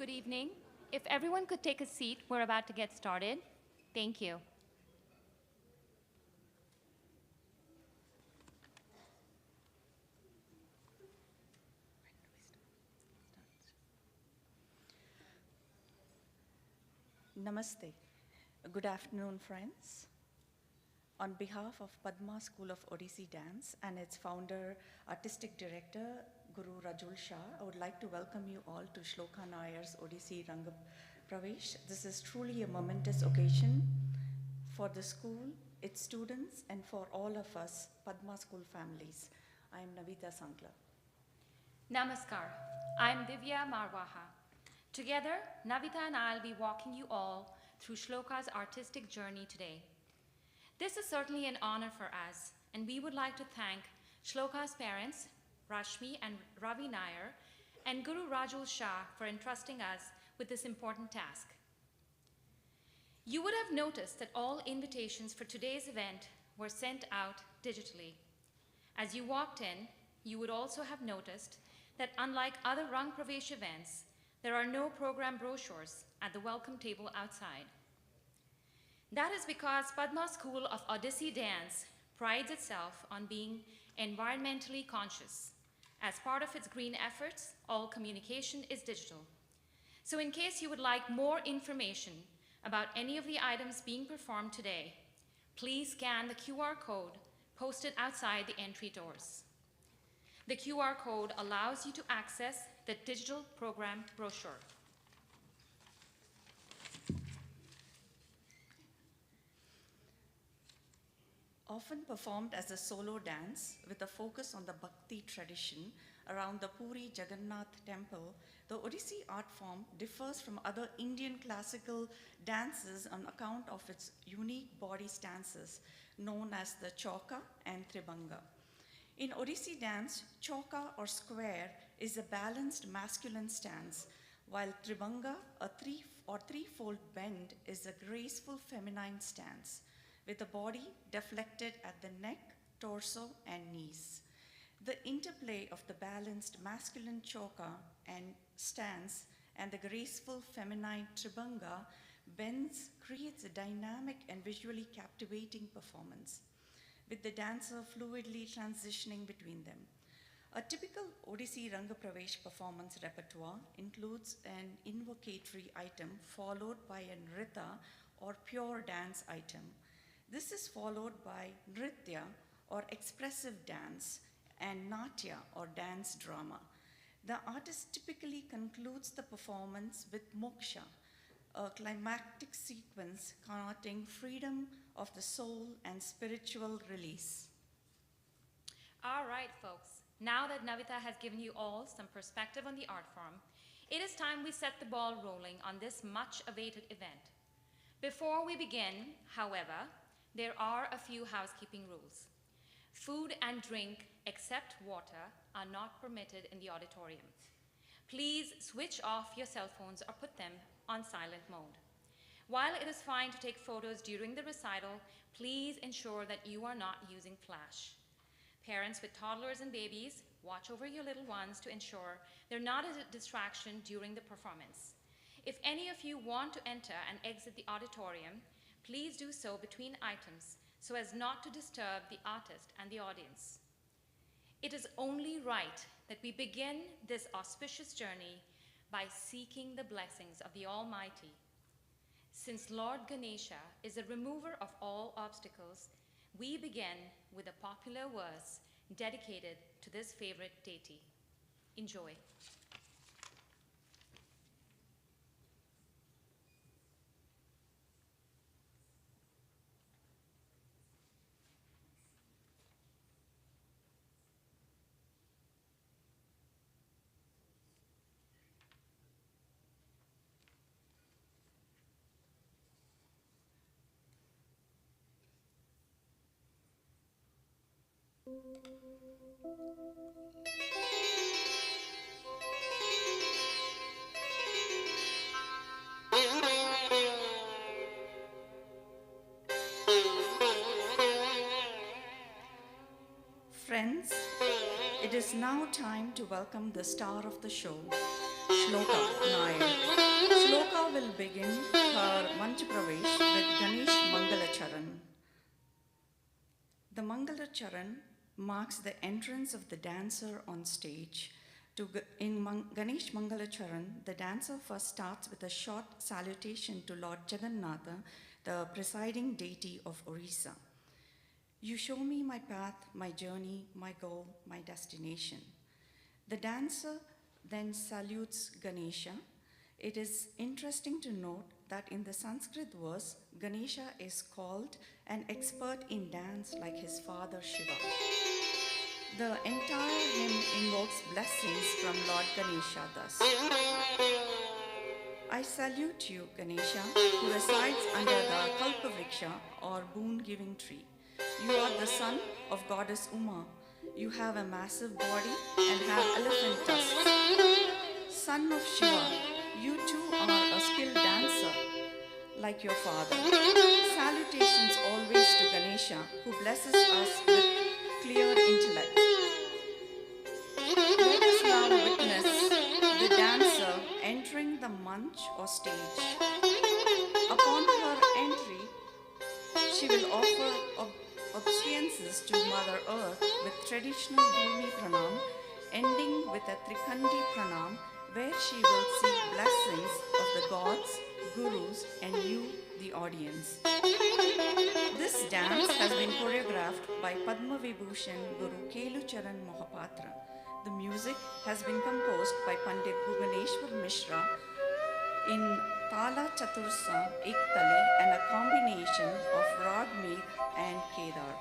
Good evening. If everyone could take a seat, we're about to get started. Thank you. Namaste. Good afternoon, friends. On behalf of Padma School of Odissi Dance and its founder, Artistic Director, Guru Rajul Shah, I would like to welcome you all to Shloka Nayar's Odissi Ranga Pravesh. This is truly a momentous occasion for the school, its students, and for all of us Padma School families. I am Navita Sankla. Namaskar. I'm Divya Marwaha. Together, Navita and I will be walking you all through Shloka's artistic journey today. This is certainly an honor for us, and we would like to thank Shloka's parents, Rashmi and Ravi Nair, and Guru Rajul Shah for entrusting us with this important task. You would have noticed that all invitations for today's event were sent out digitally. As you walked in, you would also have noticed that unlike other Rang Pravesh events, there are no program brochures at the welcome table outside. That is because Padma School of Odissi Dance prides itself on being environmentally conscious. As part of its green efforts, all communication is digital. So in case you would like more information about any of the items being performed today, please scan the QR code posted outside the entry doors. The QR code allows you to access the digital program brochure. Often performed as a solo dance with a focus on the Bhakti tradition around the Puri Jagannath temple, the Odissi art form differs from other Indian classical dances on account of its unique body stances known as the Chauka and Tribanga. In Odissi dance, Chauka or square is a balanced masculine stance, while Tribanga, a threefold bend, is a graceful feminine stance, with the body deflected at the neck, torso, and knees. The interplay of the balanced masculine Chauka and stance and the graceful feminine Tribanga bends creates a dynamic and visually captivating performance, with the dancer fluidly transitioning between them. A typical Odissi Ranga Pravesh performance repertoire includes an invocatory item followed by a nrita or pure dance item. This is followed by nritya or expressive dance and natya or dance drama. The artist typically concludes the performance with moksha, a climactic sequence connoting freedom of the soul and spiritual release. All right, folks. Now that Navita has given you all some perspective on the art form, it is time we set the ball rolling on this much-awaited event. Before we begin, however, there are a few housekeeping rules. Food and drink, except water, are not permitted in the auditorium. Please switch off your cell phones or put them on silent mode. While it is fine to take photos during the recital, please ensure that you are not using flash. Parents with toddlers and babies, watch over your little ones to ensure they're not a distraction during the performance. If any of you want to enter and exit the auditorium, please do so between items so as not to disturb the artist and the audience. It is only right that we begin this auspicious journey by seeking the blessings of the Almighty. Since Lord Ganesha is the remover of all obstacles, we begin with a popular verse dedicated to this favorite deity. Enjoy. Friends, it It is now time to welcome the star of the show, Shloka Nair. Shloka will begin her Manch Pravesh with Ganesh Mangalacharan. The Mangalacharan marks the entrance of the dancer on stage. In Ganesh Mangalacharan, the dancer first starts with a short salutation to Lord Jagannatha, the presiding deity of Odissi. You show me my path, my journey, my goal, my destination. The dancer then salutes Ganesha. It is interesting to note that in the Sanskrit verse, Ganesha is called an expert in dance like his father Shiva. The entire hymn invokes blessings from Lord Ganesha thus. I salute you, Ganesha, who resides under the Kalpavriksha or boon-giving tree. You are the son of goddess Uma. You have a massive body and have elephant tusks. Son of Shiva, you too are a skilled dancer like your father. Salutations always to Ganesha, who blesses us with clear intellect. Let us now witness the dancer entering the manch or stage. Upon her entry, she will offer obeisances to Mother Earth with traditional Bhumi Pranam, ending with a Trikandi Pranam, where she will seek blessings of the gods, gurus, and you, the audience. This dance has been choreographed by Padma Vibhushan Guru Kelucharan Mohapatra. The music has been composed by Pandit Bhuvaneshwar Mishra in Tala Chatursa Ektali and a combination of Rag Megh and Kedar.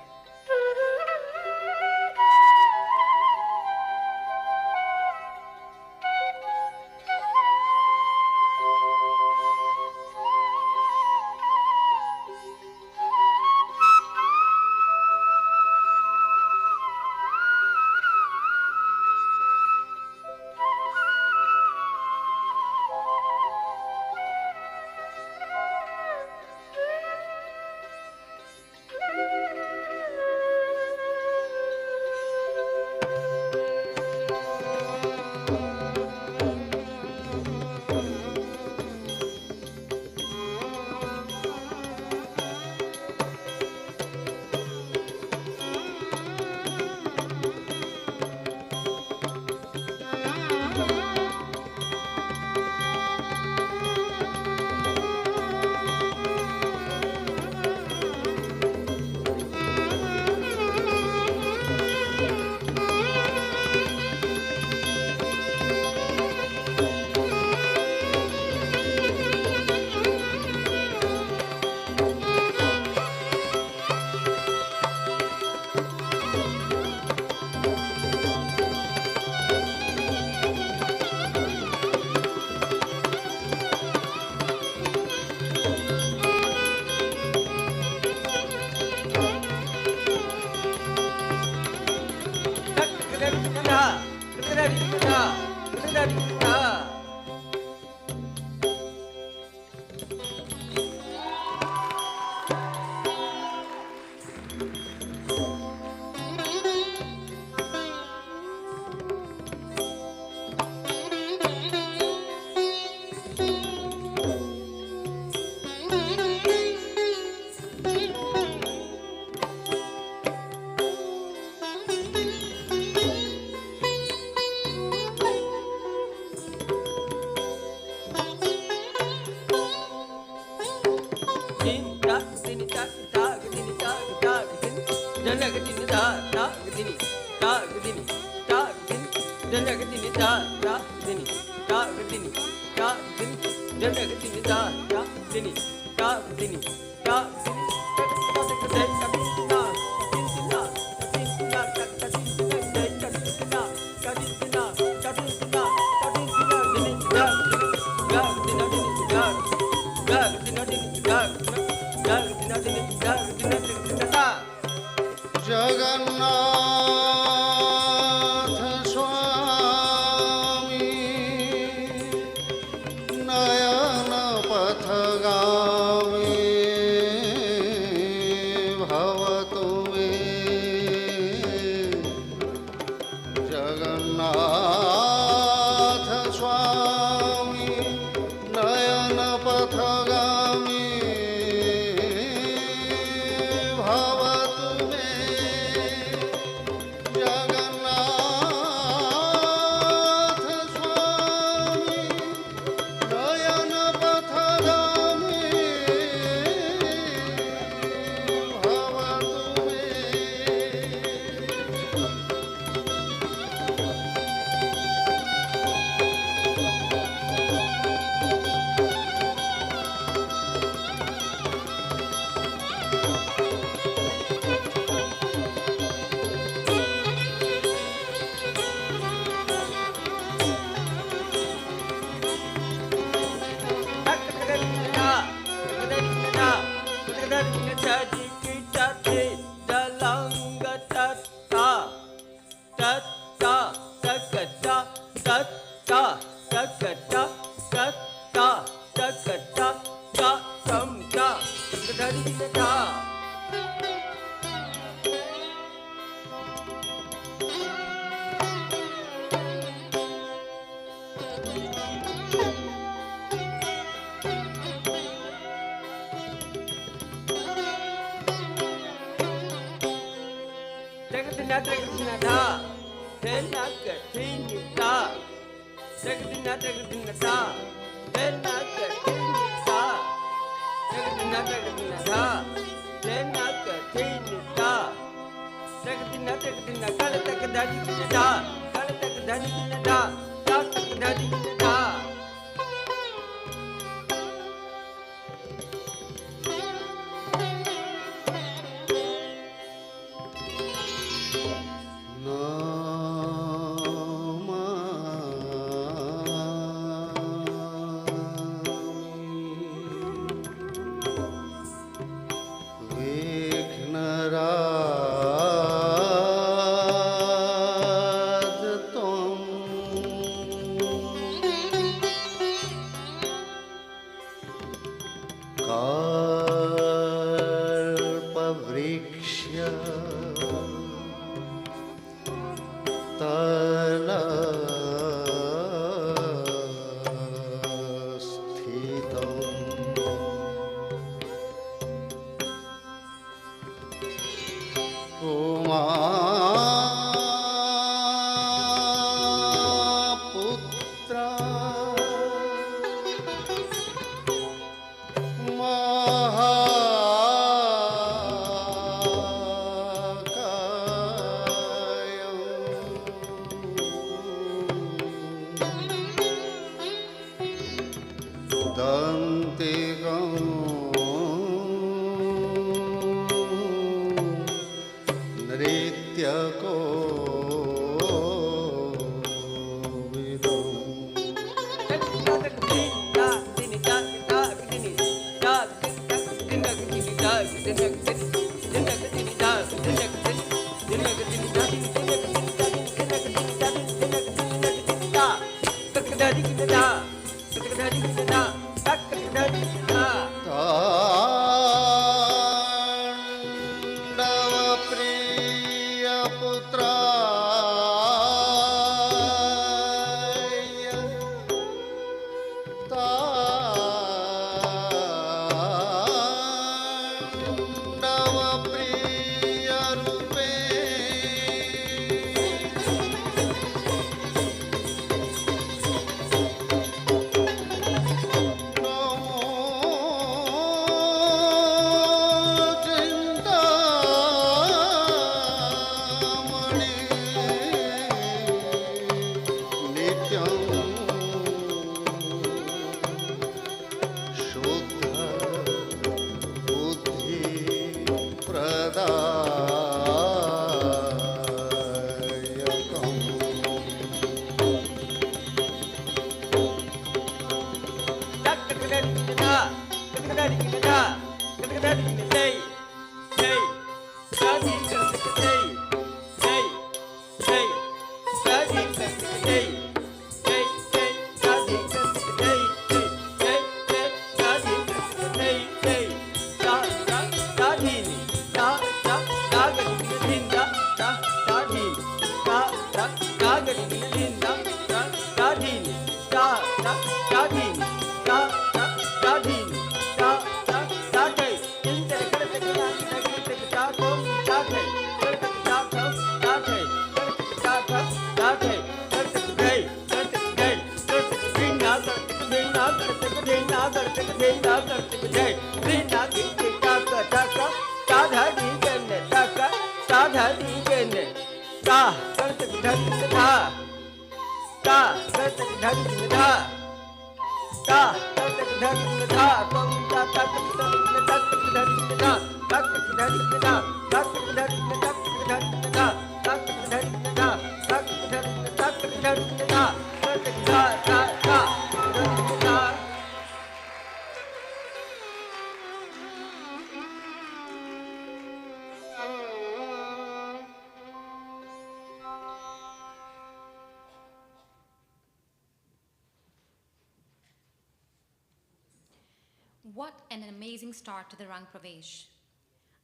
What an amazing start to the Rang Pravesh.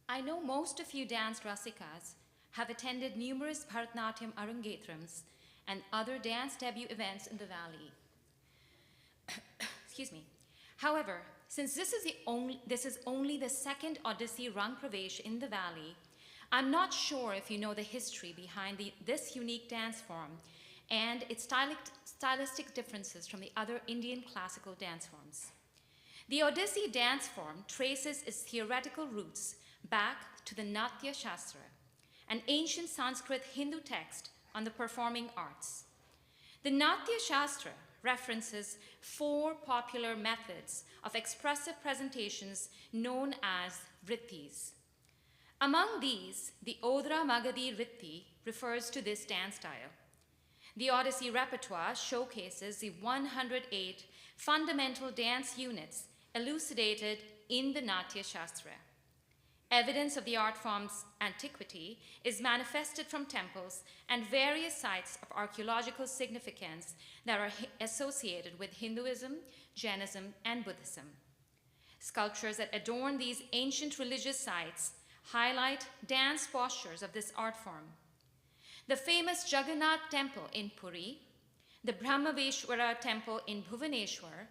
I know most of you dance rasikas have attended numerous Bharatnatyam Arangetrams and other dance debut events in the valley. Excuse me. However, since this is only the second Odissi Rang Pravesh in the valley, I'm not sure if you know the history behind this unique dance form and its stylistic differences from the other Indian classical dance forms. The Odissi dance form traces its theoretical roots back to the Natya Shastra, an ancient Sanskrit Hindu text on the performing arts. The Natya Shastra references 4 popular methods of expressive presentations known as vrittis. Among these, the Odra Magadhi vritti refers to this dance style. The Odissi repertoire showcases the 108 fundamental dance units elucidated in the Natya Shastra. Evidence of the art form's antiquity is manifested from temples and various sites of archaeological significance that are associated with Hinduism, Jainism, and Buddhism. Sculptures that adorn these ancient religious sites highlight dance postures of this art form. The famous Jagannath Temple in Puri, the Brahmaveshwara Temple in Bhuvaneshwar,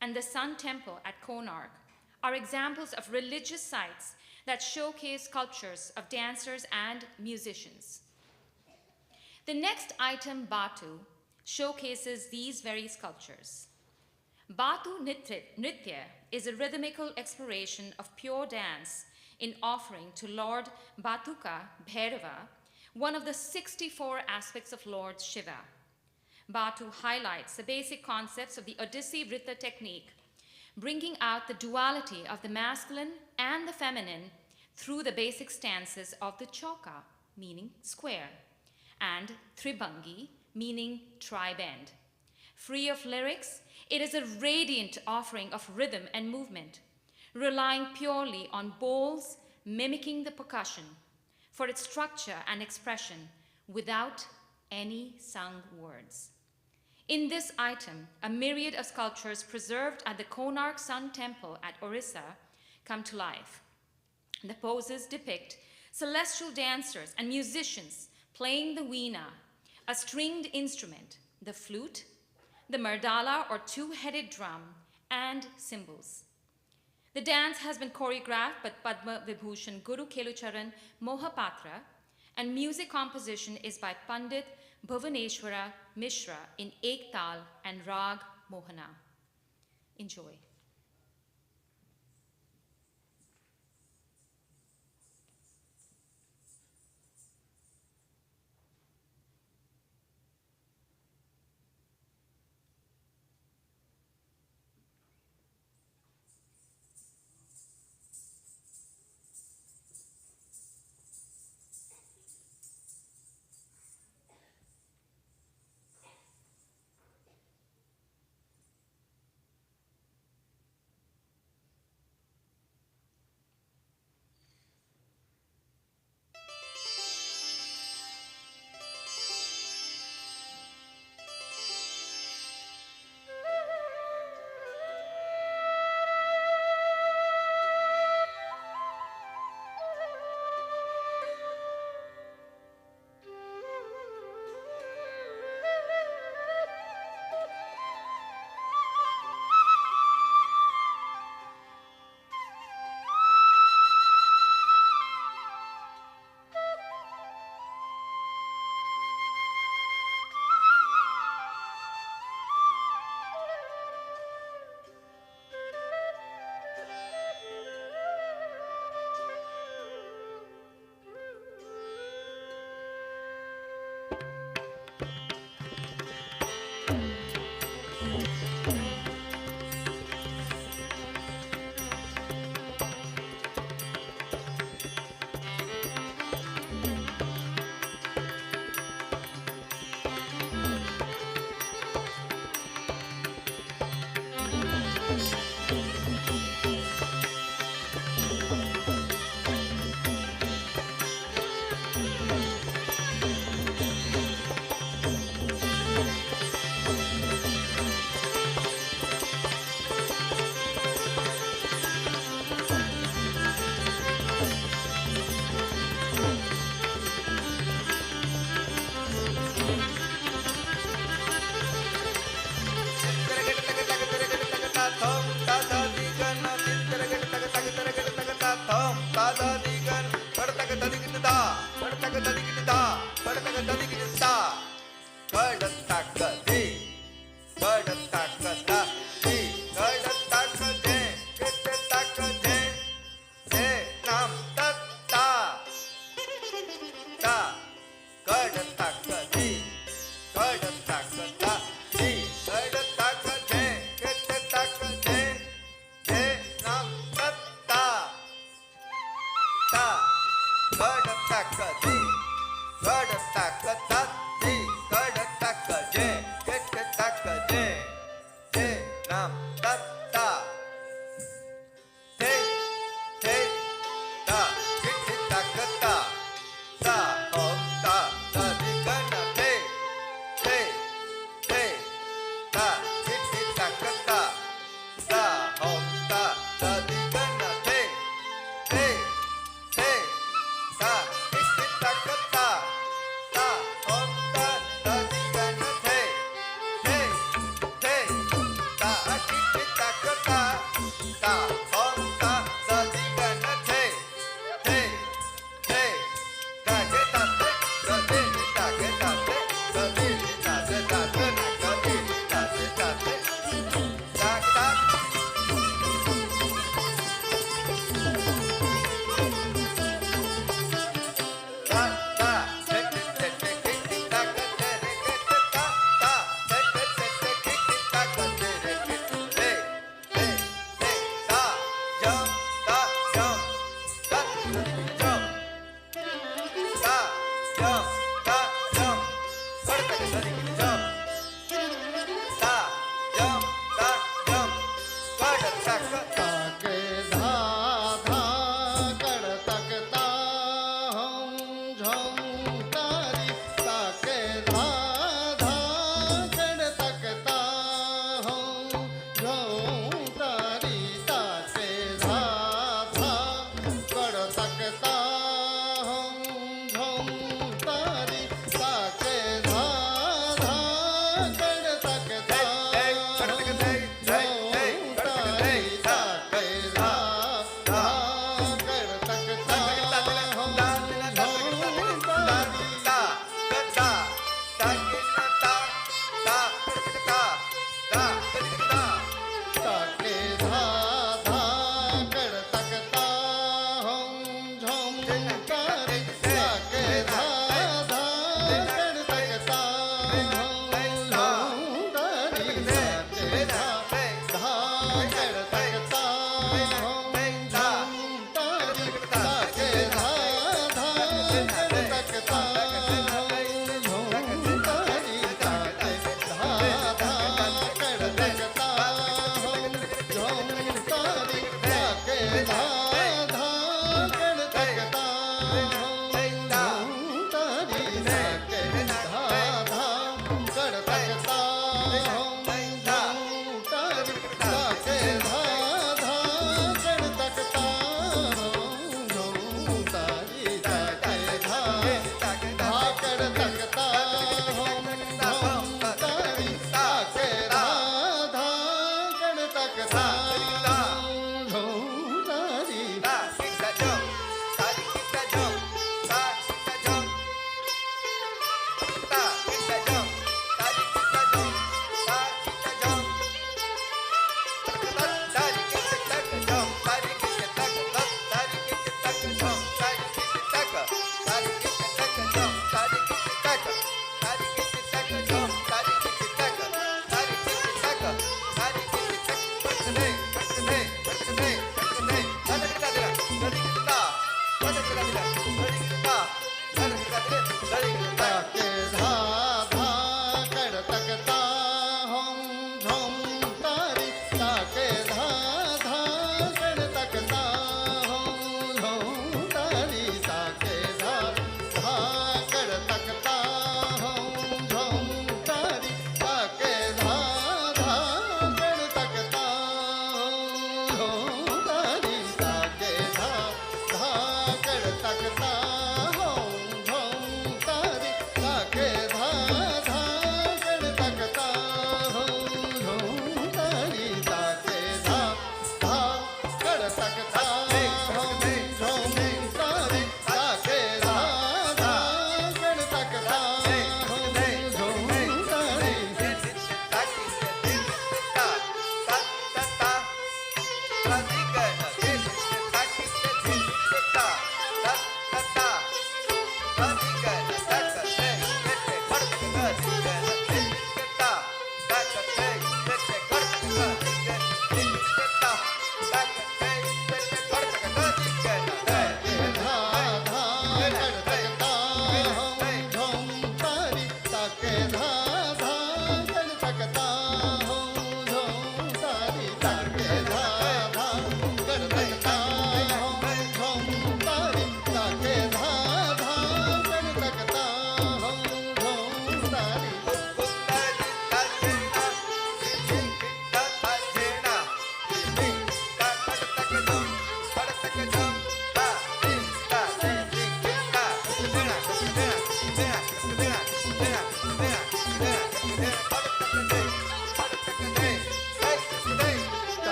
and the Sun Temple at Konark are examples of religious sites that showcase sculptures of dancers and musicians. The next item, Batu, showcases these very sculptures. Batu Nritya is a rhythmical exploration of pure dance in offering to Lord Batuka Bhairava, one of the 64 aspects of Lord Shiva. Batu highlights the basic concepts of the Odissi Vritta technique, bringing out the duality of the masculine and the feminine through the basic stances of the Chauka, meaning square, and Tribhangi, meaning tri-bend. Free of lyrics, it is a radiant offering of rhythm and movement, relying purely on bowls mimicking the percussion for its structure and expression without any sung words. In this item, a myriad of sculptures preserved at the Konark Sun Temple at Orissa come to life. The poses depict celestial dancers and musicians playing the veena, a stringed instrument, the flute, the mardala or two-headed drum, and cymbals. The dance has been choreographed by Padma Vibhushan Guru Kelucharan Mohapatra, and music composition is by Pandit Bhuvaneshwara Mishra in Ek Tal and Rag Mohana. Enjoy.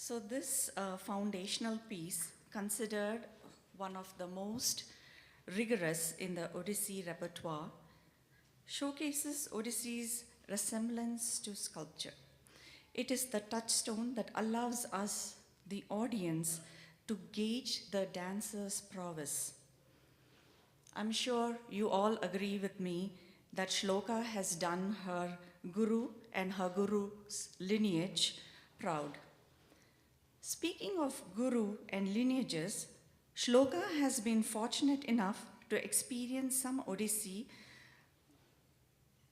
So this foundational piece, considered one of the most rigorous in the Odissi repertoire, showcases Odyssey's resemblance to sculpture. It is the touchstone that allows us, the audience, to gauge the dancer's prowess. I'm sure you all agree with me that Shloka has done her guru and her guru's lineage proud. Speaking of guru and lineages, Shloka has been fortunate enough to experience some Odissi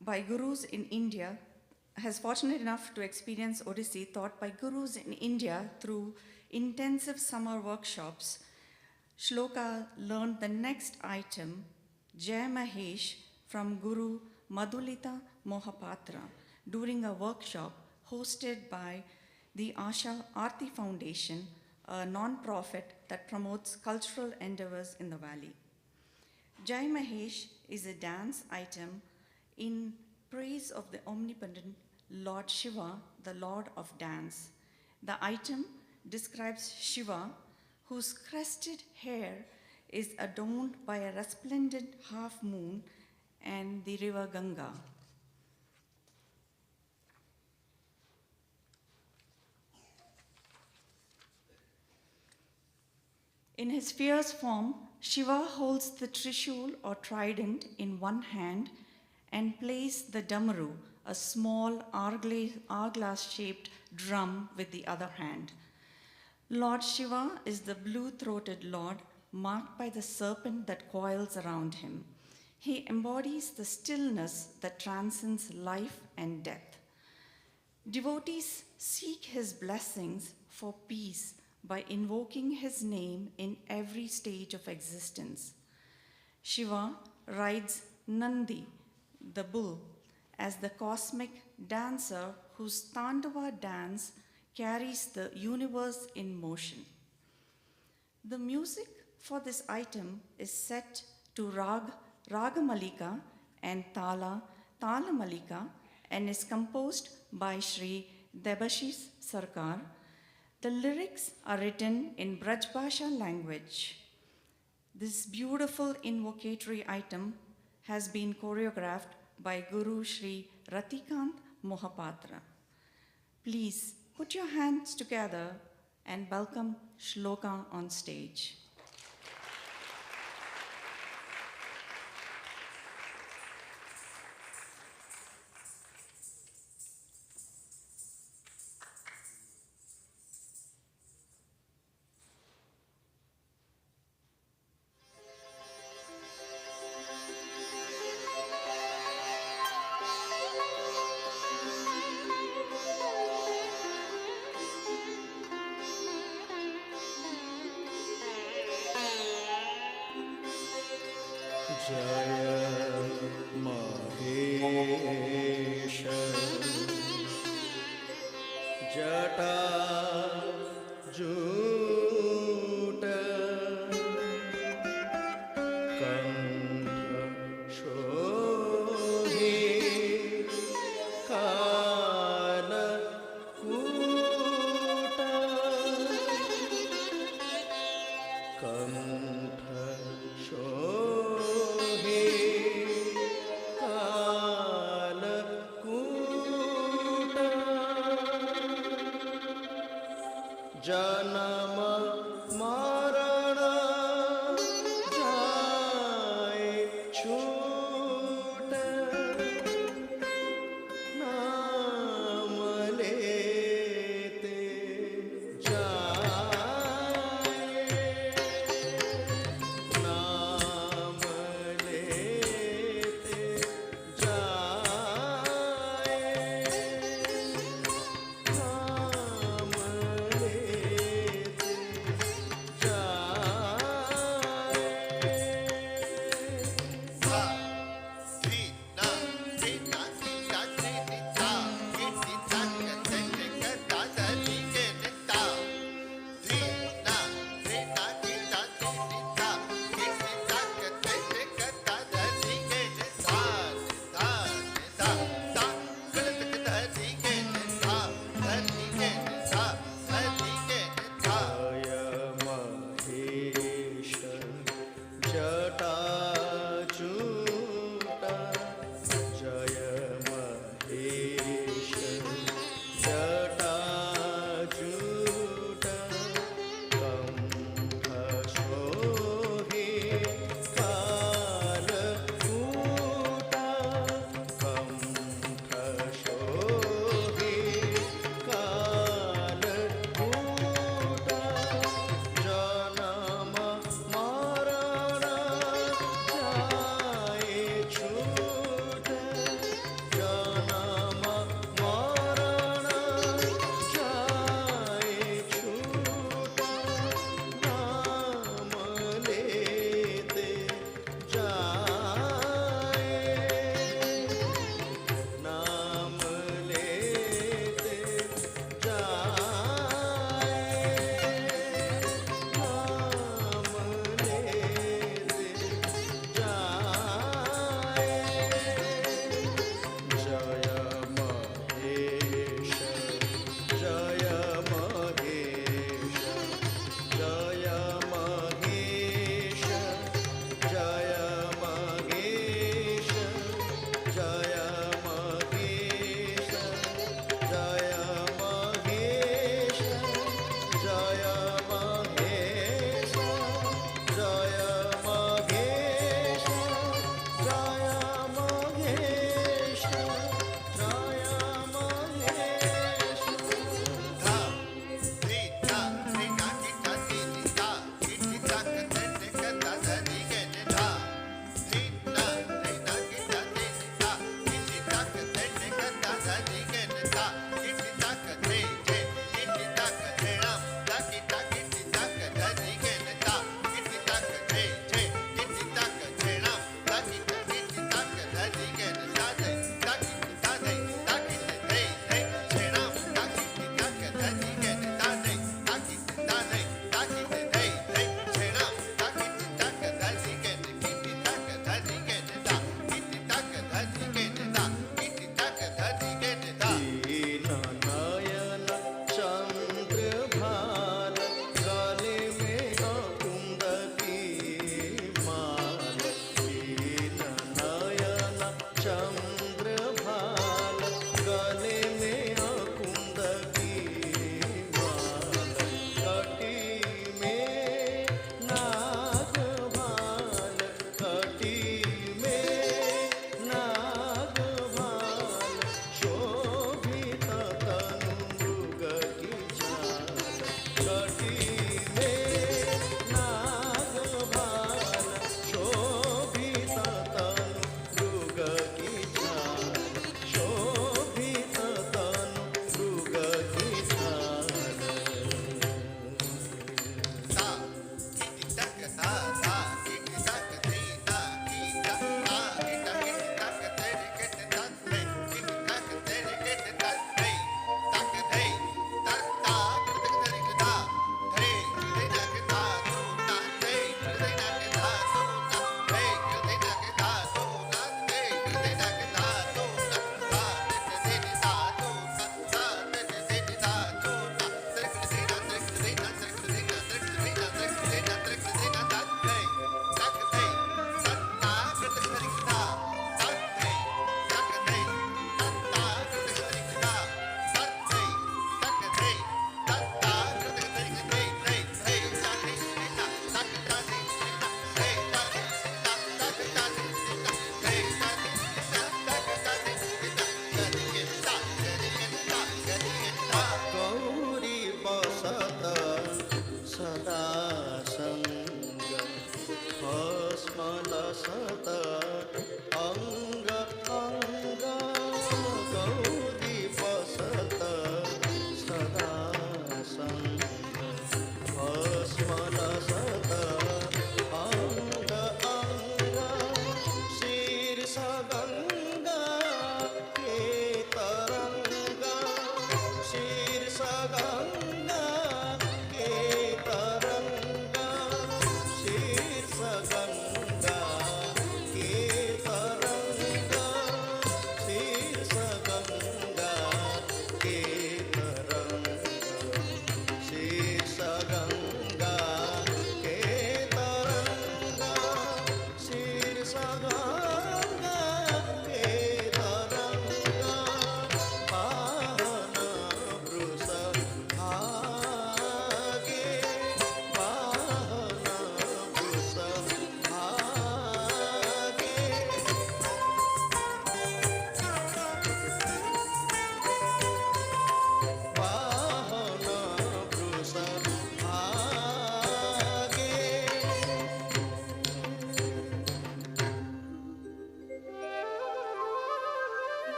by gurus in India, has fortunate enough to experience Odissi taught by gurus in India through intensive summer workshops. Shloka learned the next item, Jai Mahesh, from Guru Madhulita Mohapatra during a workshop hosted by the Asha Aarti Foundation, a non-profit that promotes cultural endeavors in the valley. Jai Mahesh is a dance item in praise of the omnipotent Lord Shiva, the Lord of Dance. The item describes Shiva, whose crested hair is adorned by a resplendent half moon and the river Ganga. In his fierce form, Shiva holds the trishul or trident in one hand and plays the damaru, a small hourglass-shaped drum, with the other hand. Lord Shiva is the blue-throated Lord, marked by the serpent that coils around him. He embodies the stillness that transcends life and death. Devotees seek his blessings for peace by invoking his name in every stage of existence. Shiva rides Nandi, the bull, as the cosmic dancer whose Tandava dance carries the universe in motion. The music for this item is set to Ragamalika and Talamalika and is composed by Sri Debashis Sarkar. The lyrics are written in Brajbhasha language. This beautiful invocatory item has been choreographed by Guru Sri Ratikant Mohapatra. Please put your hands together and welcome Shloka on stage.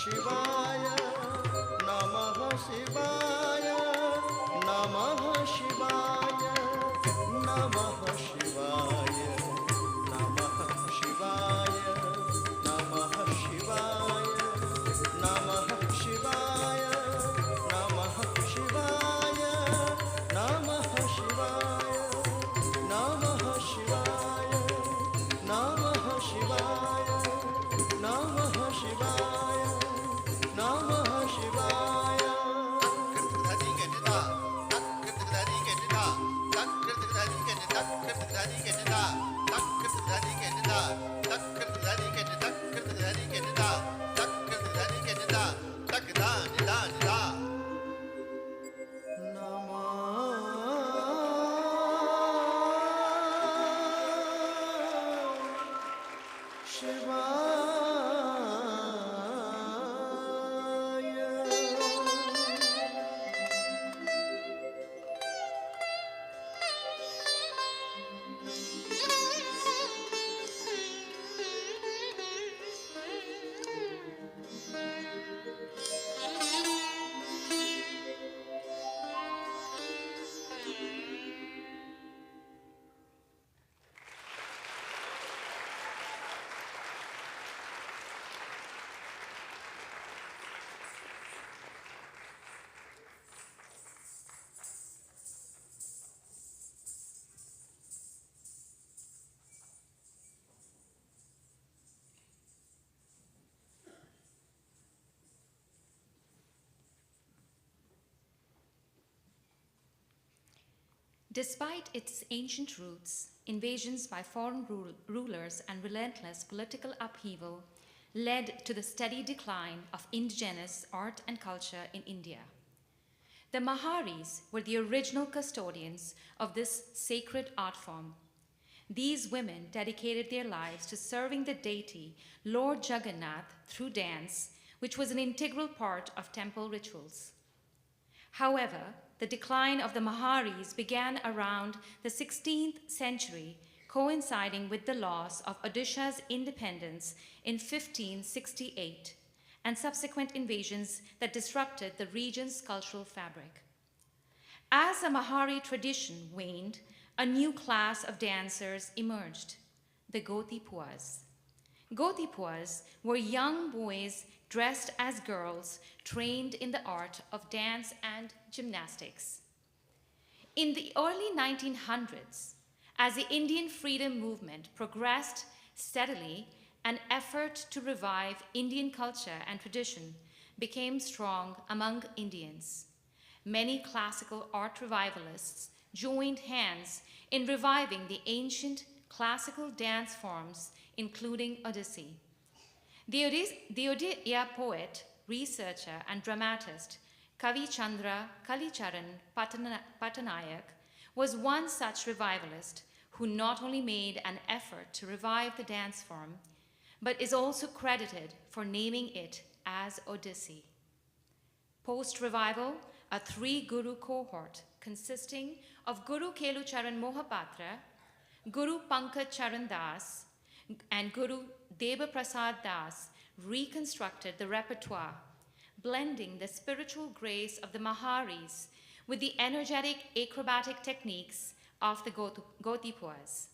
शिवाय नमः शिवाय नमः शिवाय नमः शिवाय नमः शिवाय नमः शिवाय नमः शिवाय नमः शिवाय नमः शिवाय नमः शिवाय नमः शिवाय नमः शिवाय नमः शिवाय Despite its ancient roots, invasions by foreign rulers and relentless political upheaval led to the steady decline of indigenous art and culture in India. The Maharis were the original custodians of this sacred art form. These women dedicated their lives to serving the deity Lord Jagannath through dance, which was an integral part of temple rituals. However, the decline of the Maharis began around the 16th century, coinciding with the loss of Odisha's independence in 1568 and subsequent invasions that disrupted the region's cultural fabric. As the Mahari tradition waned, a new class of dancers emerged, the Gotipuas. Gotipuas were young boys dressed as girls, trained in the art of dance and gymnastics. In the early 1900s, as the Indian freedom movement progressed steadily, an effort to revive Indian culture and tradition became strong among Indians. Many classical art revivalists joined hands in reviving the ancient classical dance forms, including Odissi. The Odia poet, researcher, and dramatist Kavi Chandra Kalicharan Patanayak was one such revivalist who not only made an effort to revive the dance form, but is also credited for naming it as Odissi. Post-revival, a three-guru cohort consisting of Guru Kelucharan Mohapatra, Guru Pankaj Charan Das, and Guru Deva Prasad Das reconstructed the repertoire, blending the spiritual grace of the Maharis with the energetic acrobatic techniques of the Gotipuas.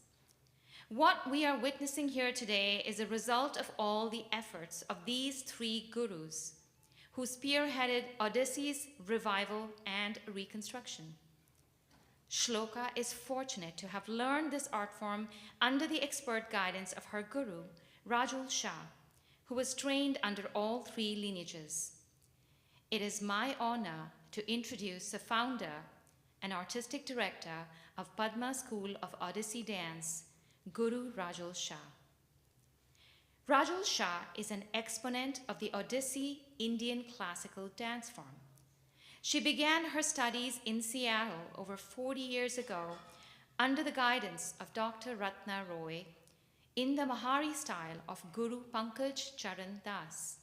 What we are witnessing here today is a result of all the efforts of these three gurus who spearheaded Odyssey's revival and reconstruction. Shloka is fortunate to have learned this art form under the expert guidance of her guru, Rajul Shah, who was trained under all three lineages. It is my honor to introduce the founder and artistic director of Padma School of Odissi Dance, Guru Rajul Shah. Rajul Shah is an exponent of the Odissi Indian classical dance form. She began her studies in Seattle over 40 years ago under the guidance of Dr. Ratna Roy in the Mahari style of Guru Pankaj Charan Das.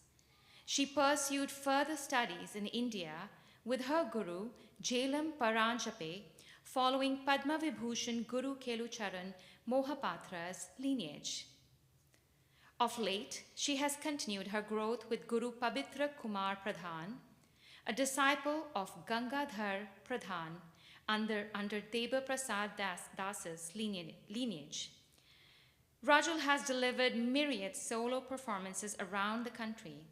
She pursued further studies in India with her guru Jailam Paranjape following Padma Vibhushan Guru Kelucharan Mohapatra's lineage. Of late, she has continued her growth with Guru Pabitra Kumar Pradhan, a disciple of Gangadhar Pradhan under Deva Prasad Das's lineage. Rajul has delivered myriad solo performances around the country,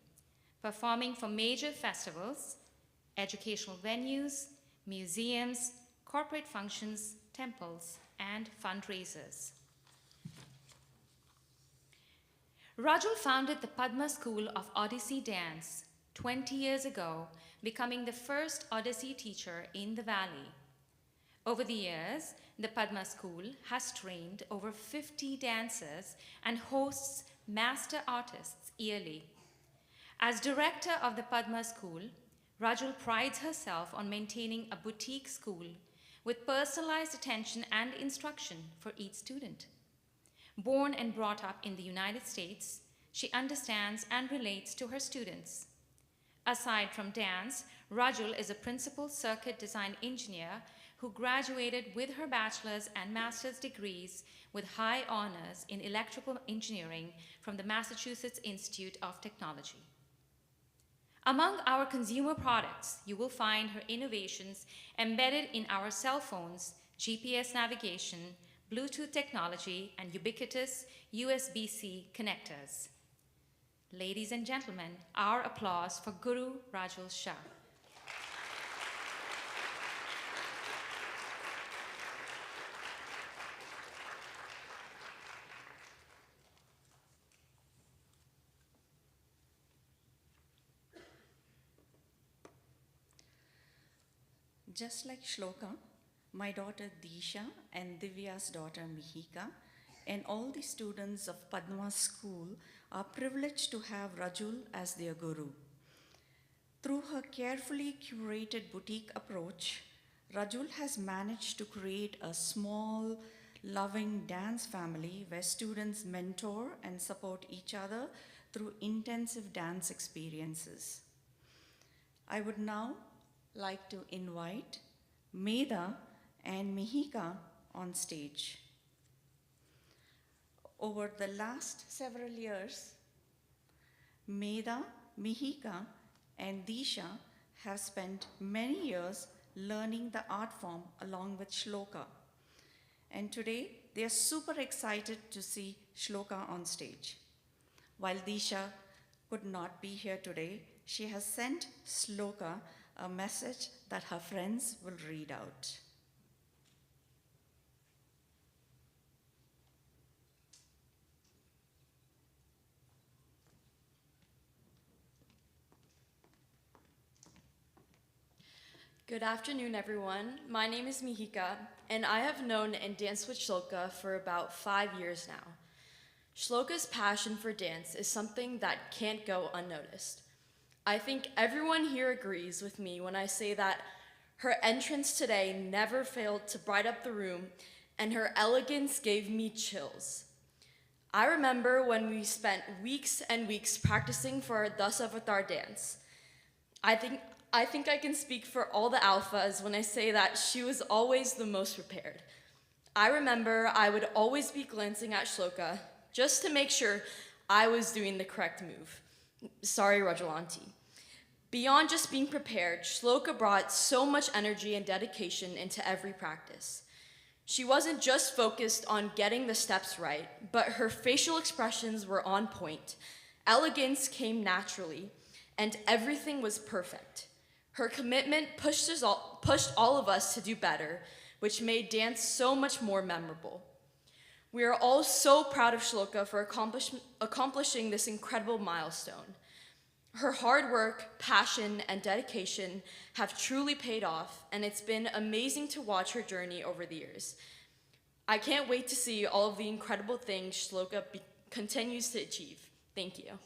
performing for major festivals, educational venues, museums, corporate functions, temples, and fundraisers. Rajul founded the Padma School of Odissi Dance 20 years ago, becoming the first Odissi teacher in the valley. Over the years, the Padma School has trained over 50 dancers and hosts master artists yearly. As director of the Padma School, Rajul prides herself on maintaining a boutique school with personalized attention and instruction for each student. Born and brought up in the United States, she understands and relates to her students. Aside from dance, Rajul is a principal circuit design engineer who graduated with her bachelor's and master's degrees with high honors in electrical engineering from the Massachusetts Institute of Technology. Among our consumer products, you will find her innovations embedded in our cell phones, GPS navigation, Bluetooth technology, and ubiquitous USB-C connectors. Ladies and gentlemen, our applause for Guru Rajul Shah. Just like Shloka, my daughter Disha and Divya's daughter Mihika, and all the students of Padma School are privileged to have Rajul as their guru. Through her carefully curated boutique approach, Rajul has managed to create a small, loving dance family where students mentor and support each other through intensive dance experiences. I would now like to invite Medha and Mihika on stage. Over the last several years, Medha, Mihika, and Disha have spent many years learning the art form along with Shloka. And today, they are super excited to see Shloka on stage. While Disha could not be here today, she has sent Shloka a message that her friends will read out. Good afternoon, everyone. My name is Mihika, and I have known and danced with Shloka for about 5 years now. Shloka's passion for dance is something that can't go unnoticed. I think everyone here agrees with me when I say that her entrance today never failed to brighten up the room, and her elegance gave me chills. I remember when we spent weeks and weeks practicing for our Dasavatar dance. I think I can speak for all the alphas when I say that she was always the most prepared. I remember I would always be glancing at Shloka just to make sure I was doing the correct move. Sorry, Rajalanti. Beyond just being prepared, Shloka brought so much energy and dedication into every practice. She wasn't just focused on getting the steps right, but her facial expressions were on point. Elegance came naturally, and everything was perfect. Her commitment pushed all of us to do better, which made dance so much more memorable. We are all so proud of Shloka for accomplishing this incredible milestone. Her hard work, passion, and dedication have truly paid off, and it's been amazing to watch her journey over the years. I can't wait to see all of the incredible things Shloka continues to achieve. Thank you.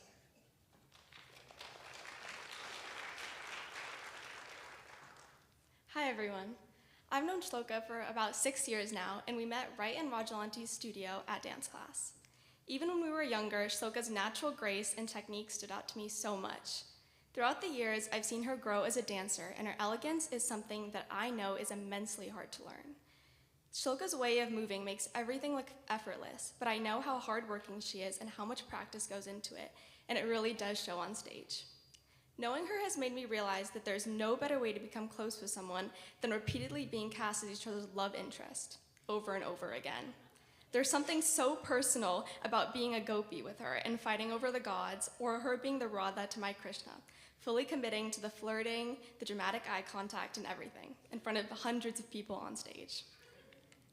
Hi everyone. I've known Shloka for about 6 years now, and we met right in Rajalanti's studio at dance class. Even when we were younger, Shloka's natural grace and technique stood out to me so much. Throughout the years, I've seen her grow as a dancer, and her elegance is something that I know is immensely hard to learn. Shloka's way of moving makes everything look effortless, but I know how hardworking she is and how much practice goes into it, and it really does show on stage. Knowing her has made me realize that there's no better way to become close with someone than repeatedly being cast as each other's love interest, over and over again. There's something so personal about being a gopi with her and fighting over the gods, or her being the Radha to my Krishna, fully committing to the flirting, the dramatic eye contact, and everything, in front of hundreds of people on stage.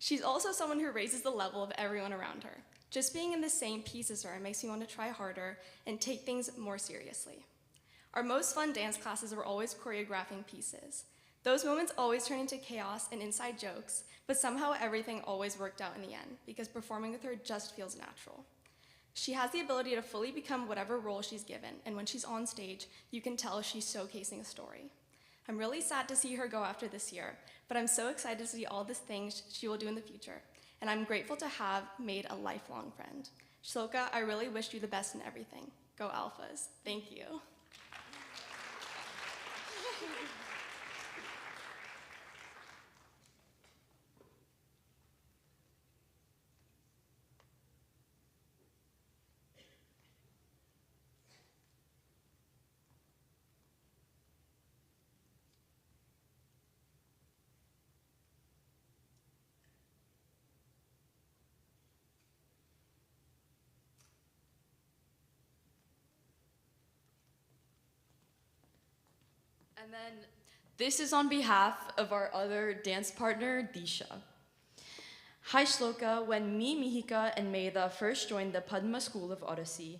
She's also someone who raises the level of everyone around her. Just being in the same piece as her makes me want to try harder and take things more seriously. Our most fun dance classes were always choreographing pieces. Those moments always turn into chaos and inside jokes, but somehow everything always worked out in the end because performing with her just feels natural. She has the ability to fully become whatever role she's given, and when she's on stage, you can tell she's showcasing a story. I'm really sad to see her go after this year, but I'm so excited to see all the things she will do in the future, and I'm grateful to have made a lifelong friend. Shloka, I really wish you the best in everything. Go Alphas. Thank you. And then this is on behalf of our other dance partner, Disha. Hi Shloka, when me, Mihika, and Medha first joined the Padma School of Odissi,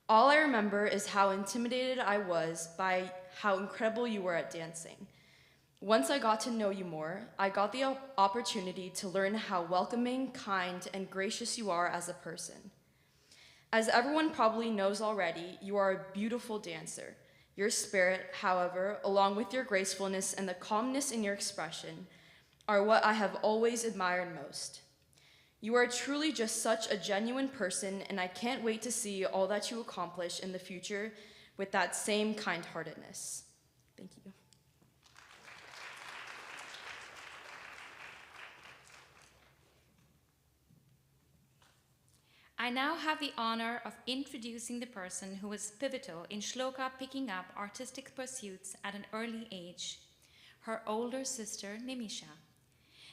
all I remember is how intimidated I was by how incredible you were at dancing. Once I got to know you more, I got the opportunity to learn how welcoming, kind, and gracious you are as a person. As everyone probably knows already, you are a beautiful dancer. Your spirit, however, along with your gracefulness and the calmness in your expression, are what I have always admired most. You are truly just such a genuine person, and I can't wait to see all that you accomplish in the future with that same kind-heartedness. Thank you. I now have the honor of introducing the person who was pivotal in Shloka picking up artistic pursuits at an early age, her older sister, Nimisha.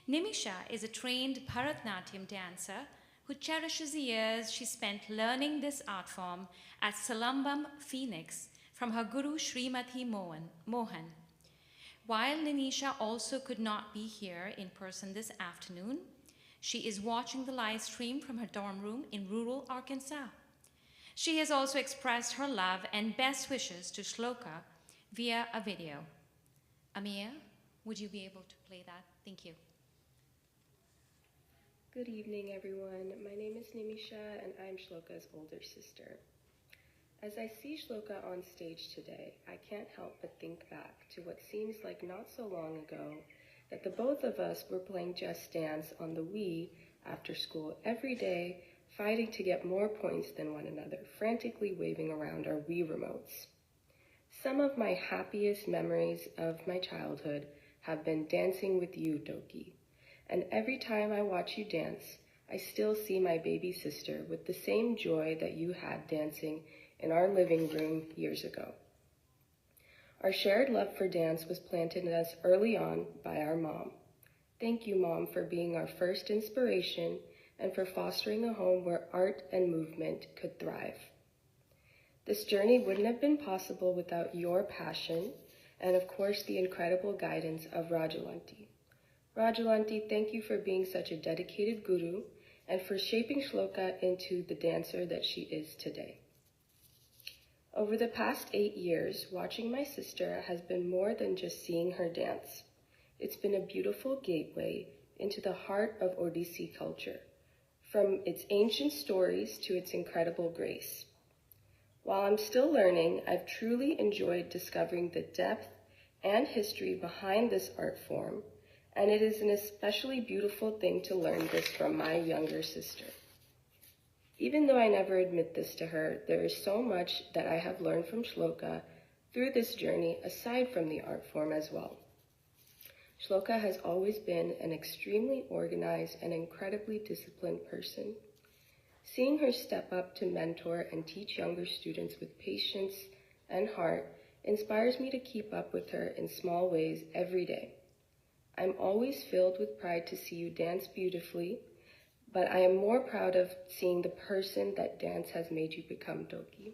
Nimisha is a trained Bharatnatyam dancer who cherishes the years she spent learning this art form at Salambam, Phoenix, from her guru Srimati Mohan. While Nimisha also could not be here in person this afternoon, she is watching the live stream from her dorm room in rural Arkansas. She has also expressed her love and best wishes to Shloka via a video. Amir, would you be able to play that? Thank you. Good evening, everyone. My name is Nimisha, and I'm Shloka's older sister. As I see Shloka on stage today, I can't help but think back to what seems like not so long ago, that the both of us were playing Just Dance on the Wii after school every day, fighting to get more points than one another, frantically waving around our Wii remotes. Some of my happiest memories of my childhood have been dancing with you, Doki. And every time I watch you dance, I still see my baby sister with the same joy that you had dancing in our living room years ago. Our shared love for dance was planted in us early on by our mom. Thank you, Mom, for being our first inspiration and for fostering a home where art and movement could thrive. This journey wouldn't have been possible without your passion and, of course, the incredible guidance of Rajalanti. Rajalanti, thank you for being such a dedicated guru and for shaping Shloka into the dancer that she is today. Over the past 8 years, watching my sister has been more than just seeing her dance. It's been a beautiful gateway into the heart of Odissi culture, from its ancient stories to its incredible grace. While I'm still learning, I've truly enjoyed discovering the depth and history behind this art form, and it is an especially beautiful thing to learn this from my younger sister. Even though I never admit this to her, there is so much that I have learned from Shloka through this journey aside from the art form as well. Shloka has always been an extremely organized and incredibly disciplined person. Seeing her step up to mentor and teach younger students with patience and heart inspires me to keep up with her in small ways every day. I'm always filled with pride to see you dance beautifully, but I am more proud of seeing the person that dance has made you become, Doki.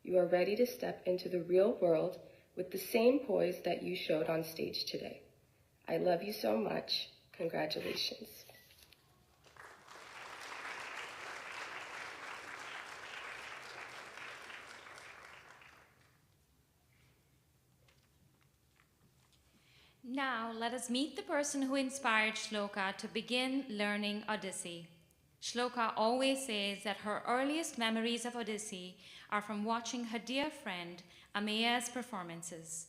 You are ready to step into the real world with the same poise that you showed on stage today. I love you so much. Congratulations. Now, let us meet the person who inspired Shloka to begin learning Odissi. Shloka always says that her earliest memories of Odissi are from watching her dear friend Ameya's performances.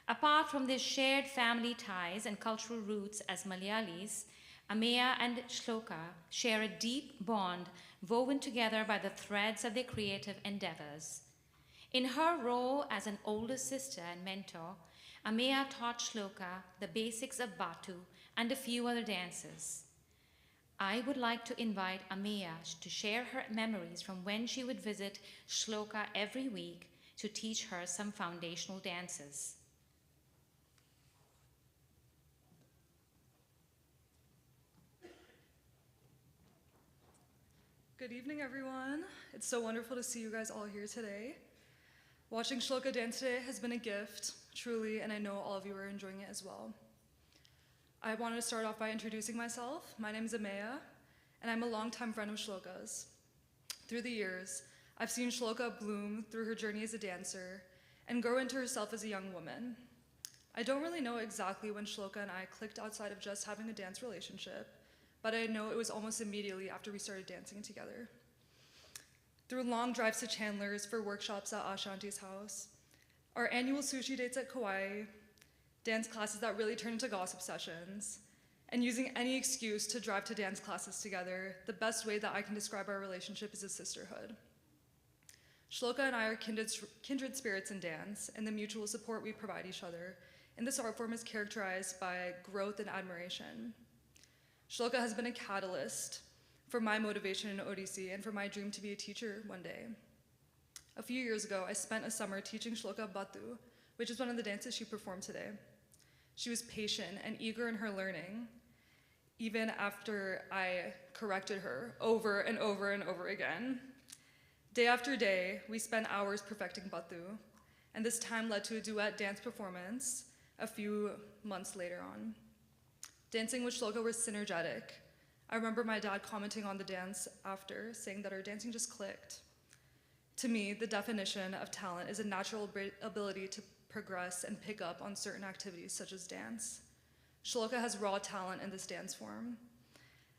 Apart from their shared family ties and cultural roots as Malayalis, Ameya and Shloka share a deep bond woven together by the threads of their creative endeavors. In her role as an older sister and mentor, Ameya taught Shloka the basics of Batu and a few other dances. I would like to invite Ameya to share her memories from when she would visit Shloka every week to teach her some foundational dances. Good evening, everyone. It's so wonderful to see you guys all here today. Watching Shloka dance today has been a gift, truly, and I know all of you are enjoying it as well. I wanted to start off by introducing myself. My name is Ameya, and I'm a longtime friend of Shloka's. Through the years, I've seen Shloka bloom through her journey as a dancer and grow into herself as a young woman. I don't really know exactly when Shloka and I clicked outside of just having a dance relationship, but I know it was almost immediately after we started dancing together. Through long drives to Chandler's for workshops at Ashanti's house, our annual sushi dates at Kauai, dance classes that really turned into gossip sessions, and using any excuse to drive to dance classes together, the best way that I can describe our relationship is a sisterhood. Shloka and I are kindred spirits in dance, and the mutual support we provide each other in this art form is characterized by growth and admiration. Shloka has been a catalyst for my motivation in Odissi and for my dream to be a teacher one day. A few years ago, I spent a summer teaching Shloka Batu, which is one of the dances she performed today. She was patient and eager in her learning, even after I corrected her over and over and over again. Day after day, we spent hours perfecting Batu, and this time led to a duet dance performance a few months later on. Dancing with Shloka was synergetic. I remember my dad commenting on the dance after, saying that our dancing just clicked. To me, the definition of talent is a natural ability to progress and pick up on certain activities such as dance. Shloka has raw talent in this dance form.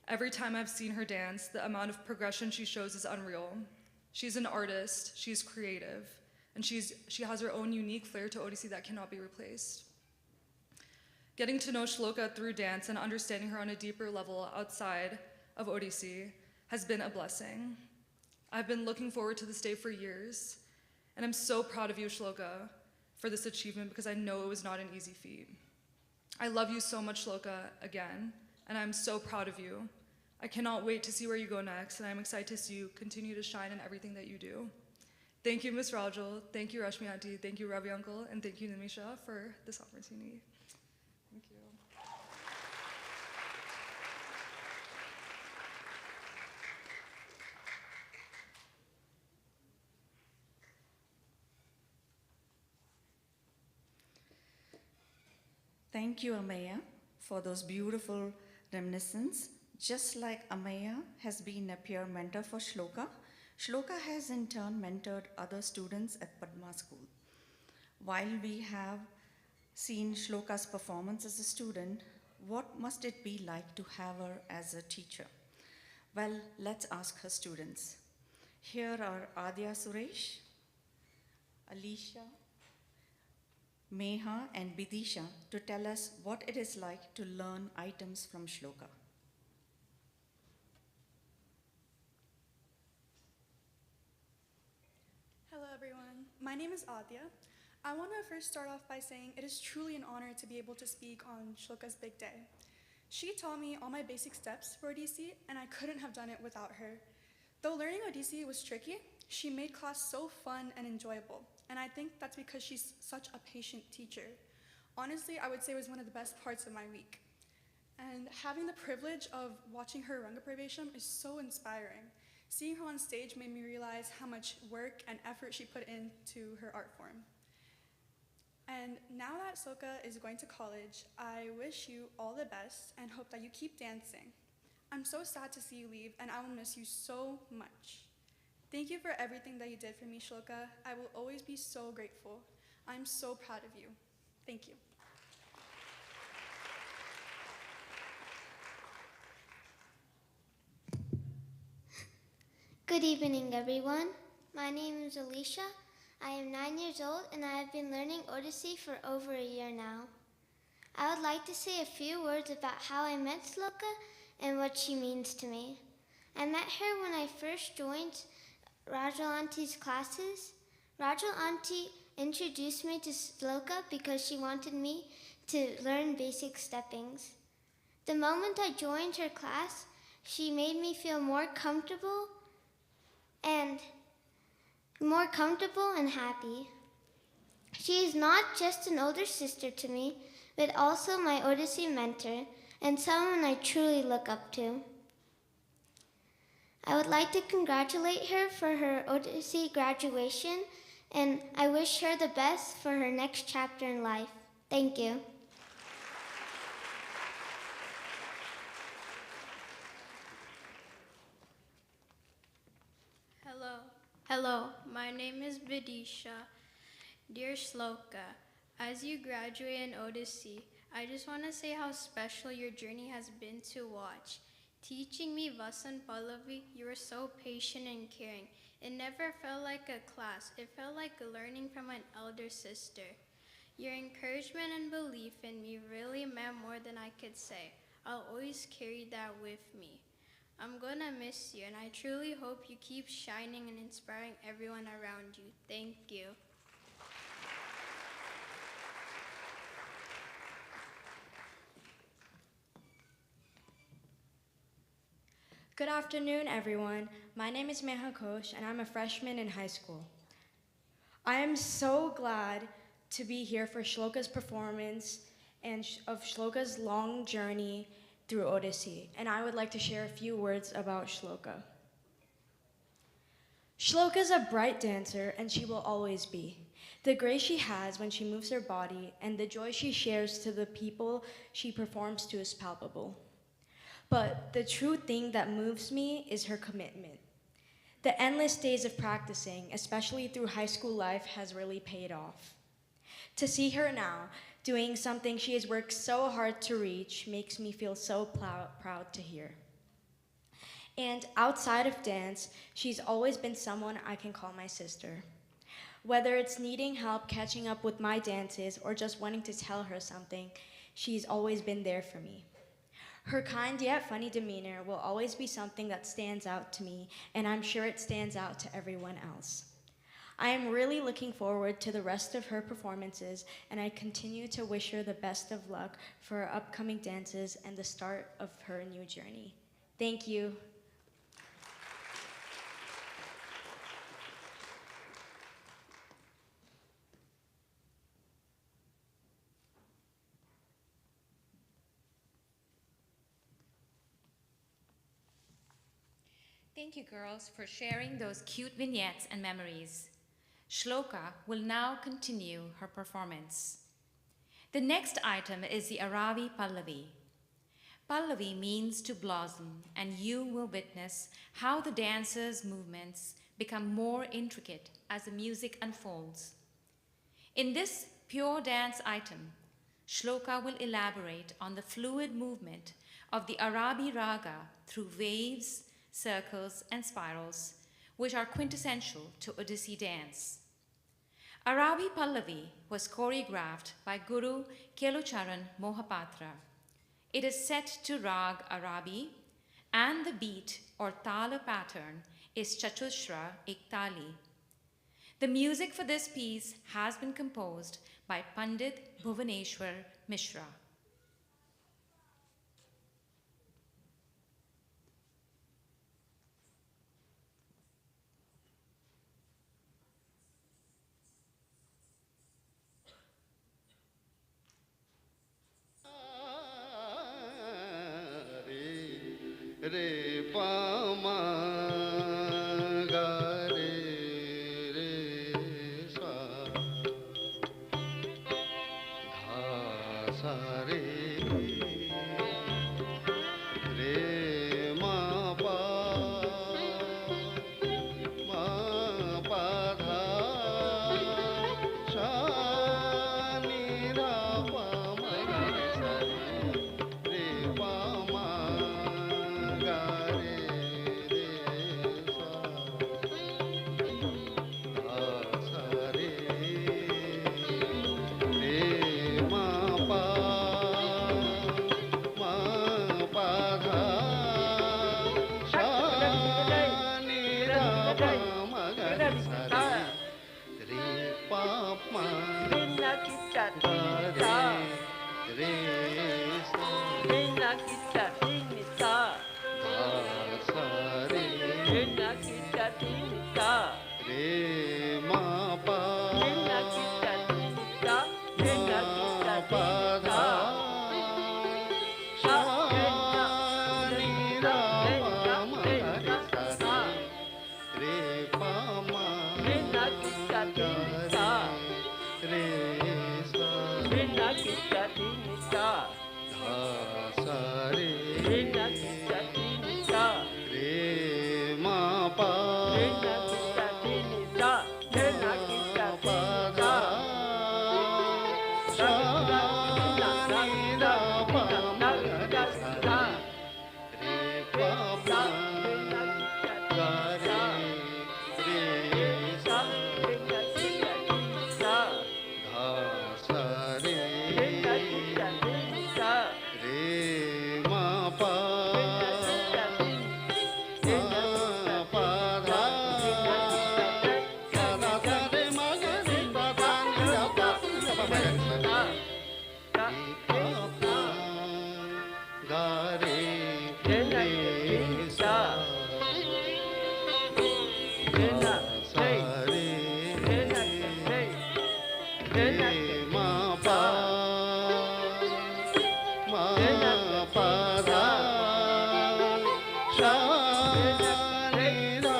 Every time I've seen her dance, the amount of progression she shows is unreal. She's an artist, she's creative, and she has her own unique flair to Odissi that cannot be replaced. Getting to know Shloka through dance and understanding her on a deeper level outside of Odissi has been a blessing. I've been looking forward to this day for years, and I'm so proud of you, Shloka, for this achievement because I know it was not an easy feat. I love you so much, Shloka, again, and I'm so proud of you. I cannot wait to see where you go next, and I'm excited to see you continue to shine in everything that you do. Thank you, Ms. Rajal, thank you, Rashmi Auntie, thank you, Ravi Uncle, and thank you, Nimisha, for this opportunity. Thank you. Thank you, Ameya, for those beautiful reminiscences. Just like Ameya has been a peer mentor for Shloka, Shloka has in turn mentored other students at Padma School. While we have seen Shloka's performance as a student, what must it be like to have her as a teacher? Well, let's ask her students. Here are Adya Suresh, Alicia, Meha, and Bidisha to tell us what it is like to learn items from Shloka. Hello everyone, my name is Adya. I want to first start off by saying it is truly an honor to be able to speak on Shloka's big day. She taught me all my basic steps for Odissi, and I couldn't have done it without her. Though learning Odissi was tricky, she made class so fun and enjoyable, and I think that's because she's such a patient teacher. Honestly, I would say it was one of the best parts of my week. And having the privilege of watching her Ranga Pravesham is so inspiring. Seeing her on stage made me realize how much work and effort she put into her art form. And now that Shloka is going to college, I wish you all the best and hope that you keep dancing. I'm so sad to see you leave, and I will miss you so much. Thank you for everything that you did for me, Shloka. I will always be so grateful. I'm so proud of you. Thank you. Good evening, everyone. My name is Alicia. I am 9 years old, and I have been learning Odissi for over a year now. I would like to say a few words about how I met Shloka and what she means to me. I met her when I first joined Rajal Auntie's classes. Rajal Auntie introduced me to Shloka because she wanted me to learn basic steppings. The moment I joined her class, she made me feel more comfortable and happy. She is not just an older sister to me, but also my Odissi mentor and someone I truly look up to. I would like to congratulate her for her Odissi graduation, and I wish her the best for her next chapter in life. Thank you. Hello, my name is Vidisha. Dear Shloka, as you graduate in Odissi, I just want to say how special your journey has been to watch. Teaching me Vasan Pallavi, you were so patient and caring. It never felt like a class. It felt like learning from an elder sister. Your encouragement and belief in me really meant more than I could say. I'll always carry that with me. I'm gonna miss you, and I truly hope you keep shining and inspiring everyone around you. Thank you. Good afternoon, everyone. My name is Meha Ghosh, and I'm a freshman in high school. I am so glad to be here for Shloka's performance and of Shloka's long journey through Odissi, and I would like to share a few words about Shloka. Shloka is a bright dancer, and she will always be. The grace she has when she moves her body and the joy she shares to the people she performs to is palpable. But the true thing that moves me is her commitment. The endless days of practicing, especially through high school life, has really paid off. To see her now, doing something she has worked so hard to reach, makes me feel so proud to hear. And outside of dance, she's always been someone I can call my sister. Whether it's needing help catching up with my dances or just wanting to tell her something, she's always been there for me. Her kind yet funny demeanor will always be something that stands out to me, and I'm sure it stands out to everyone else. I am really looking forward to the rest of her performances, and I continue to wish her the best of luck for her upcoming dances and the start of her new journey. Thank you. Thank you, girls, for sharing those cute vignettes and memories. Shloka will now continue her performance. The next item is the Aravi Pallavi. Pallavi means to blossom, and you will witness how the dancer's movements become more intricate as the music unfolds. In this pure dance item, Shloka will elaborate on the fluid movement of the Arabi Raga through waves, circles, and spirals, which are quintessential to Odissi dance. Arabi Pallavi was choreographed by Guru Kelucharan Mohapatra. It is set to Rag Arabi, and the beat or tala pattern is Chatushra Ektali. The music for this piece has been composed by Pandit Bhuvaneshwar Mishra. Re pa ma ga re re sa dha sa re re ma pa dha sa ni ra pa ma ga re sa re pa ma ga re re sa dha sa re re ma pa dha sa ni ra pa ma ga re sa re pa ma ga re re sa dha sa re re ma pa dha sa ni ra pa ma ga re sa re pa ma ga re re sa dha sa re re ma pa dha sa ni ra pa ma ga re sa re pa ma ga re re sa dha sa re re ma pa dha sa re ma ga re pa dha ni ra pa ma ga re sa re pa ga re re sa dha sa re re ma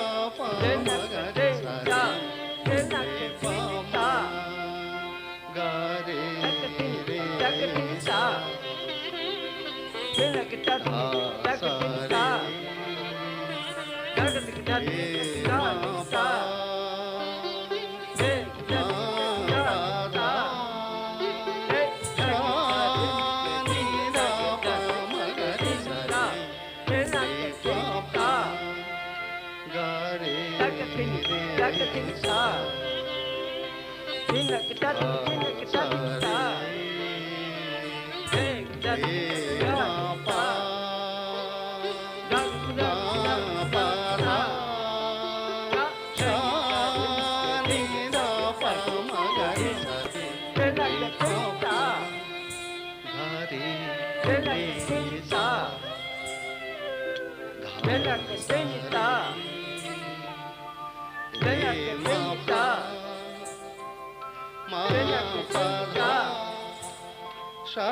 pa dha sa ni ra pa ma ga re sa re pa ma ga re re sa dha sa re re ma pa dha sa ni ra pa ma ga re sa re pa ma ga re re sa dha sa re ma pa dha sa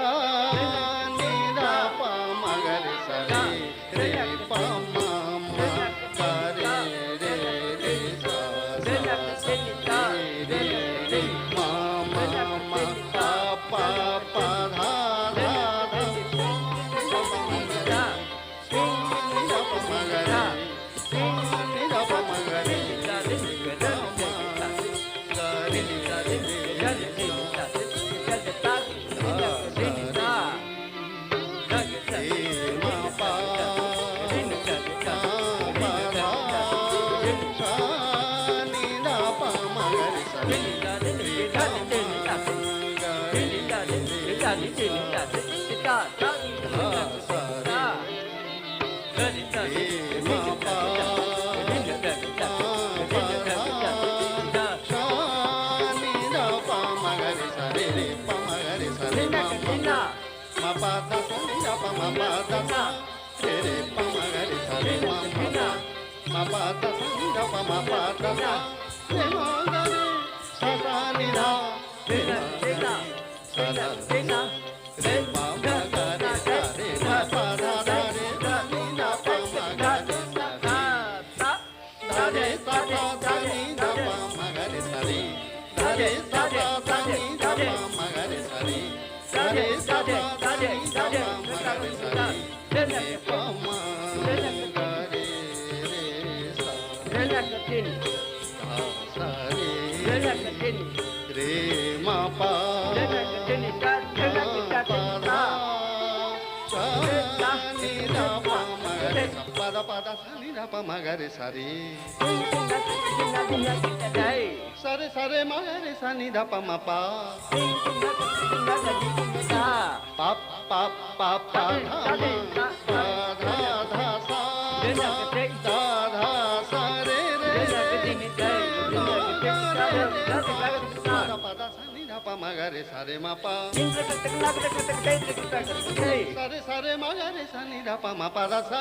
ni ra pa ma ga re sa re pa ga re re sa dha sa re ma pa dha sa ni ra pa ma ga re sa re pa ma ga re re sa dha re re ma pa dha dha ni ra pa ma ga re ni ra pa ma ga re ga re sa ma pa da sa ni da pa ma pa da sa re re pa ma ga re sa re ma ma pa da sa ni da pa ma pa da sa re ma ga re sa sa ni da re ma ga re sa da re na re ma ga re sa re ma pa da da re da ni da pa ma ga re sa da re sa pa da ni da pa ma ga re sa re da re sa pa da ni da pa ma ga re sa re da re sa pa da ni da pa ma ga re sa re re pa ma ga re re sa re na ka tin sa re re ma pa re na ka tin ka re na ka pa sa ni da pa ma ga re sa pa da sa ni da pa ma ga re sa re sa re ma ga re sa ni da pa ma pa pa pa pa pa dha ma pa dha dha sa da dha sa re re pa da sa ni da pa ma ga re sa re ma pa sa re ma ga re sa ni da pa ma pa da sa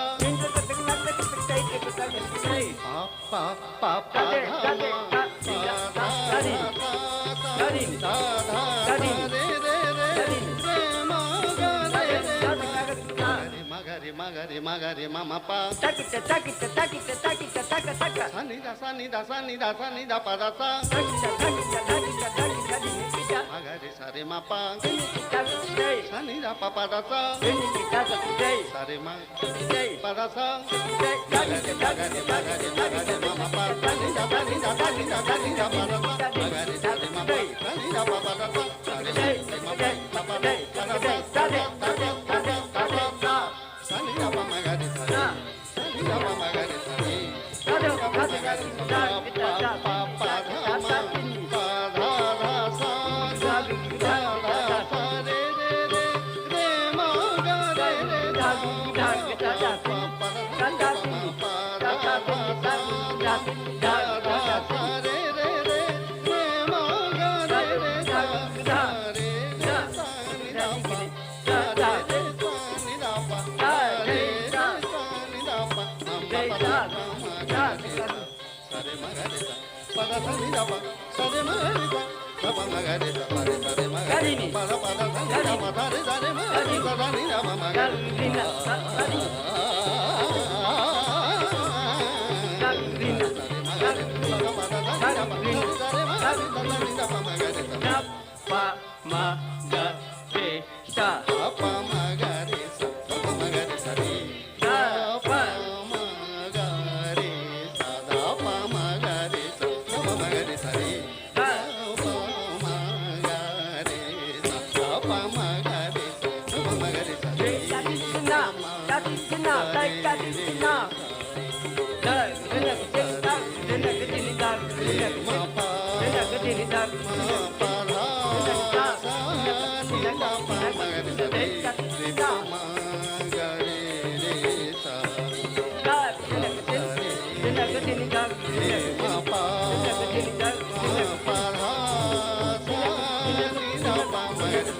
pa pa pa dha ma pa dha dha sa re re re ma ga re ma ma pa sa ni da sa ni da sa ni da sa ni da pa da sa ma ga re sa re ma pa sa ni da pa pa da sa sa re ma pa da sa ma ga re ma ma pa sa ni da sa ni da sa ni da sa ni da pa da sa ma ga re sa re ma pa sa ni da pa pa da sa sa re ma pa pa da sa sa sa ni da pa ma ga re sa re sa ni da pa ma ga re sa re sa ni da pa ma ga re sa re pa pa pa dha ma pa dha dha sa dha dha sa re re re re ma ga re re dha dha pa pa pa dha ma pa dha dha sa dha dha sa re re re re ma ga re re dha dha re re sa ni da pa dha re re sa ni da pa dha re re sa ni da pa ma pa pa dha ma ga re sa re ma ga re sa pa da sa ni da pa sa re ma ga re sa pa pa ma ga re sa pa re sa re ma ga re pa da pa da sa ni da pa dha re sa re ma ga re sa da ni da pa ma ga re sa pa ma ga re sa pa ma ga re sa pa ma ga re sa re da pa ma ga re sa da pa ma ga re sa pa ma ga re sa re da pa ma ga re sa da pa ma ga re sa pa ma ga re sa re da ti na dai ka ti na da re na ke ta re na ke ti ni da re na ke pa re na ke ti ni da ma pa dha sa ni da pa ma ga re sa re pa ma ga re re sa da re na ke ti ni da ma pa re na ke ti ni da ma pa dha sa ni da pa ma ga re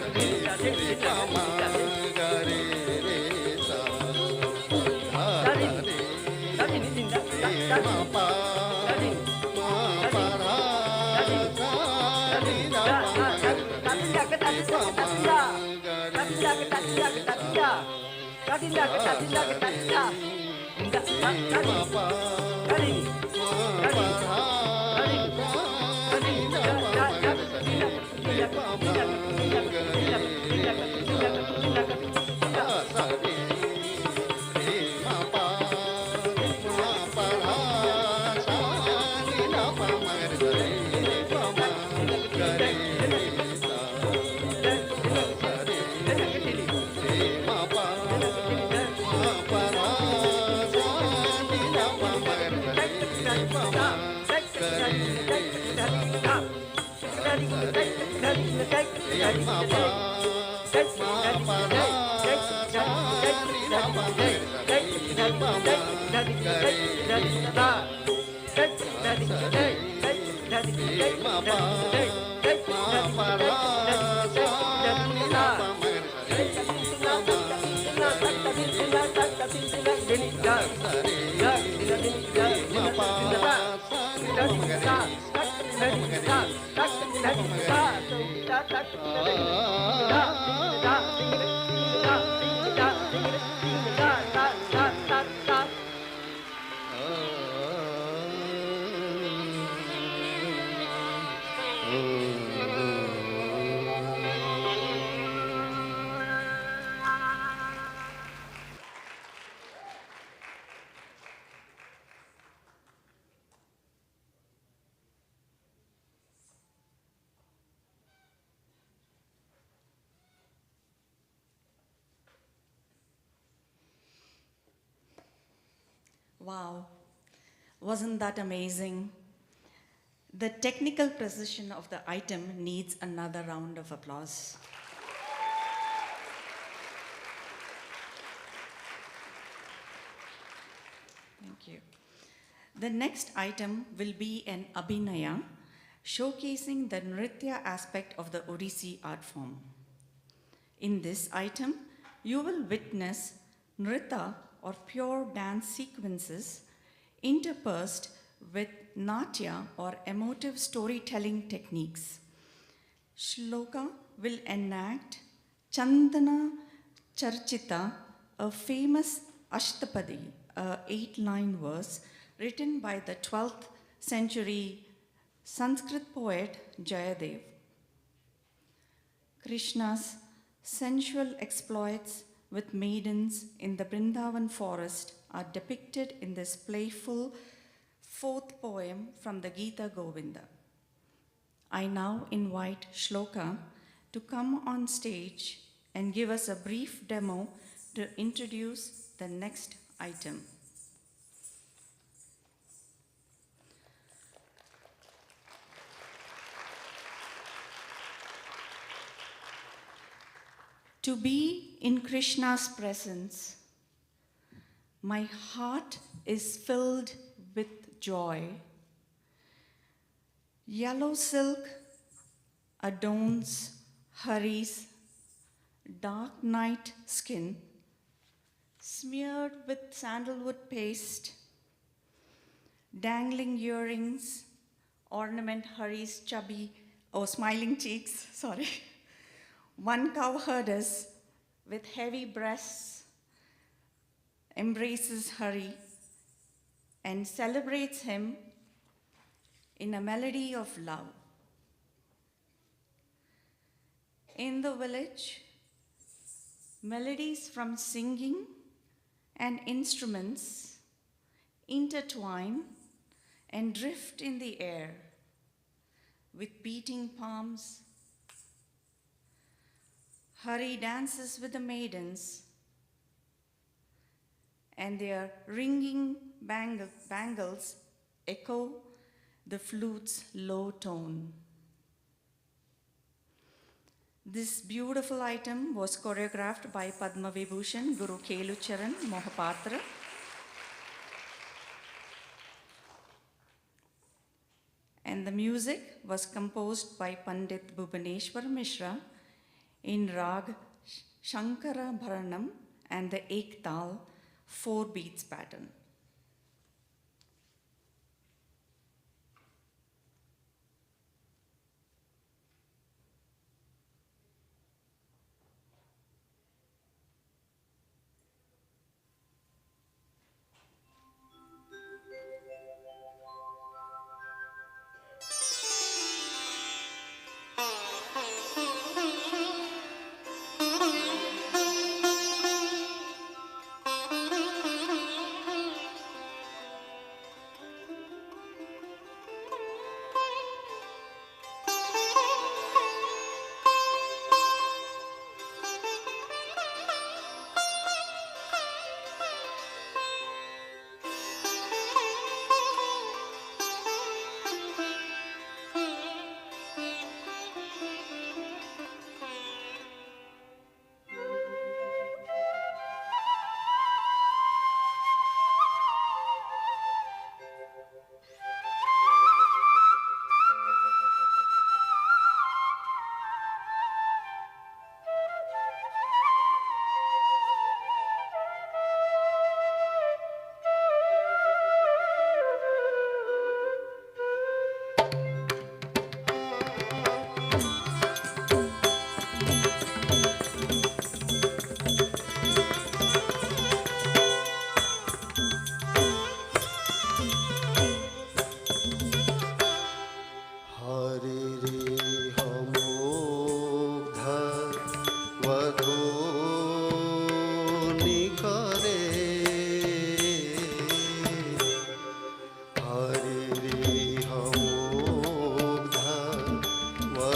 sa re pa ma ga re re sa da re ma pa ma pa dha sa ni da pa ma ga re sa re pa ma Wow, wasn't that amazing? The technical precision of the item needs another round of applause. Thank you. The next item will be an abhinaya, showcasing the nritya aspect of the Odissi art form. In this item, you will witness nrita or pure dance sequences interspersed with natya or emotive storytelling techniques. Shloka will enact Chandana Charchita, a famous Ashtapadi, a 8-line verse written by the 12th century Sanskrit poet Jayadev. Krishna's sensual exploits with maidens in the Vrindavan forest are depicted in this playful 4th poem from the Gita Govinda. I now invite Shloka to come on stage and give us a brief demo to introduce the next item. To be in Krishna's presence, my heart is filled with joy. Yellow silk adorns Hari's dark night skin, smeared with sandalwood paste. Dangling earrings ornament Hari's smiling cheeks, sorry. One cow herdess with heavy breasts embraces Hari and celebrates him in a melody of love. In the village, melodies from singing and instruments intertwine and drift in the air with beating palms. Hari dances with the maidens, and their ringing bangles echo the flute's low tone. This beautiful item was choreographed by Padma Vibhushan Guru Kelucharan Mohapatra. And the music was composed by Pandit Bhubaneshwar Mishra in Rag Shankara Bharanam and the Ek Tal 4 beats pattern.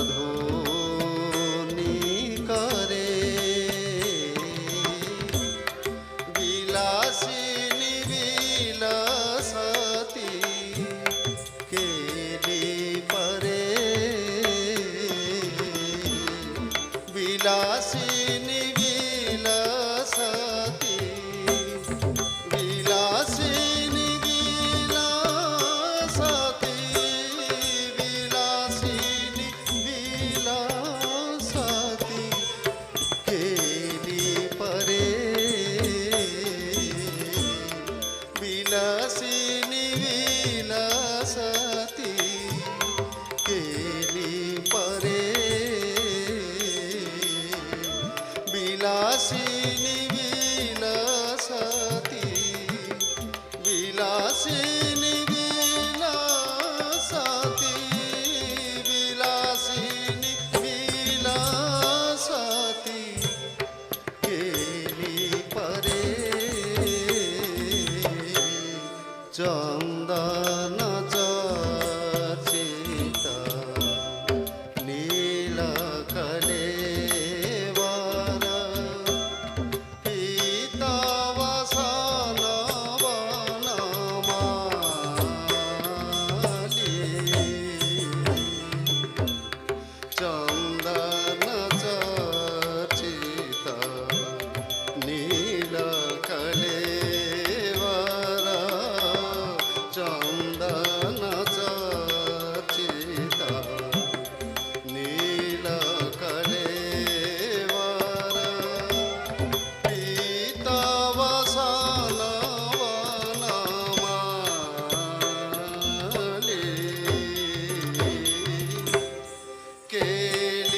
ধ্বনি করে বিলাসিনী বিলাসতি কেলি পরে বিলাসিনী বিলাসতি বিলাসিনী বিলাসতি বিলাসিনী বিলাসতি কেলি পরে বিলাসিনী বিলাসতি কেলি পরে বিলাসিনী বিলাসতি বিলাসিনী বিলাসতি বিলাসিনী বিলাসতি কেলি পরে চন্দন চর্চিতা নীল কলেবর পীতাবসন বনমালী চন্দন চর্চিতা নীল কলেবর চন্দন চর্চিতা নীল কলেবর পীতাবসন বনমালী কেলি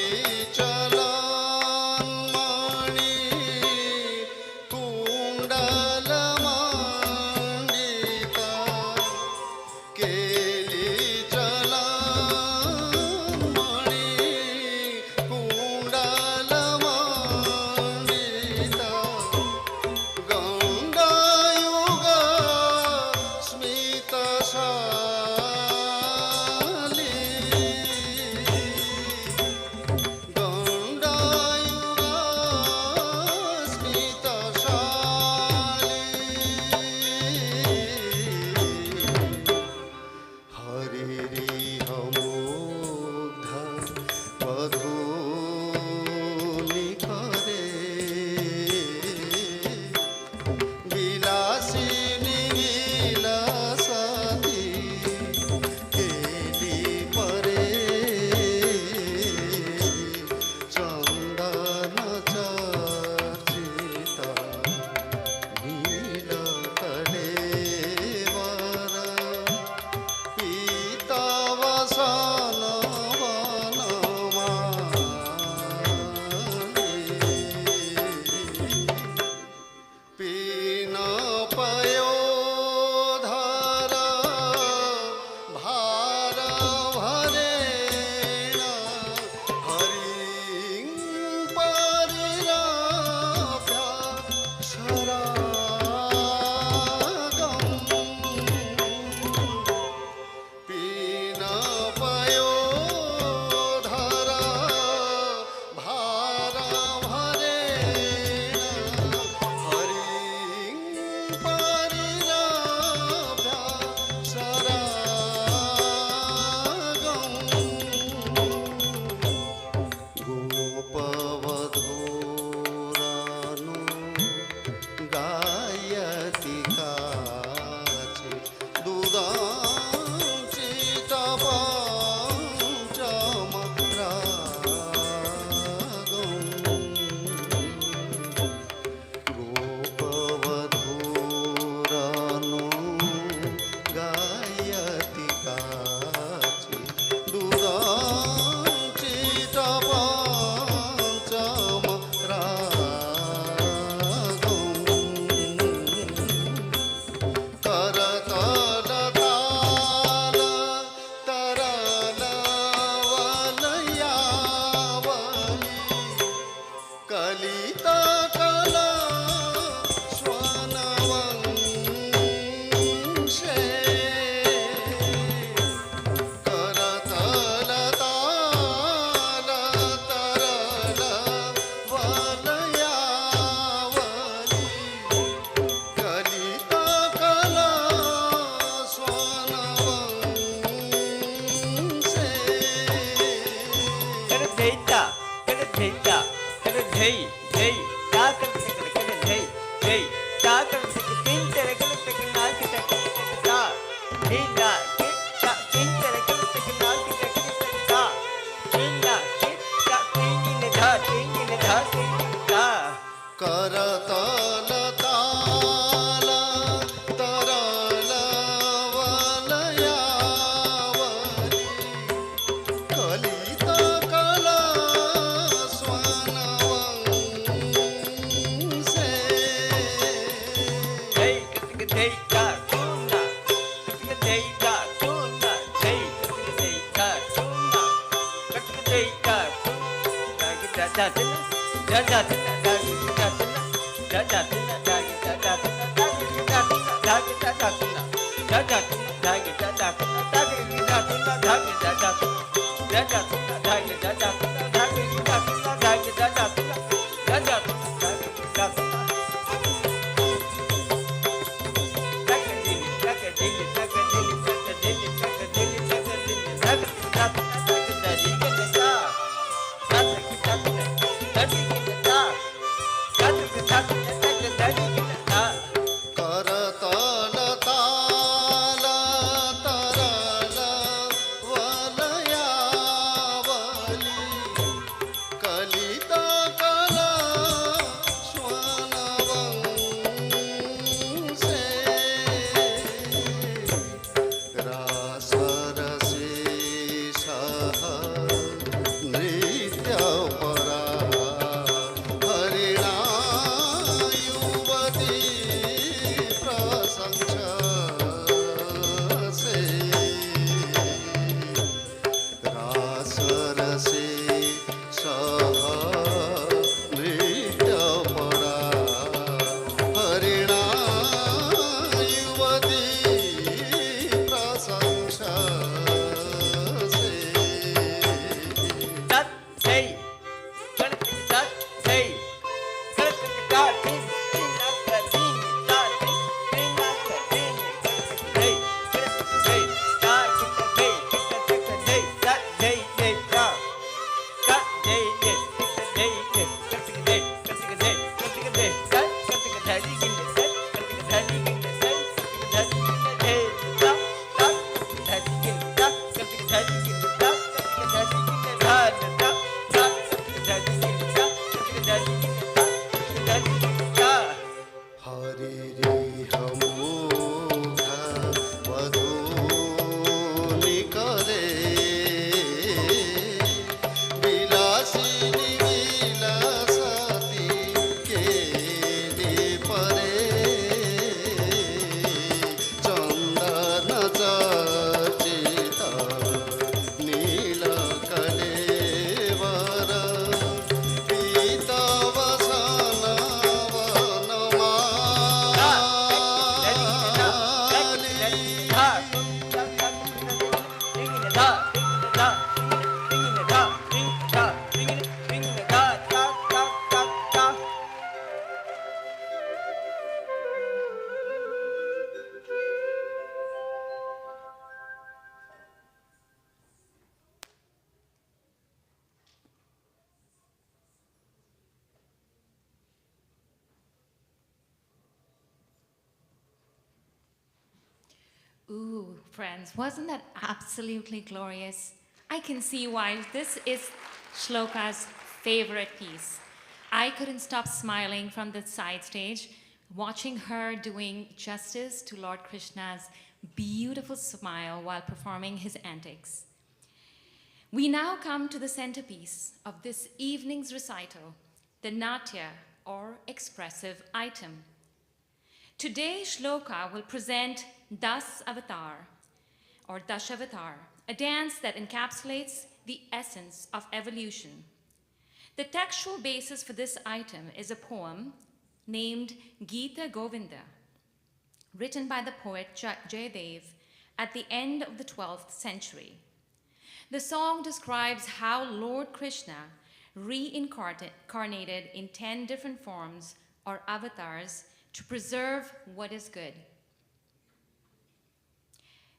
करतल ताल तरल वलयावली कलित कल स्वनवंसे करतल ताल तरल वलयावली कलित कल स्वनवंसे रासरसे सह नृत्यपरा हरिणा युवती प्रशंससे रासरसे सह नृत्यपरा हरिणा युवती प्रशंससे हरे रे हमोघा वधूनि करे विलासिनी विलासती केली परे चंदन चर्चित नील कलेवर पीत वसन Ooh, friends, wasn't that absolutely glorious? I can see why this is Shloka's favorite piece. I couldn't stop smiling from the side stage, watching her doing justice to Lord Krishna's beautiful smile while performing his antics. We now come to the centerpiece of this evening's recital, the Natya, or expressive item. Today, Shloka will present Das Avatar, or Dashavatar, a dance that encapsulates the essence of evolution. The textual basis for this item is a poem named Gita Govinda, written by the poet Jayadev at the end of the 12th century. The song describes how Lord Krishna reincarnated in 10 different forms or avatars to preserve what is good.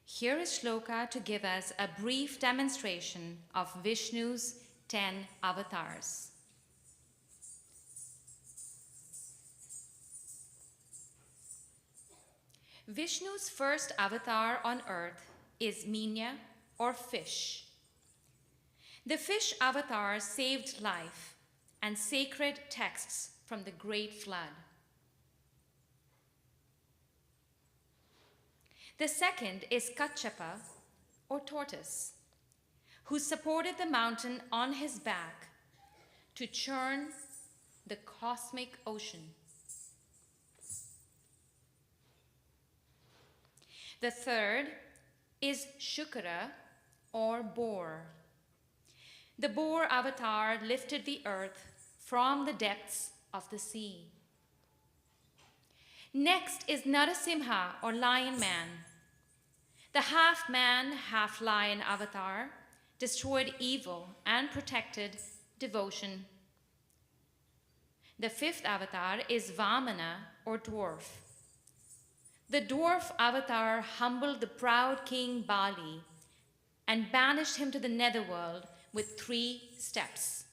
Here is Shloka to give us a brief demonstration of Vishnu's 10 avatars. Vishnu's first avatar on earth is Minya, or fish. The fish avatar saved life and sacred texts from the great flood. The second is Kachapa, or tortoise, who supported the mountain on his back to churn the cosmic ocean. The third is Shukra, or boar. The boar avatar lifted the earth from the depths of the sea. Next is Narasimha, or lion man. The half-man, half-lion avatar destroyed evil and protected devotion. The fifth avatar is Vamana, or dwarf. The dwarf avatar humbled the proud king Bali and banished him to the netherworld with 3 steps.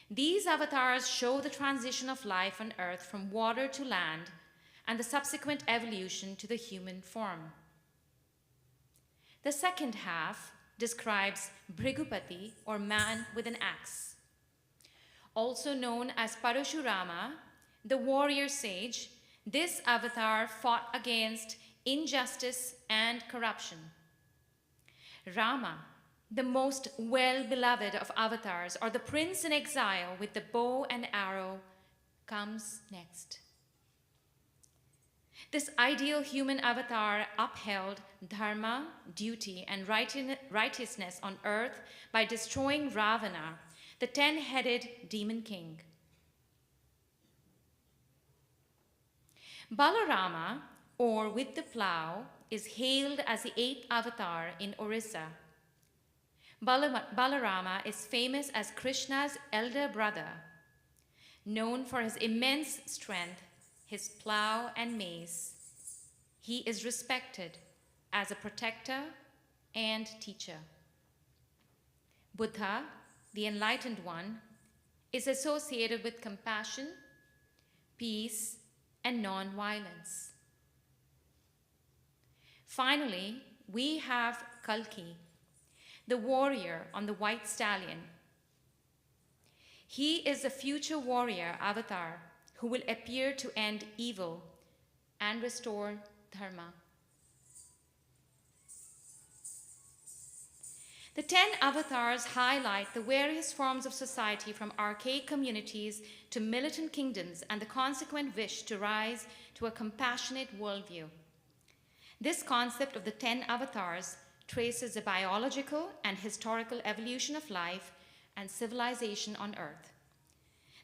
These avatars show the transition of life on earth from water to land and the subsequent evolution to the human form. The second half describes Bhrigupati, or man with an axe. Also known as Parashurama, the warrior sage, this avatar fought against injustice and corruption. Rama, the most well-beloved of avatars, or the prince in exile with the bow and arrow, comes next. This ideal human avatar upheld dharma, duty, and righteousness on earth by destroying Ravana, the 10-headed demon king. Balarama, or with the plow, is hailed as the 8th avatar in Orissa. Balarama is famous as Krishna's elder brother, known for his immense strength, his plow and mace. He is respected as a protector and teacher. Buddha, the enlightened one, is associated with compassion, peace, and non-violence. Finally, we have Kalki, the warrior on the white stallion. He is a future warrior avatar who will appear to end evil and restore dharma. The 10 avatars highlight the various forms of society from archaic communities to militant kingdoms and the consequent wish to rise to a compassionate worldview. This concept of the 10 avatars traces the biological and historical evolution of life and civilization on earth.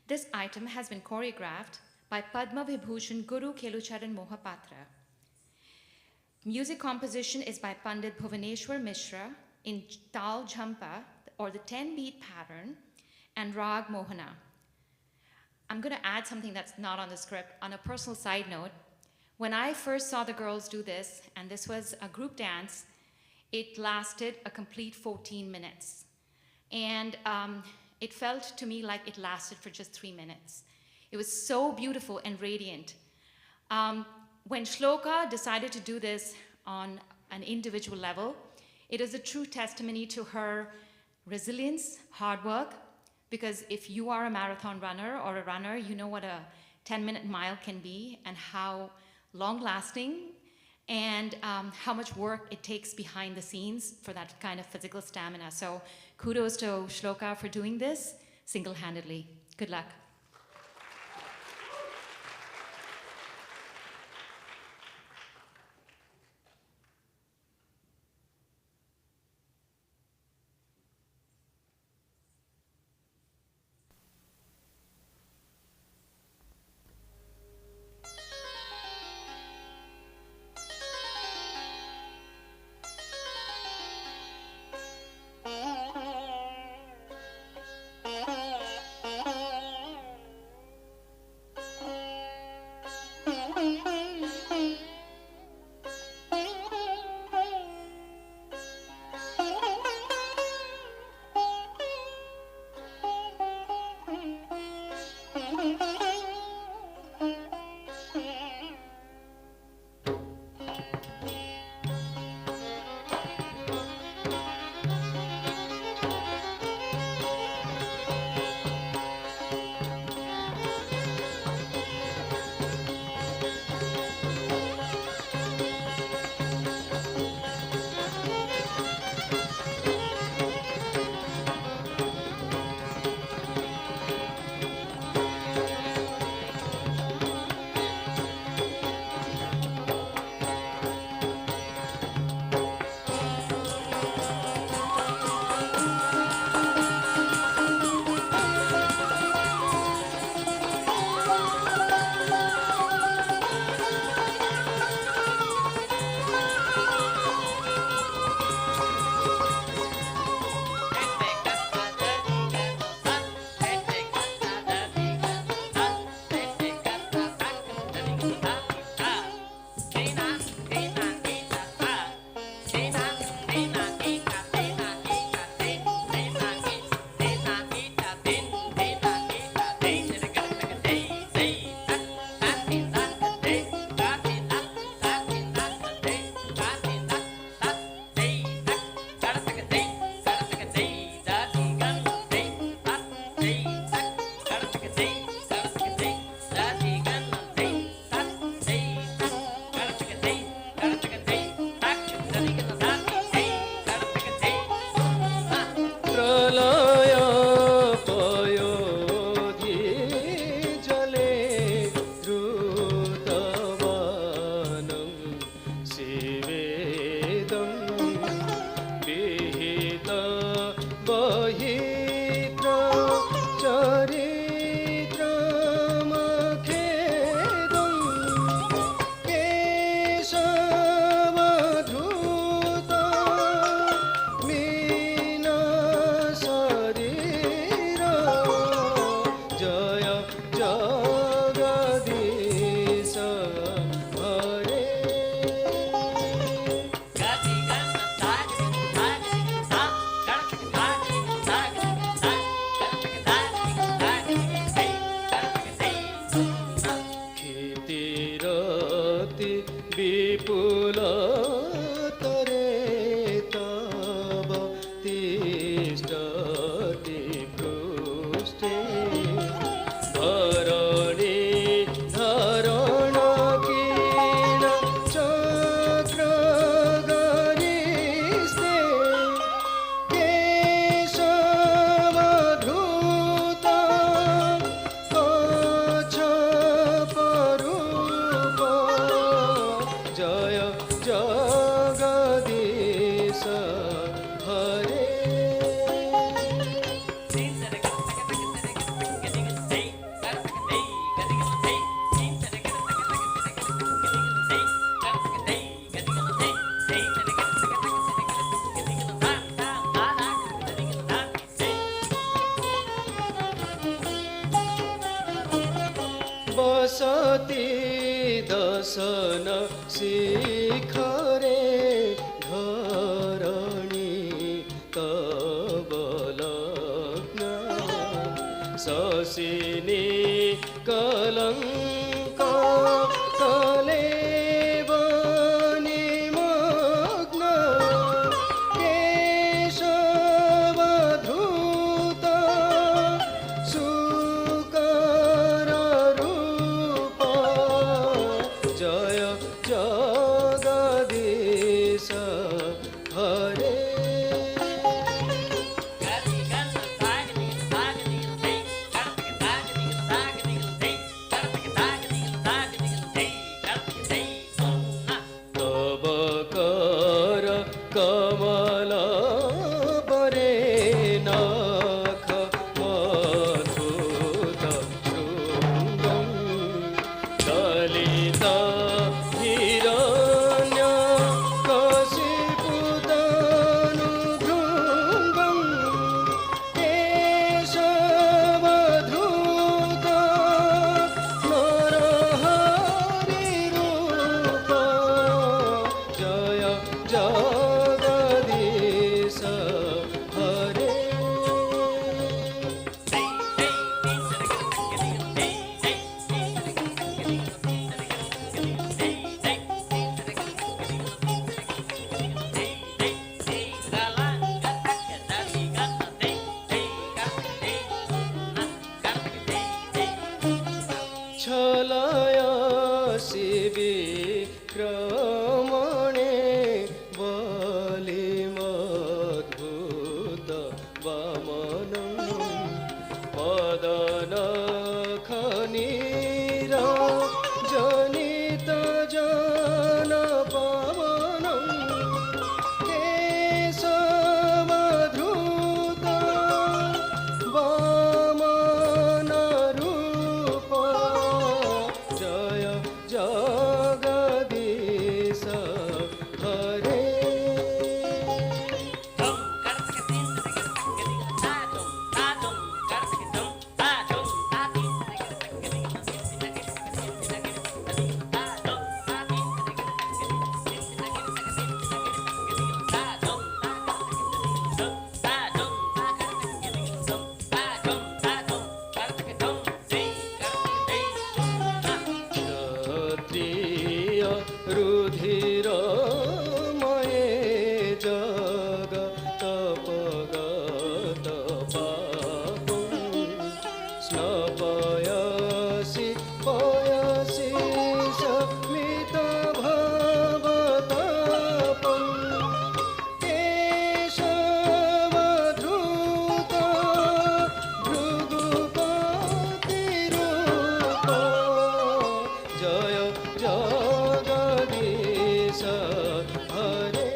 This item has been choreographed by Padma Vibhushan Guru Kelucharan Mohapatra. Music composition is by Pandit Bhuvaneshwar Mishra in Tal Jhampa, or the 10-beat pattern, and Rag Mohana. I'm going to add something that's not on the script. On a personal side note, when I first saw the girls do this, and this was a group dance, it lasted a complete 14 minutes. And it felt to me like it lasted for just 3 minutes. It was so beautiful and radiant. When Shloka decided to do this on an individual level, it is a true testimony to her resilience, hard work, because if you are a marathon runner or a runner, you know what a 10-minute mile can be and how long-lasting and how much work it takes behind the scenes for that kind of physical stamina. So kudos to Shloka for doing this single-handedly. Good luck. सती दशन शिखरे धरणी तब लग्न शशिनी कलङ्क कलेव निमग्न केशवधृत सुकर रूप जय जगदीश हरे तब कर कमल परे नख मधुत शृङ्गं दलित हिरण्य कशिपुतनुभृङ्गं केशवधृत नरहरिरूप जय जगदीश हरे छलयसि विक्रमणे बलिमद्भुत वामनं मदनखनीर जनित जनपवनं केशवधृत वामनरूप जय जगदीश हरे क्षत्रिय रुधिरमये जगतपगत पापं स्नपयसि पयसि शमितभवतापं केशवधृत भृगुपतिरूप जय जगदीश हरे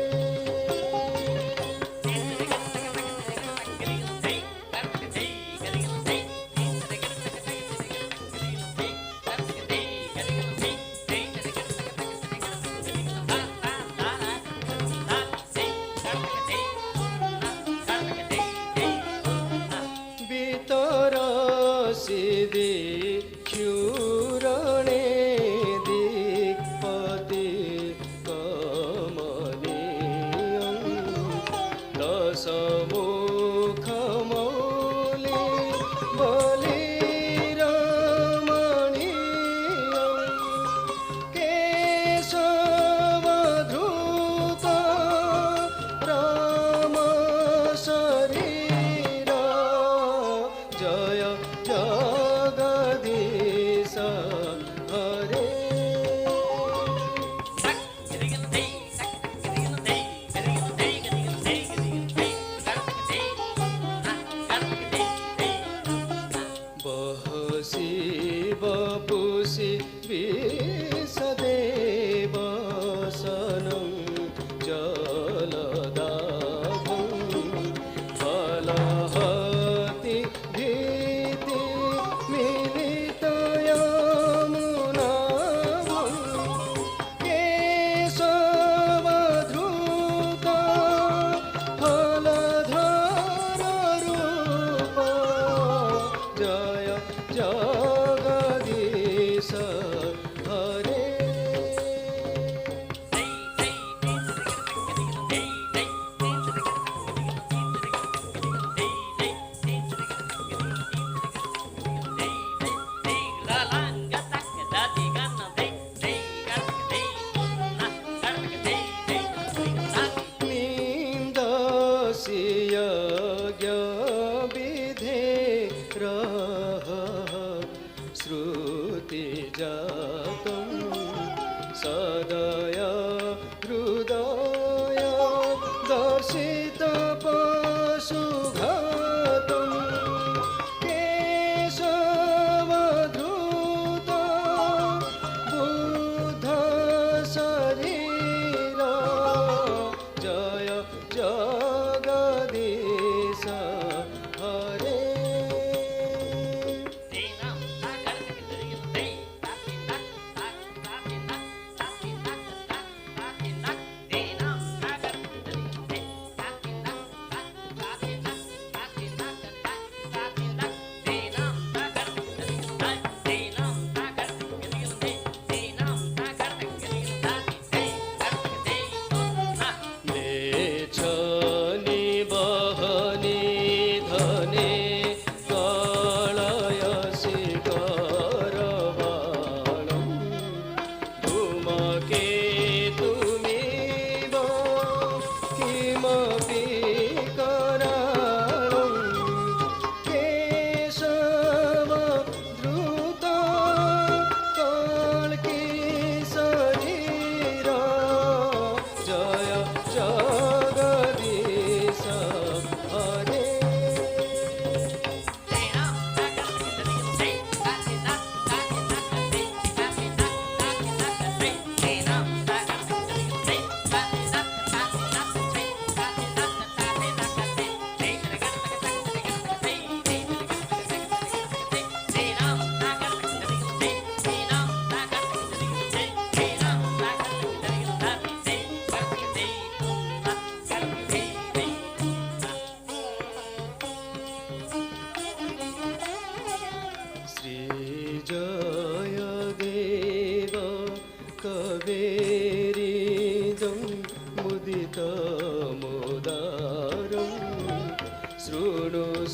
वितरसि दिक्षुरणे दिक्पति कमनीयं दशमुखमौलि बलिरमणीयं केशवधृत रामशरीर जय जगदीश हरे बहसि वपुषि विशदेवसनं जलदाभं फलहति भीति मिलितयमुनाभं केशवधृत फलधररूप जय जगदीश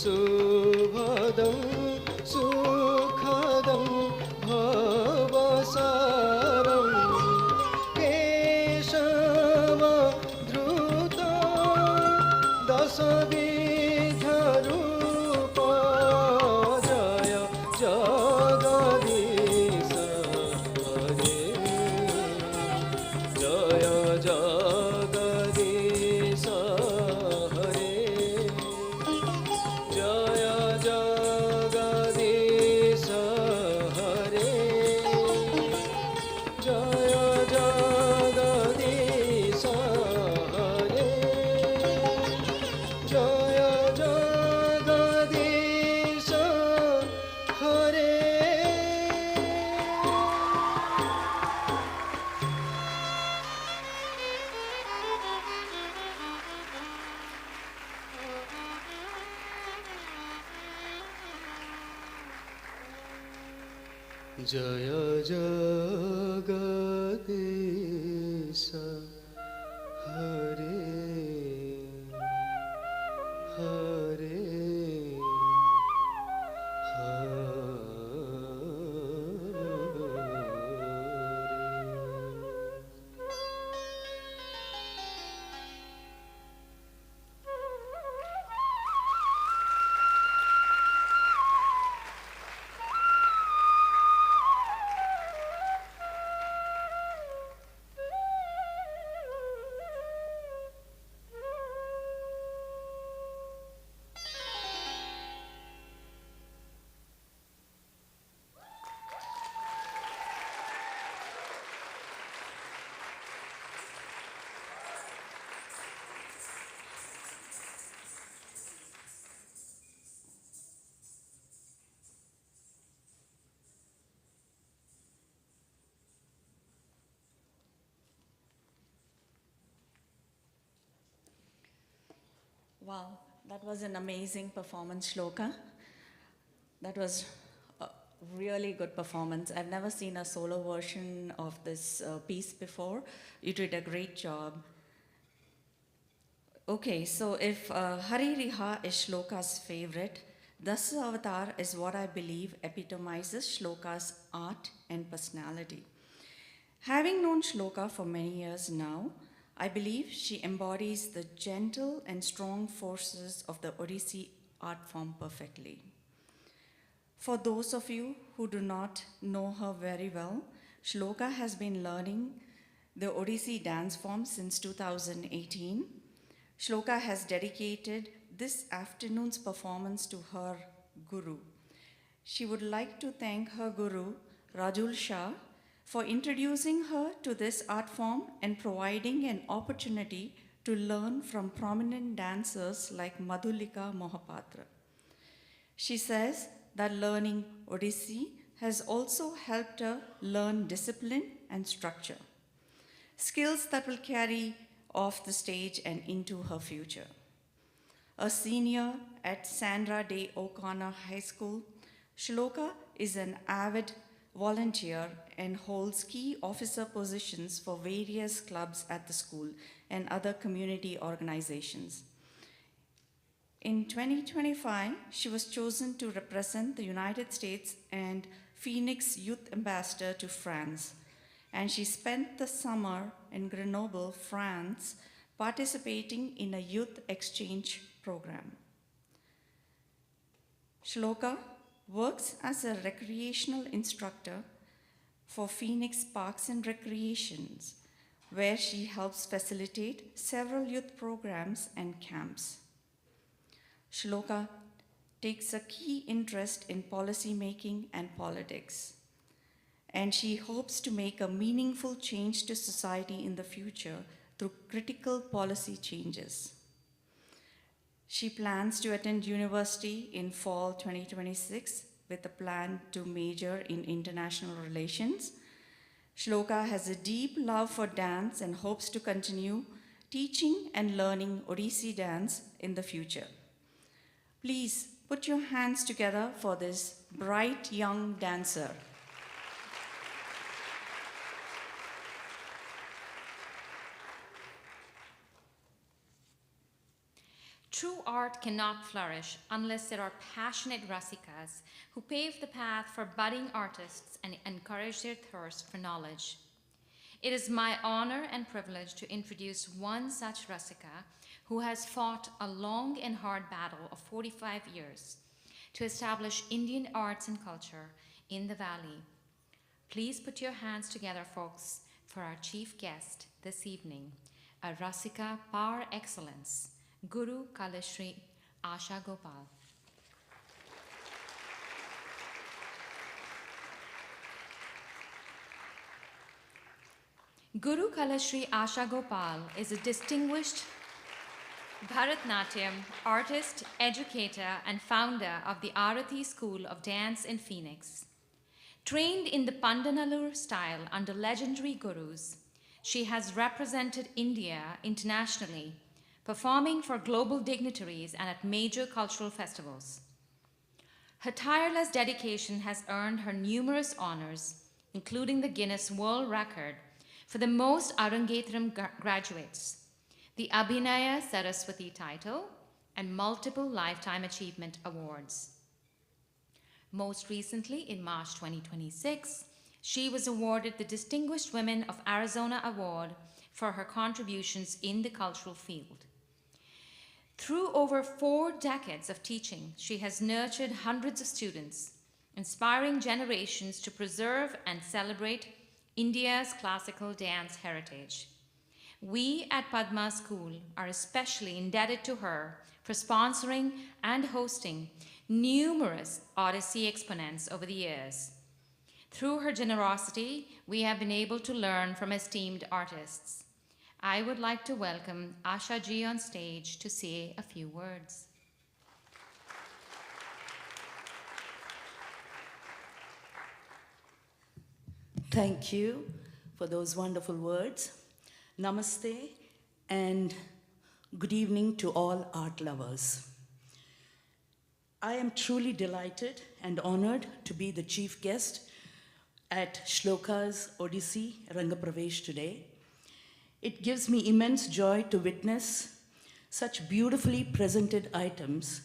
शुभदं सुखदं भवसारं केशवधृतं दशविधरूपा जय जगदीश हरे जय जगदीश हरे जय जगदीश हरे जय जगदीश हरे जय जगदीश हरे जय Jagdish Hare Hare Wow, that was an amazing performance, Shloka. That was a really good performance. I've never seen a solo version of this piece before. You did a great job. Okay, so if Hari Riha is Shloka's favorite, Dasa Avatar is what I believe epitomizes Shloka's art and personality. Having known Shloka for many years now, I believe she embodies the gentle and strong forces of the Odissi art form perfectly. For those of you who do not know her very well, Shloka has been learning the Odissi dance form since 2018. Shloka has dedicated this afternoon's performance to her guru. She would like to thank her guru, Rajul Shah, for introducing her to this art form and providing an opportunity to learn from prominent dancers like Madhulika Mohapatra. She says that learning Odissi has also helped her learn discipline and structure, skills that will carry off the stage and into her future. A senior at Sandra Day O'Connor High School, Shloka is an avid volunteer and holds key officer positions for various clubs at the school and other community organizations. In 2025, she was chosen to represent the United States and Phoenix Youth Ambassador to France, and she spent the summer in Grenoble, France, participating in a youth exchange program. Shloka works as a recreational instructor for Phoenix Parks and Recreations, where she helps facilitate several youth programs and camps. Shloka takes a key interest in policy making and politics, and she hopes to make a meaningful change to society in the future through critical policy changes. She plans to attend university in fall 2026 with a plan to major in international relations. Shloka has a deep love for dance and hopes to continue teaching and learning Odissi dance in the future. Please put your hands together for this bright young dancer. True art art cannot flourish unless there are passionate Rasikas who pave the path for budding artists and encourage their thirst for knowledge. It is my honor and privilege to introduce one such Rasika who has fought a long and hard battle of 45 years to establish Indian arts and culture in the Valley. Please put your hands together, folks, for our chief guest this evening, a Rasika par excellence, Guru Kalashri Asha Gopal. Guru Kalashri Asha Gopal is a distinguished Bharatnatyam artist, educator, and founder of the Arati School of Dance in Phoenix. Trained in the Pandanallur style under legendary gurus, she has represented India internationally, performing for global dignitaries and at major cultural festivals. Her tireless dedication has earned her numerous honors, including the Guinness World Record for the most Arangetram graduates, the Abhinaya Saraswati title, and multiple Lifetime Achievement Awards. Most recently, in March 2026, she was awarded the Distinguished Women of Arizona Award for her contributions in the cultural field. Through over 4 decades of teaching, she has nurtured hundreds of students, inspiring generations to preserve and celebrate India's classical dance heritage. We at Padma School are especially indebted to her for sponsoring and hosting numerous Odissi exponents over the years. Through her generosity, we have been able to learn from esteemed artists. I would like to welcome Asha Ji on stage to say a few words. Thank you for those wonderful words. Namaste and good evening to all art lovers. I am truly delighted and honored to be the chief guest at Shloka's Odissi Ranga Pravesh today. It gives me immense joy to witness such beautifully presented items,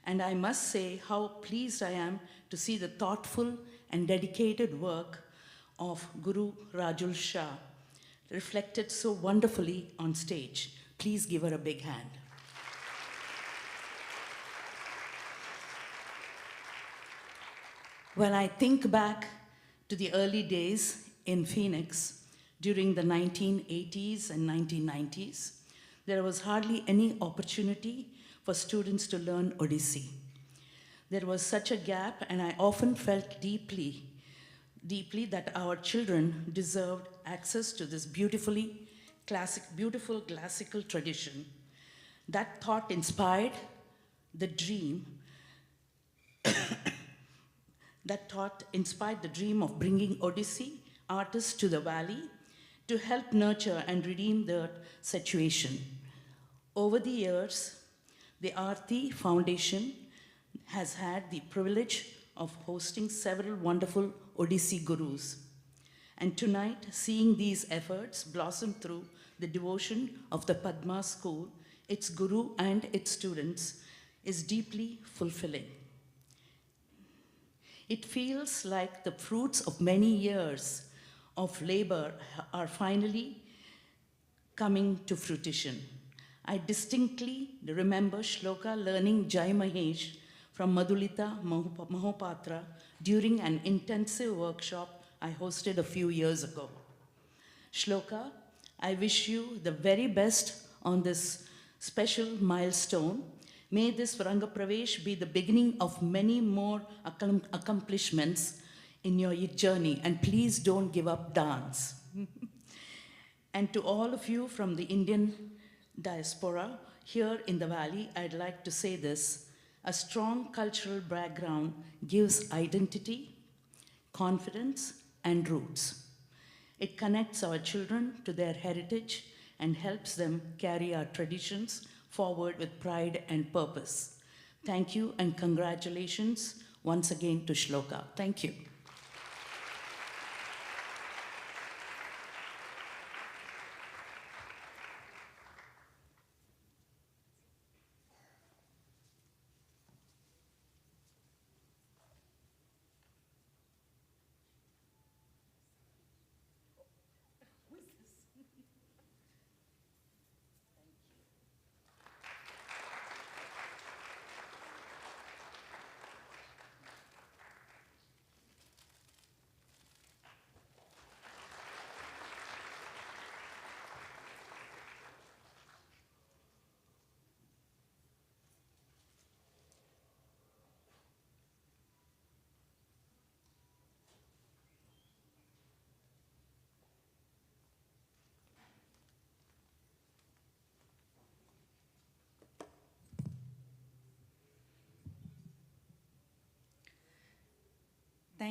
and I must say how pleased I am to see the thoughtful and dedicated work of Guru Rajul Shah reflected so wonderfully on stage. Please give her a big hand. When I think back to the early days in Phoenix during the 1980s and 1990s, there was hardly any opportunity for students to learn Odissi. There was such a gap, and I often felt deeply that our children deserved access to this beautiful classical tradition. That thought inspired the dream of bringing Odissi artists to the valley to help nurture and redeem their situation. Over the years, the Aarti Foundation has had the privilege of hosting several wonderful Odissi gurus. And tonight, seeing these efforts blossom through the devotion of the Padma School, its guru and its students, is deeply fulfilling. It feels like the fruits of many years of labor are finally coming to fruition. I distinctly remember Shloka learning Jai Mahesh from Madhulita Mahopatra during an intensive workshop I hosted a few years ago. Shloka, I wish you the very best on this special milestone. May this Ranga Pravesh be the beginning of many more accomplishments in your journey, and please don't give up dance. And to all of you from the Indian diaspora here in the Valley, I'd like to say this: a strong cultural background gives identity, confidence, and roots. It connects our children to their heritage and helps them carry our traditions forward with pride and purpose. Thank you and congratulations once again to Shloka. Thank you.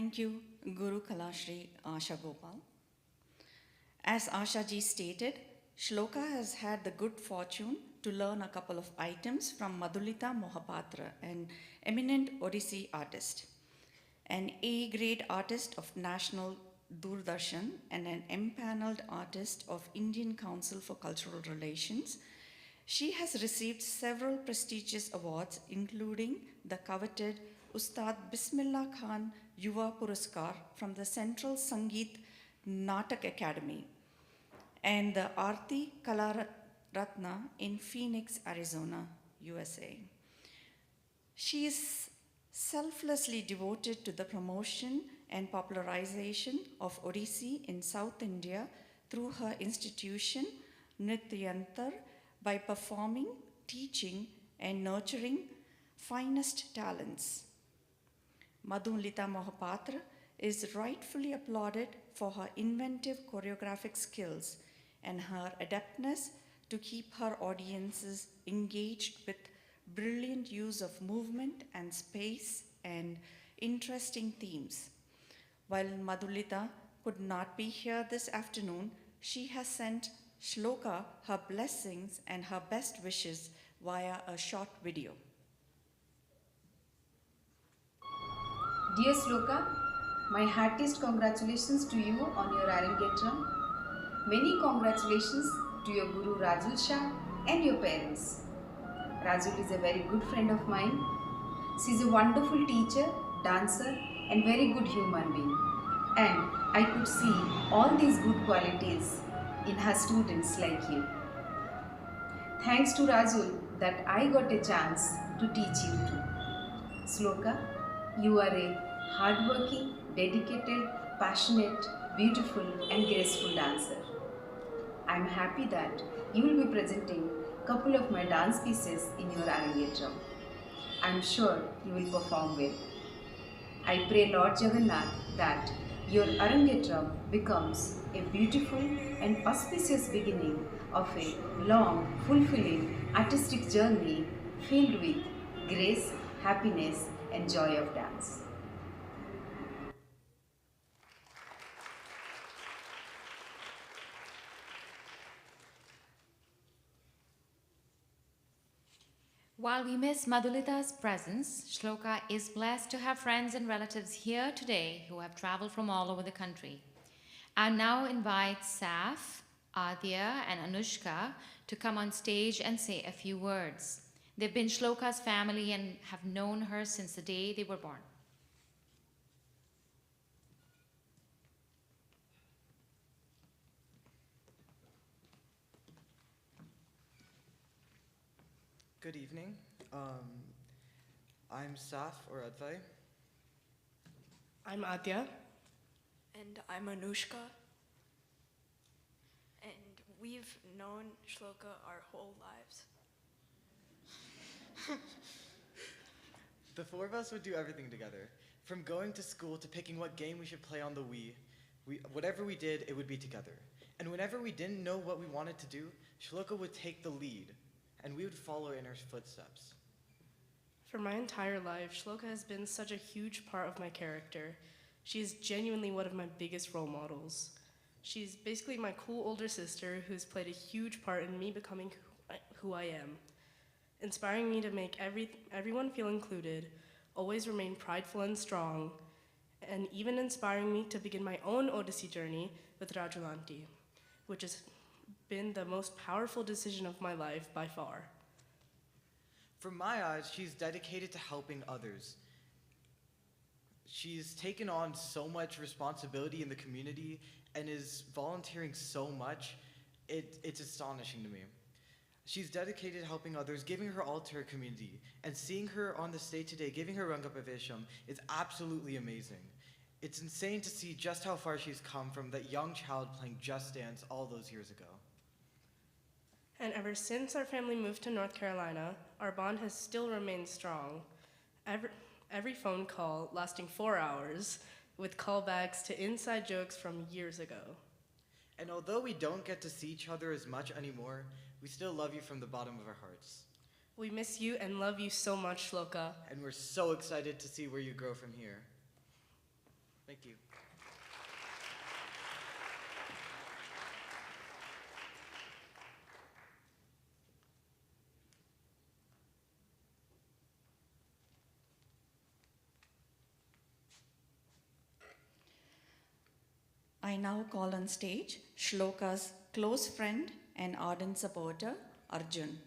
Thank you, Guru Kalashri Asha Gopal. As Asha ji stated, Shloka has had the good fortune to learn a couple of items from Madhulita Mohapatra, an eminent Odissi artist, an A-grade artist of National Doordarshan and an empaneled artist of Indian Council for Cultural Relations. She has received several prestigious awards, including the coveted Ustad Bismillah Khan Yuva Puraskar from the Central Sangeet Natak Academy and the Aarti Kalaratna in Phoenix, Arizona, USA. She is selflessly devoted to the promotion and popularization of Odissi in South India through her institution, Nrityantar, by performing, teaching, and nurturing finest talents. Madhulita Mohapatra is rightfully applauded for her inventive choreographic skills and her adeptness to keep her audiences engaged with brilliant use of movement and space and interesting themes. While Madhulita could not be here this afternoon, she has sent Shloka her blessings and her best wishes via a short video. Dear Shloka, my heartiest congratulations to you on your Arangetram. Many congratulations to your Guru Rajul Shah and your parents. Rajul is a very good friend of mine. She is a wonderful teacher, dancer, and very good human being. And I could see all these good qualities in her students like you. Thanks to Rajul that I got a chance to teach you too. Shloka, you are a hardworking, dedicated, passionate, beautiful and graceful dancer. I am happy that you will be presenting a couple of my dance pieces in your Arangetram. I am sure you will perform well. I pray Lord Jagannath that your Arangetram becomes a beautiful and auspicious beginning of a long, fulfilling artistic journey filled with grace, happiness and joy of dance. While we miss Madhulita's presence, Shloka is blessed to have friends and relatives here today who have traveled from all over the country. I now invite Saf, Adya, and Anushka to come on stage and say a few words. They've been Shloka's family and have known her since the day they were born. Good evening. I'm Saf or Advai. I'm Adya. And I'm Anushka. And we've known Shloka our whole lives. The four of us would do everything together. From going to school to picking what game we should play on the Wii. Whatever we did, it would be together. And whenever we didn't know what we wanted to do, Shloka would take the lead, and we would follow in her footsteps. For my entire life, Shloka has been such a huge part of my character. She is genuinely one of my biggest role models. She's basically my cool older sister who's played a huge part in me becoming who I am, inspiring me to make everyone feel included, always remain prideful and strong, and even inspiring me to begin my own Odissi journey with Rajulanti, which has been the most powerful decision of my life by far. From my eyes, she's dedicated to helping others. She's taken on so much responsibility in the community and is volunteering so much, it's astonishing to me. She's dedicated to helping others, giving her all to her community, and seeing her on the stage today, giving her Ranga Pravesham, is absolutely amazing. It's insane to see just how far she's come from that young child playing Just Dance all those years ago. And ever since our family moved to North Carolina, our bond has still remained strong. Every phone call lasting 4 hours, with callbacks to inside jokes from years ago. And although we don't get to see each other as much anymore, we still love you from the bottom of our hearts. We miss you and love you so much, Shloka. And we're so excited to see where you grow from here. Thank you. I now call on stage Shloka's close friend and ardent supporter, Arjun.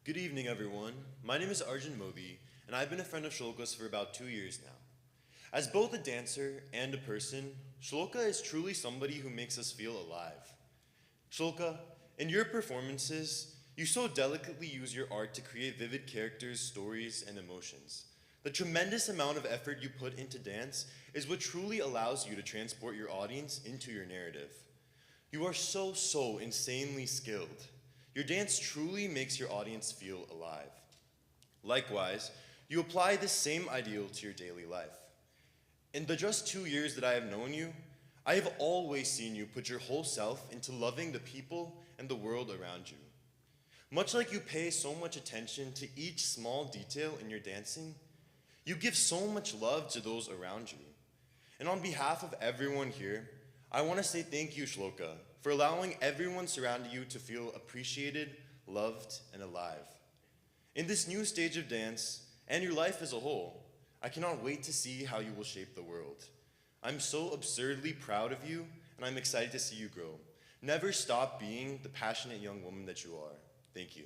Good evening, everyone. My name is Arjun Modi, and I've been a friend of Shloka's for about 2 years now. As both a dancer and a person, Shloka is truly somebody who makes us feel alive. Shloka, in your performances, you so delicately use your art to create vivid characters, stories, and emotions. The tremendous amount of effort you put into dance is what truly allows you to transport your audience into your narrative. You are so insanely skilled. Your dance truly makes your audience feel alive. Likewise, you apply this same ideal to your daily life. In the just 2 years that I have known you, I have always seen you put your whole self into loving the people and the world around you. Much like you pay so much attention to each small detail in your dancing, you give so much love to those around you. And on behalf of everyone here, I want to say thank you, Shloka, for allowing everyone surrounding you to feel appreciated, loved, and alive. In this new stage of dance, and your life as a whole, I cannot wait to see how you will shape the world. I'm so absurdly proud of you, and I'm excited to see you grow. Never stop being the passionate young woman that you are. Thank you.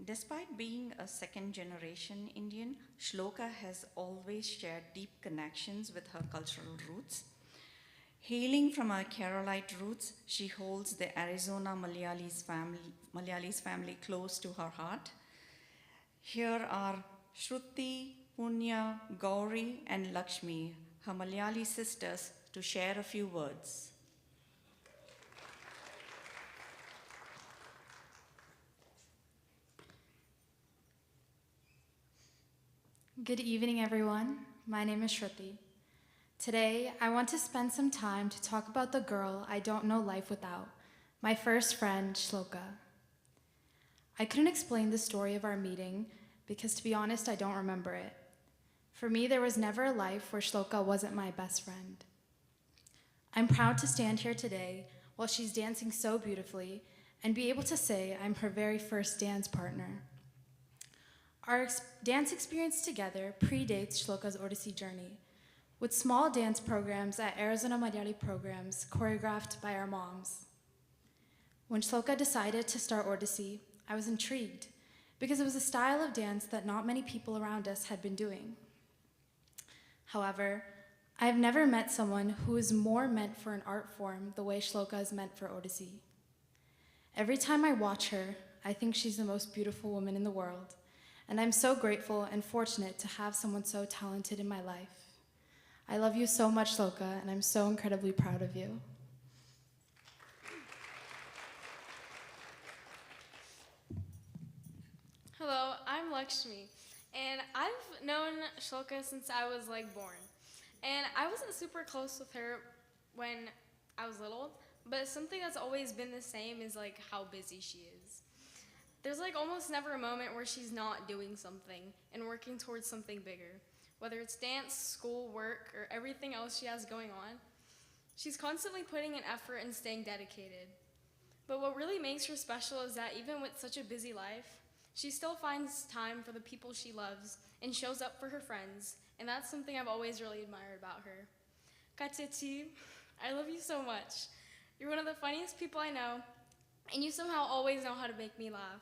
Despite being a second-generation Indian, Shloka has always shared deep connections with her cultural roots. Hailing from her Keralite roots, she holds the Arizona Malayalis family close to her heart. Here are Shruti, Punya, Gauri, and Lakshmi, her Malayali sisters, to share a few words. Good evening, everyone. My name is Shruti. Today, I want to spend some time to talk about the girl I don't know life without, my first friend, Shloka. I couldn't explain the story of our meeting because, to be honest, I don't remember it. For me, there was never a life where Shloka wasn't my best friend. I'm proud to stand here today while she's dancing so beautifully and be able to say I'm her very first dance partner. Our dance experience together predates Shloka's Odissi journey, with small dance programs at Arizona Malayali programs choreographed by our moms. When Shloka decided to start Odissi, I was intrigued because it was a style of dance that not many people around us had been doing. However, I have never met someone who is more meant for an art form the way Shloka is meant for Odissi. Every time I watch her, I think she's the most beautiful woman in the world, and I'm so grateful and fortunate to have someone so talented in my life. I love you so much, Shloka, and I'm so incredibly proud of you. Hello, I'm Lakshmi, and I've known Shloka since I was born. And I wasn't super close with her when I was little, but something that's always been the same is how busy she is. There's almost never a moment where she's not doing something and working towards something bigger, whether it's dance, school, work, or everything else she has going on. She's constantly putting in effort and staying dedicated. But what really makes her special is that even with such a busy life, she still finds time for the people she loves and shows up for her friends, and that's something I've always really admired about her. Kateti, I love you so much. You're one of the funniest people I know, and you somehow always know how to make me laugh.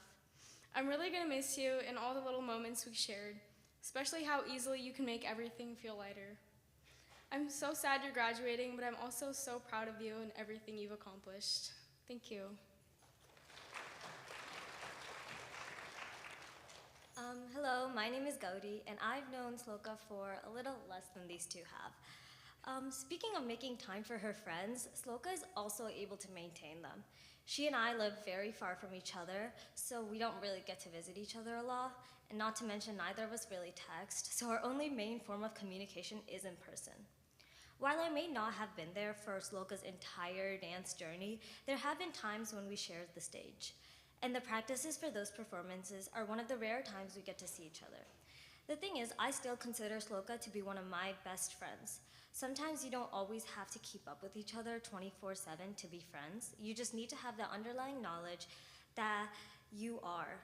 I'm really gonna miss you and all the little moments we shared, especially how easily you can make everything feel lighter. I'm so sad you're graduating, but I'm also so proud of you and everything you've accomplished. Thank you. Hello, my name is Gauri, and I've known Shloka for a little less than these two have. Speaking of making time for her friends, Shloka is also able to maintain them. She and I live very far from each other, so we don't really get to visit each other a lot, and not to mention neither of us really text, so our only main form of communication is in person. While I may not have been there for Shloka's entire dance journey, there have been times when we shared the stage. And the practices for those performances are one of the rare times we get to see each other. The thing is, I still consider Shloka to be one of my best friends. Sometimes you don't always have to keep up with each other 24/7 to be friends. You just need to have the underlying knowledge that you are.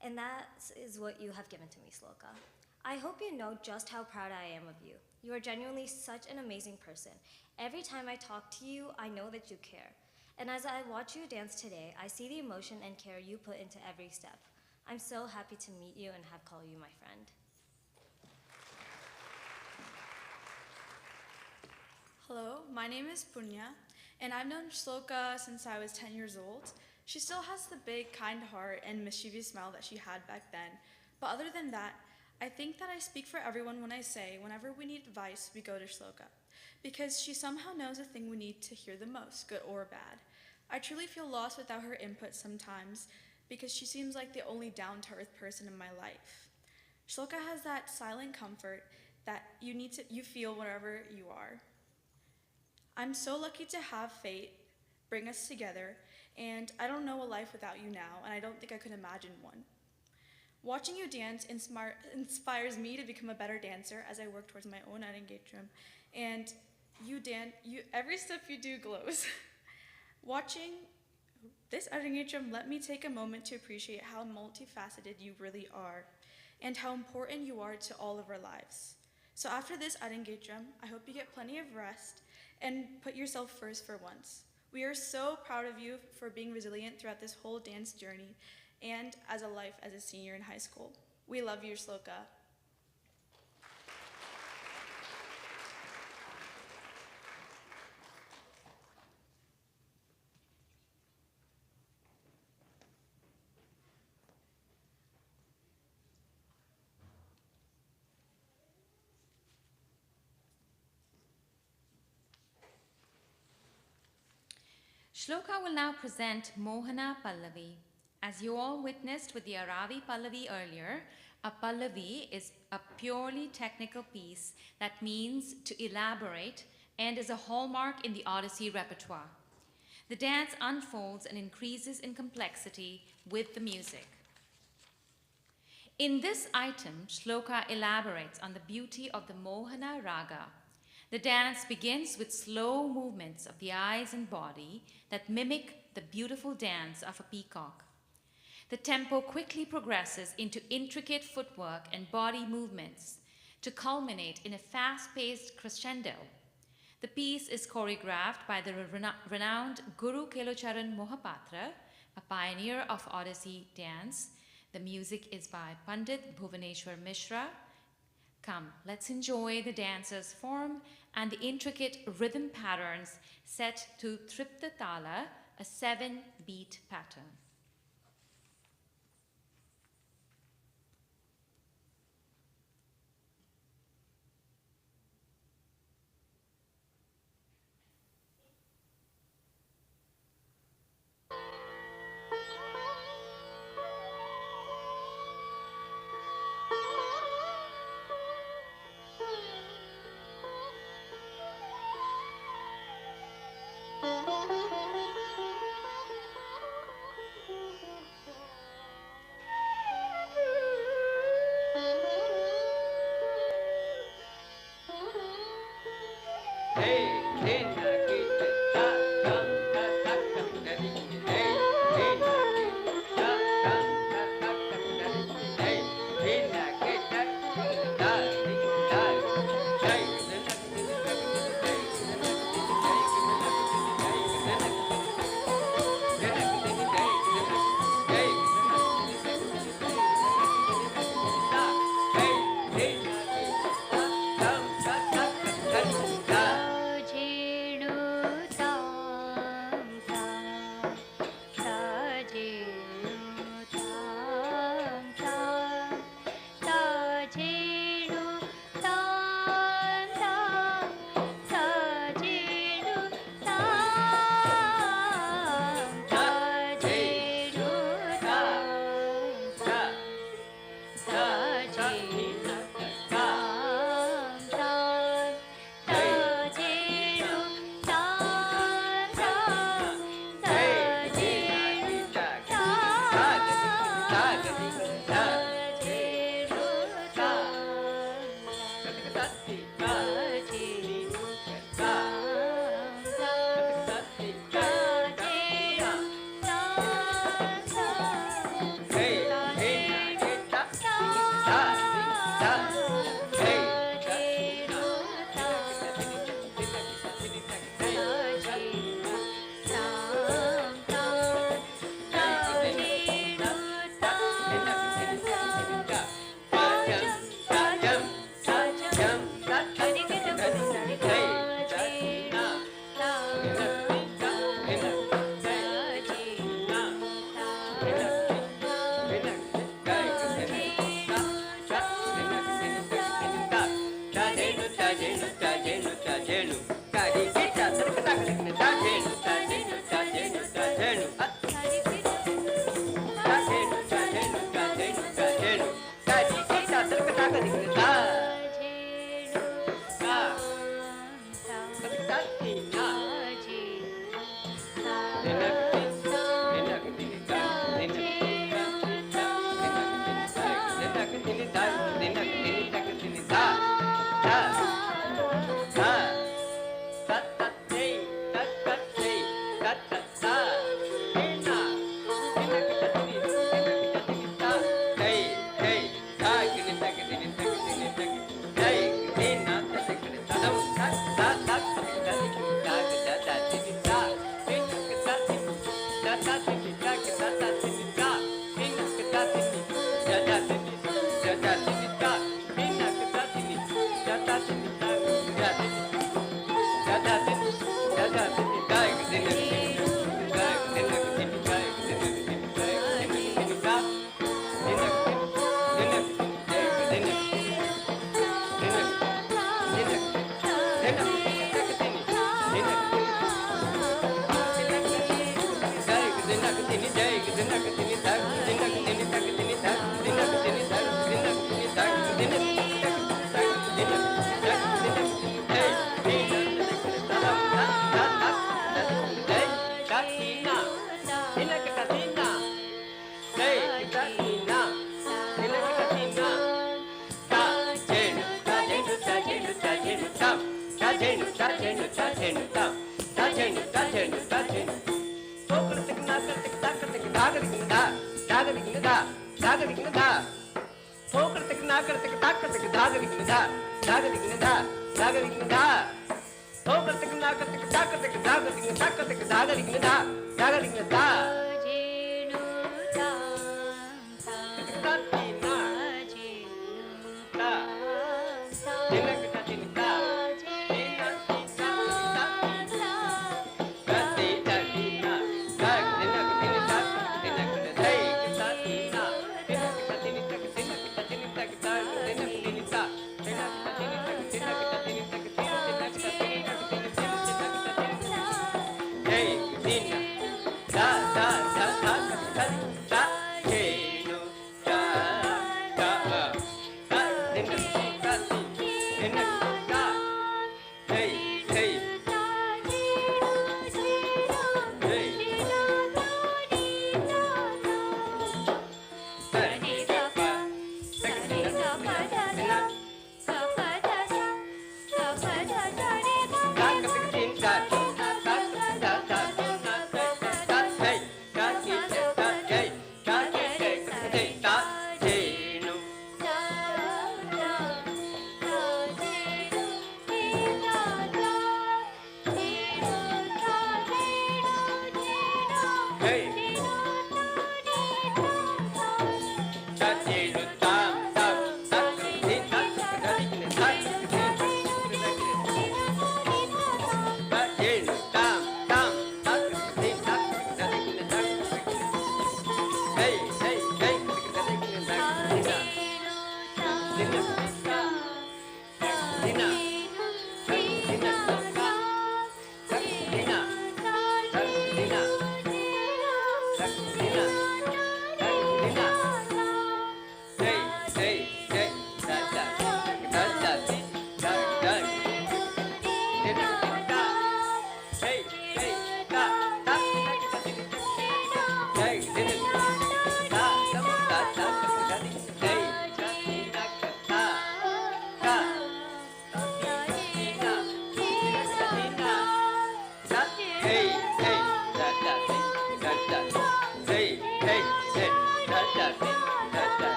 And that is what you have given to me, Shloka. I hope you know just how proud I am of you. You are genuinely such an amazing person. Every time I talk to you, I know that you care. And as I watch you dance today, I see the emotion and care you put into every step. I'm so happy to meet you and have call you my friend. Hello, my name is Punya, and I've known Shloka since I was 10 years old. She still has the big, kind heart and mischievous smile that she had back then. But other than that, I think that I speak for everyone when I say whenever we need advice, we go to Shloka, because she somehow knows the thing we need to hear the most, good or bad. I truly feel lost without her input sometimes, because she seems like the only down-to-earth person in my life. Shloka has that silent comfort that you feel wherever you are. I'm so lucky to have fate bring us together, and I don't know a life without you now, and I don't think I could imagine one. Watching you dance inspires me to become a better dancer as I work towards my own engagement. And every step you do glows. Watching this engagement let me take a moment to appreciate how multifaceted you really are and how important you are to all of our lives. So after this engagement, I hope you get plenty of rest and put yourself first for once. We are so proud of you for being resilient throughout this whole dance journey and as a life as a senior in high school. We love you, Shloka. Shloka will now present Mohana Pallavi. As you all witnessed with the Aravi Pallavi earlier, a Pallavi is a purely technical piece that means to elaborate and is a hallmark in the Odissi repertoire. The dance unfolds and increases in complexity with the music. In this item, Shloka elaborates on the beauty of the Mohana Raga. The dance begins with slow movements of the eyes and body that mimic the beautiful dance of a peacock. The tempo quickly progresses into intricate footwork and body movements to culminate in a fast-paced crescendo. The piece is choreographed by the renowned Guru Kelocharan Mohapatra, a pioneer of Odissi dance. The music is by Pandit Bhuvaneshwar Mishra. Come, let's enjoy the dancer's form and the intricate rhythm patterns set to Tripta Tala, a 7-beat pattern.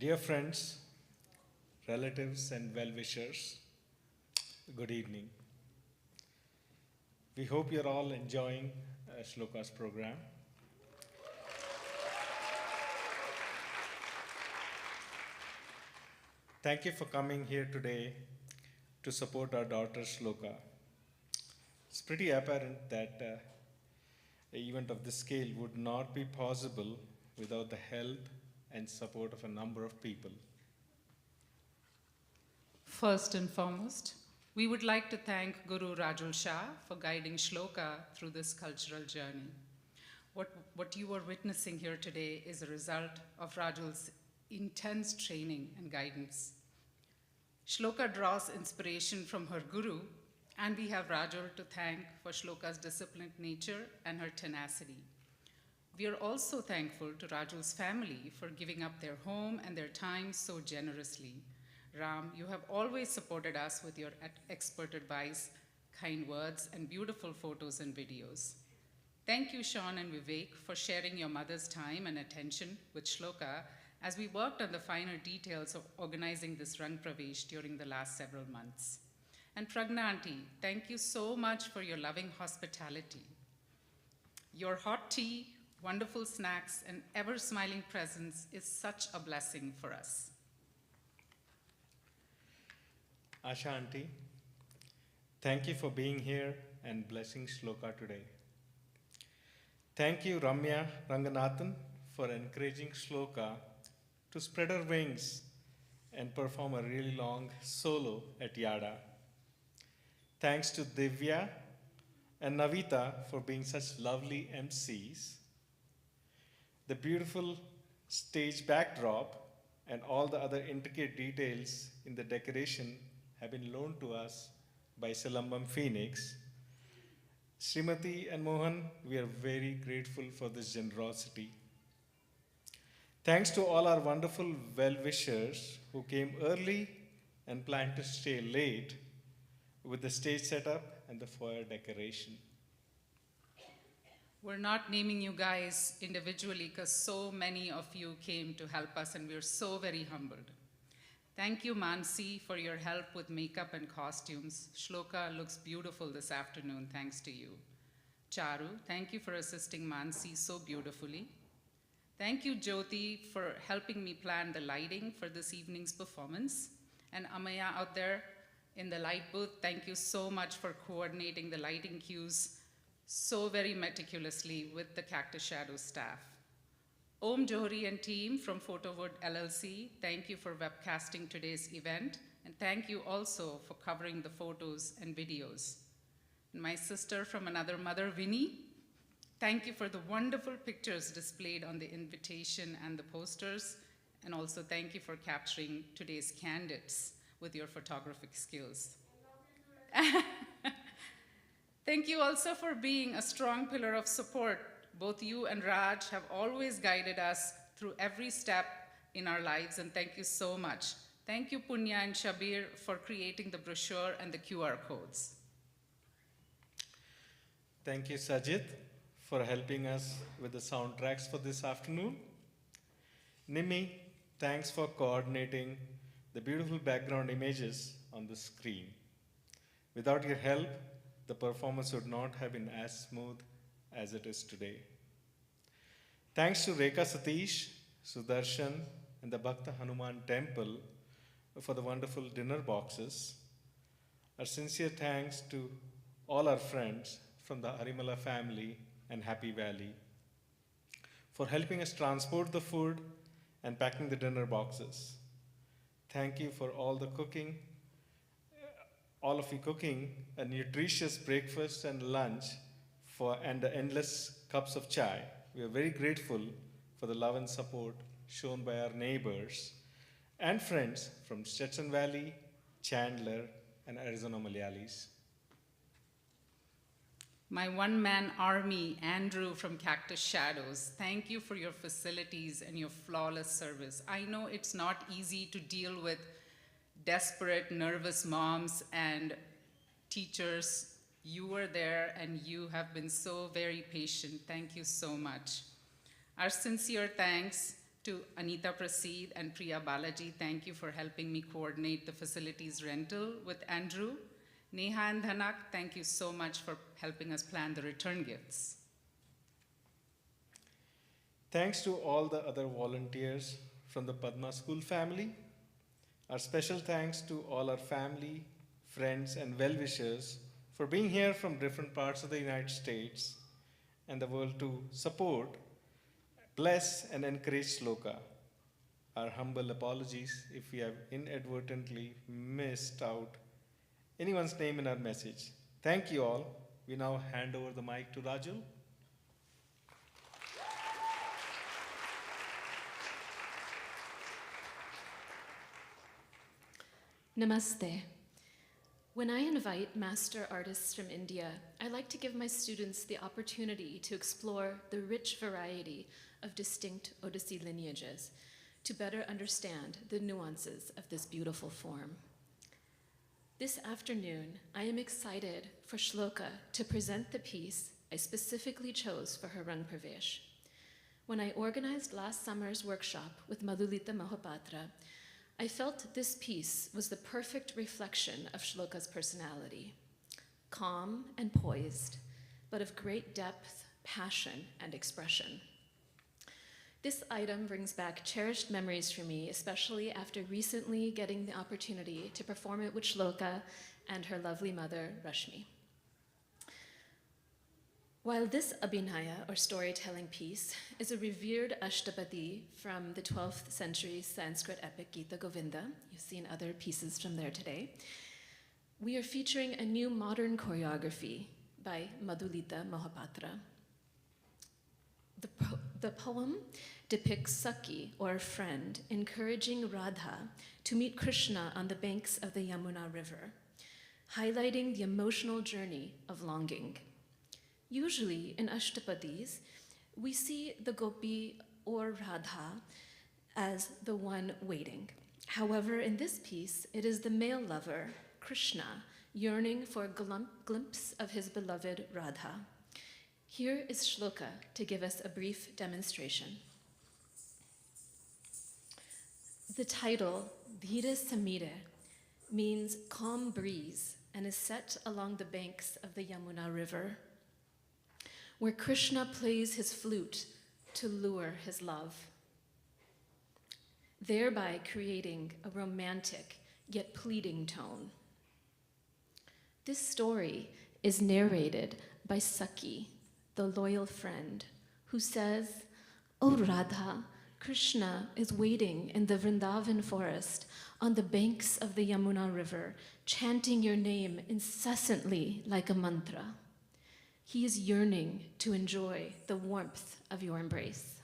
Dear friends, relatives, and well-wishers, good evening. We hope you're all enjoying Shloka's program. Thank you for coming here today to support our daughter Shloka. It's pretty apparent that an event of this scale would not be possible without the help and support of a number of people. First and foremost, we would like to thank Guru Rajul Shah for guiding Shloka through this cultural journey. What you are witnessing here today is a result of Rajul's intense training and guidance. Shloka draws inspiration from her guru, and we have Rajul to thank for Shloka's disciplined nature and her tenacity. We are also thankful to Rajul's family for giving up their home and their time so generously. Ram, you have always supported us with your expert advice, kind words, and beautiful photos and videos. Thank you, Sean and Vivek, for sharing your mother's time and attention with Shloka as we worked on the finer details of organizing this Rang Pravesh during the last several months. And Pragna Auntie, thank you so much for your loving hospitality. Your hot tea, wonderful snacks, and ever-smiling presence is such a blessing for us. Asha Auntie, thank you for being here and blessing Shloka today. Thank you, Ramya Ranganathan, for encouraging Shloka to spread her wings and perform a really long solo at Yada. Thanks to Divya and Navita for being such lovely MCs. The beautiful stage backdrop and all the other intricate details in the decoration have been loaned to us by Silambam Phoenix. Srimati and Mohan, we are very grateful for this generosity. Thanks to all our wonderful well-wishers who came early and planned to stay late with the stage setup and the foyer decoration. We're not naming you guys individually because so many of you came to help us and we're so very humbled. Thank you, Mansi, for your help with makeup and costumes. Shloka looks beautiful this afternoon, thanks to you. Charu, thank you for assisting Mansi so beautifully. Thank you, Jyoti, for helping me plan the lighting for this evening's performance. And Amaya out there in the light booth, thank you so much for coordinating the lighting cues so very meticulously with the Cactus Shadow staff. Om Johri and team from Photowood LLC, thank you for webcasting today's event, and thank you also for covering the photos and videos. And my sister from another mother, Vinny, thank you for the wonderful pictures displayed on the invitation and the posters, and also thank you for capturing today's candidates with your photographic skills. Thank you also for being a strong pillar of support. Both you and Raj have always guided us through every step in our lives, and thank you so much. Thank you, Punya and Shabir, for creating the brochure and the QR codes. Thank you, Sajid, for helping us with the soundtracks for this afternoon. Nimi, thanks for coordinating the beautiful background images on the screen. Without your help, the performance would not have been as smooth as it is today. Thanks to Rekha Satish, Sudarshan, and the Bhakta Hanuman Temple for the wonderful dinner boxes. Our sincere thanks to all our friends from the Harimala family and Happy Valley for helping us transport the food and packing the dinner boxes. Thank you for all the cooking, all of you cooking a nutritious breakfast and lunch and the endless cups of chai. We are very grateful for the love and support shown by our neighbors and friends from Stetson Valley, Chandler, and Arizona Malayalis. My one-man army, Andrew from Cactus Shadows, thank you for your facilities and your flawless service. I know it's not easy to deal with desperate, nervous moms and teachers. You were there and you have been so very patient. Thank you so much. Our sincere thanks to Anita Prasid and Priya Balaji. Thank you for helping me coordinate the facilities rental with Andrew. Neha and Dhanak, thank you so much for helping us plan the return gifts. Thanks to all the other volunteers from the Padma School family. Our special thanks to all our family, friends, and well-wishers for being here from different parts of the United States and the world to support, bless, and encourage Shloka. Our humble apologies if we have inadvertently missed out anyone's name in our message. Thank you all. We now hand over the mic to Rajul. Namaste. When I invite master artists from India, I like to give my students the opportunity to explore the rich variety of distinct Odissi lineages to better understand the nuances of this beautiful form. This afternoon, I am excited for Shloka to present the piece I specifically chose for her run Pravesh. When I organized last summer's workshop with Madhulita Mohapatra, I felt this piece was the perfect reflection of Shloka's personality, calm and poised, but of great depth, passion, and expression. This item brings back cherished memories for me, especially after recently getting the opportunity to perform it with Shloka and her lovely mother, Rashmi. While this abhinaya, or storytelling piece, is a revered Ashtapadi from the 12th century Sanskrit epic Gita Govinda, you've seen other pieces from there today, we are featuring a new modern choreography by Madhulita Mohapatra. The poem depicts Saki, or a friend, encouraging Radha to meet Krishna on the banks of the Yamuna River, highlighting the emotional journey of longing. Usually in Ashtapadis, we see the gopi or Radha as the one waiting. However, in this piece, it is the male lover, Krishna, yearning for a glimpse of his beloved Radha. Here is Shloka to give us a brief demonstration. The title, Dhira Samire, means calm breeze and is set along the banks of the Yamuna River, where Krishna plays his flute to lure his love, thereby creating a romantic yet pleading tone. This story is narrated by Sakhi, the loyal friend, who says, "O Radha, Krishna is waiting in the Vrindavan forest on the banks of the Yamuna River, chanting your name incessantly like a mantra. He is yearning to enjoy the warmth of your embrace.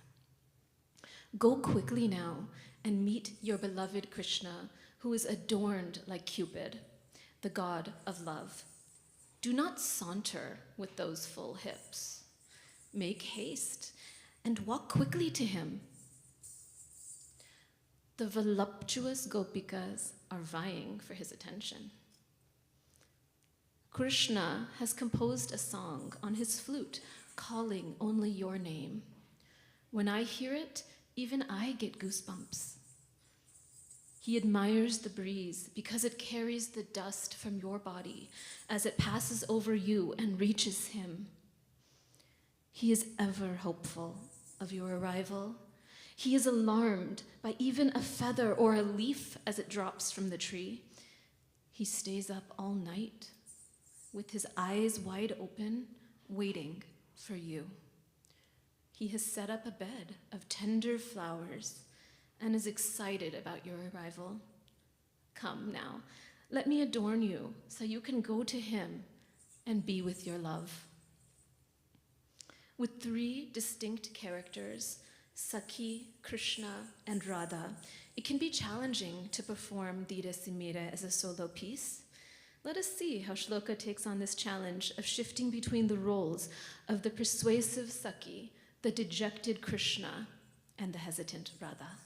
Go quickly now and meet your beloved Krishna, who is adorned like Cupid, the god of love. Do not saunter with those full hips. Make haste and walk quickly to him." The voluptuous gopikas are vying for his attention. Krishna has composed a song on his flute calling only your name. When I hear it, even I get goosebumps. He admires the breeze because it carries the dust from your body as it passes over you and reaches him. He is ever hopeful of your arrival. He is alarmed by even a feather or a leaf as it drops from the tree. He stays up all night with his eyes wide open, waiting for you. He has set up a bed of tender flowers and is excited about your arrival. Come now, let me adorn you so you can go to him and be with your love. With 3 distinct characters, Sakhi, Krishna, and Radha, it can be challenging to perform Dhira Samire as a solo piece. Let us see how Shloka takes on this challenge of shifting between the roles of the persuasive Sakhi, the dejected Krishna, and the hesitant Radha.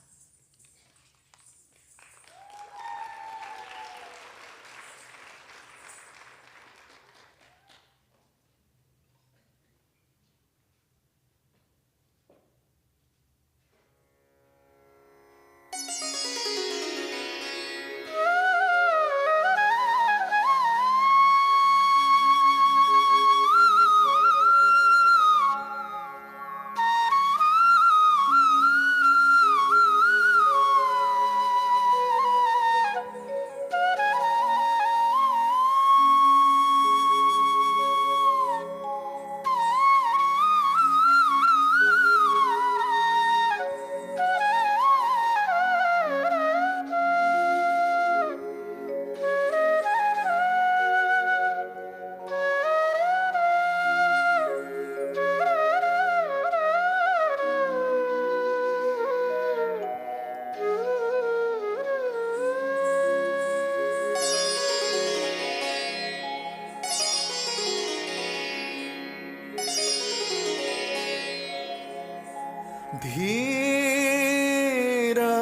धीरा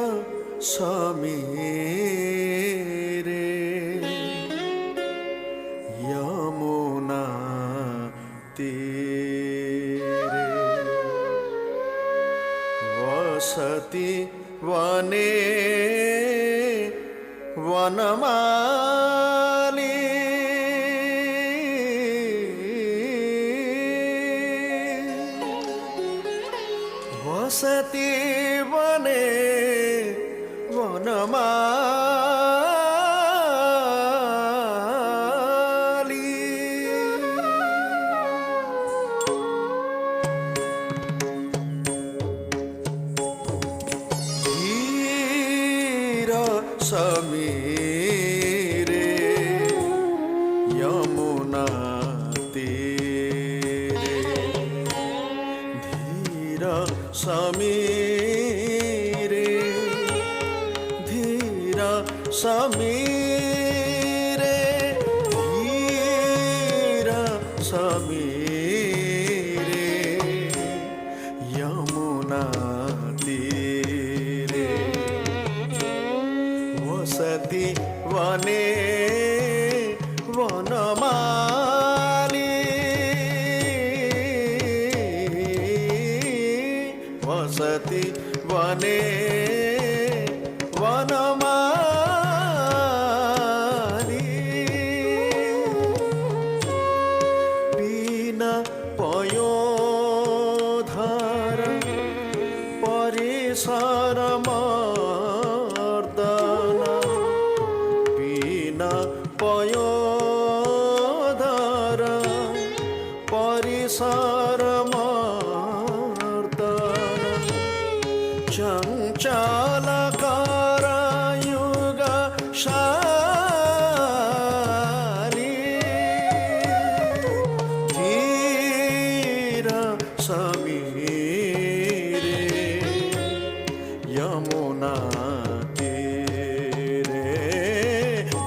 समीरे यमुना तीरे वसति वने वनमाली वसति वने वनमाली धीरा समीरे यमुना तीरे धीरा समीरे धीरा समीरे धीरा समीरे वसति वने वनमाली बिना पयोधर परिसर मर्दन बिना पयोधर परिसर मर्दन चञ्चल करयुग शाली धीर समीरे यमुना तीरे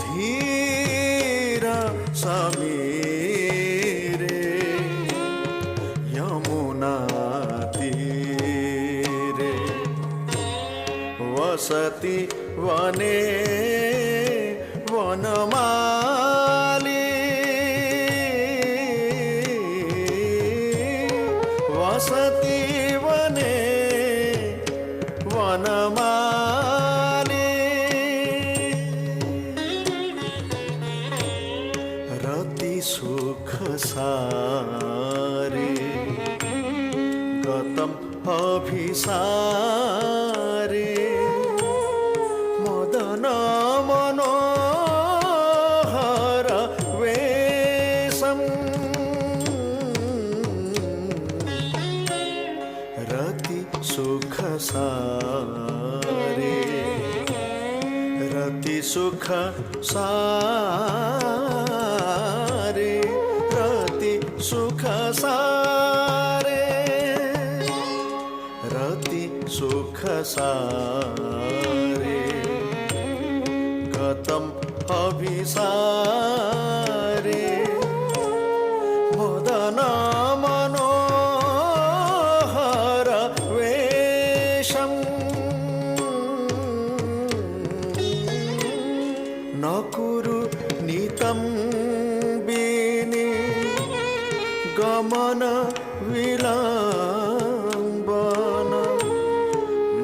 धीर समीरे यमुना तीरे वसति वने वनमाली वसति वने वनमाली रति सुख सारे गतम अभिसारे मदन मनोहर वेशम रति सुख सारे रति सुख सारे रति सुख सारे रति सुख सारे गतम अभिसारे मदन मनोहर वेशम न कुरु नितं बिनि गमन विलम्बन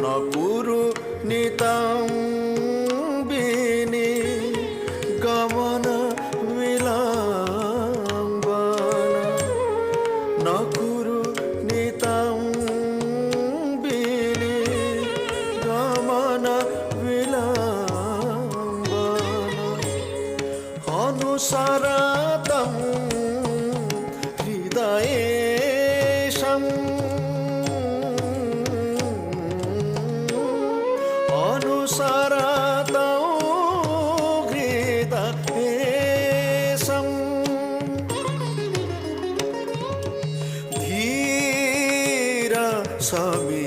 न कुरु नितं बिनि गमन विलम्बन न कुरु नितं बिनि गमन विलम्बन अनुसरतं हृदयेशम् अनुसरतं हृदयेशम् धीर समीरे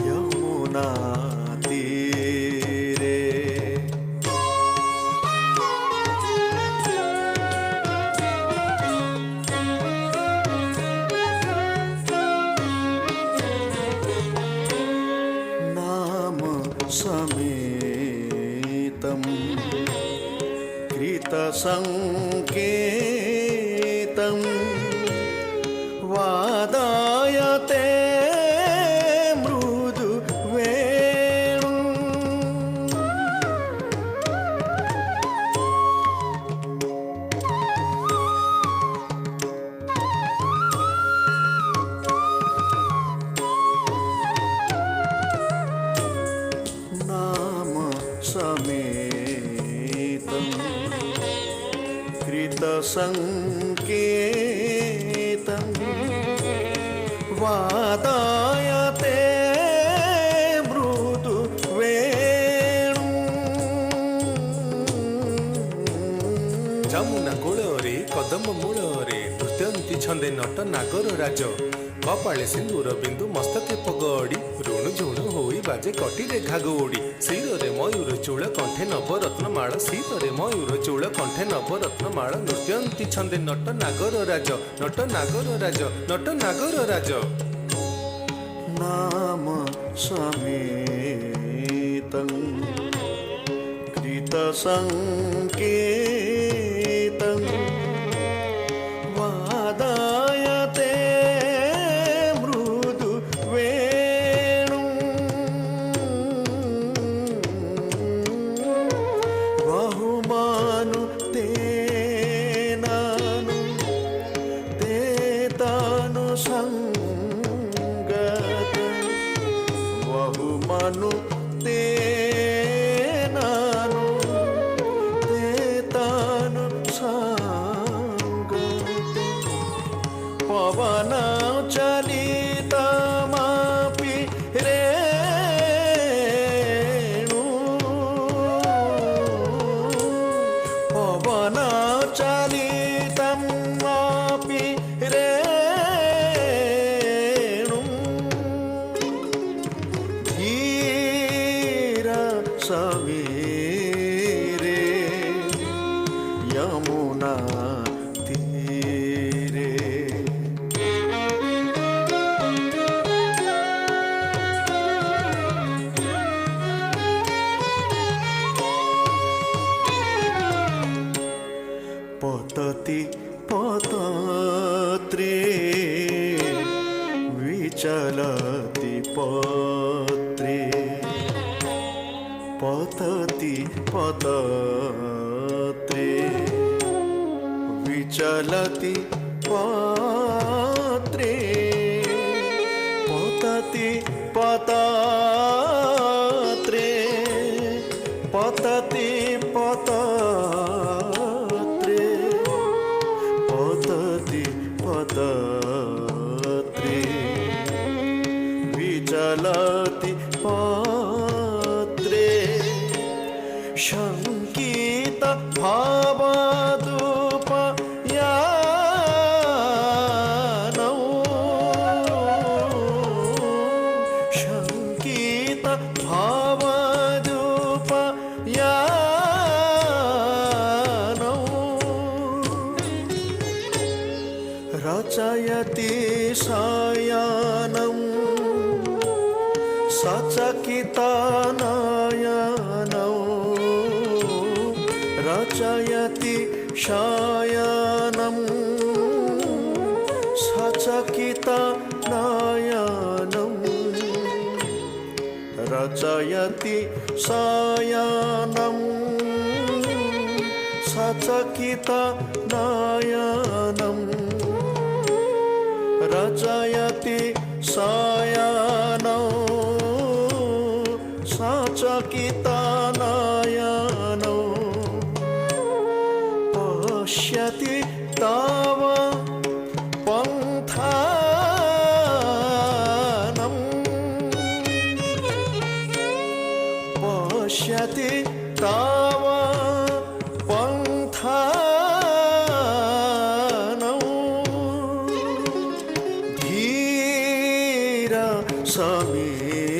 यमुना तीरे नाम समेतं कृतसङ्केतं वादयते मृदु वेणुम् नाम समेतं कृतसङ्केतं वादयते मृदु वेणुम् ଯମୁନା କୂଳରେ କଦମ ମୂଳରେ ନୃତ୍ୟନ୍ତି ଛନ୍ଦେ ନଟ ନାଗର ରାଜ କପାଳେ ସିନ୍ଦୁର ବିନ୍ଦୁ ମସ୍ତକେ ପଗଡ଼ି ରୁଣୁ ଝୁଣୁ ହୋଇ ବାଜେ କଟିରେ ଘାଗ ଓଡ଼ି ଶିରରେ ମୟୂର ଚୂଳ କଣ୍ଠେ ନବରତ୍ନ ମାଳ ଶିରରେ ମୟୂର ଚୂଳ କଣ୍ଠେ ନବରତ୍ନ ମାଳ ନୃତ୍ୟନ୍ତି ଛନ୍ଦେ ନଟ ନାଗର ରାଜ ନଟ ନାଗର ରାଜ ନଟ ନାଗର ରାଜ नाम समेतं कृतसङ्केतं वादयते संगत पवन चलितमापि रेणु पवन चलितमापि रेणु धीर समीरे यमुना तीरे पतति पतत्रे विचलति पत्रे पतति पतत्रे विचलति पत्रे पतति पतत्रे पतति पतत्रे पतति पतत्रे विचलति पत्रे शङ्कित भावदुपयानौ शङ्कित भावदुपयानौ रचयति सायानम् सचकितनयनौ रचयति शयनं सचकितनयनं रचयति शयनं सचकितनयनं रचयति शयनौ सचकितनयनौ पश्यति तव पन्थानं पश्यति तव पन्थानं धीर समीरे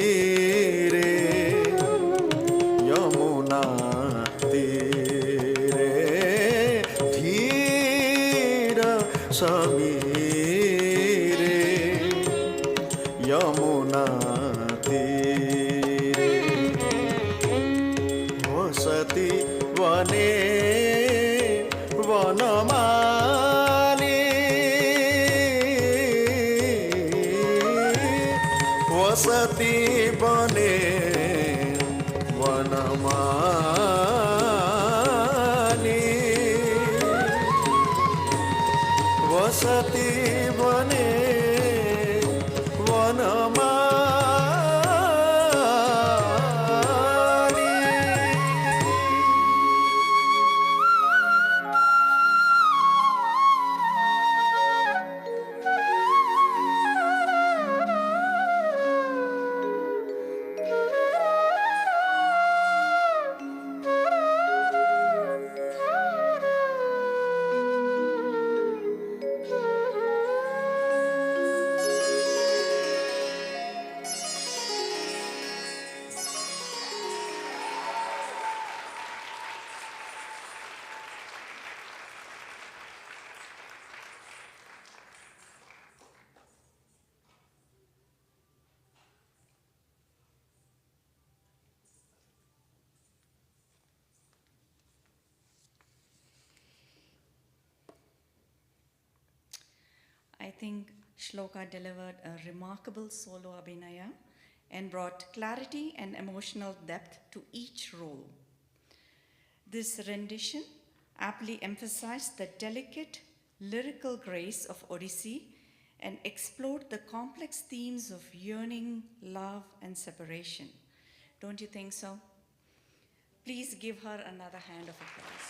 यमुना तीरे धीर समीरे यमुना तीरे वसति वने वनमाली वसति वने वनमाली वसति वने वनमाली I think Shloka delivered a remarkable solo abhinaya and brought clarity and emotional depth to each role. This rendition aptly emphasized the delicate lyrical grace of Odissi and explored the complex themes of yearning, love, and separation. Don't you think so? Please give her another hand of applause.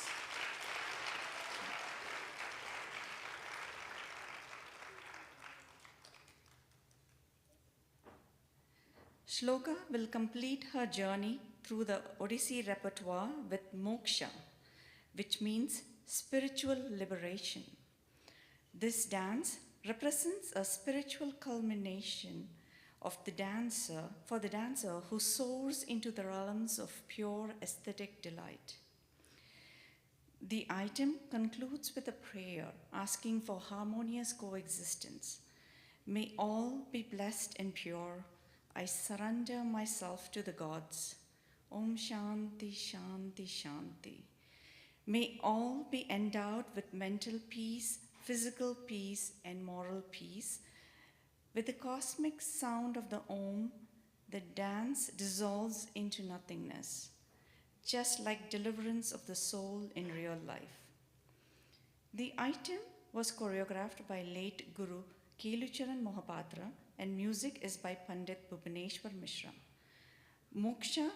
Shloka will complete her journey through the Odissi repertoire with moksha, which means spiritual liberation. This dance represents a spiritual culmination of the dancer for the dancer who soars into the realms of pure aesthetic delight. The item concludes with a prayer asking for harmonious coexistence. May all be blessed and pure. I surrender myself to the gods. Om Shanti Shanti Shanti. May all be endowed with mental peace, physical peace, and moral peace. With the cosmic sound of the Om, the dance dissolves into nothingness, just like deliverance of the soul in real life. The item was choreographed by late Guru Kelucharan Mohapatra and music is by Pandit Bhubaneshwar Mishra. Moksha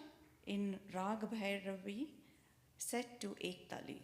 in Rag Bhairavi set to Ektali.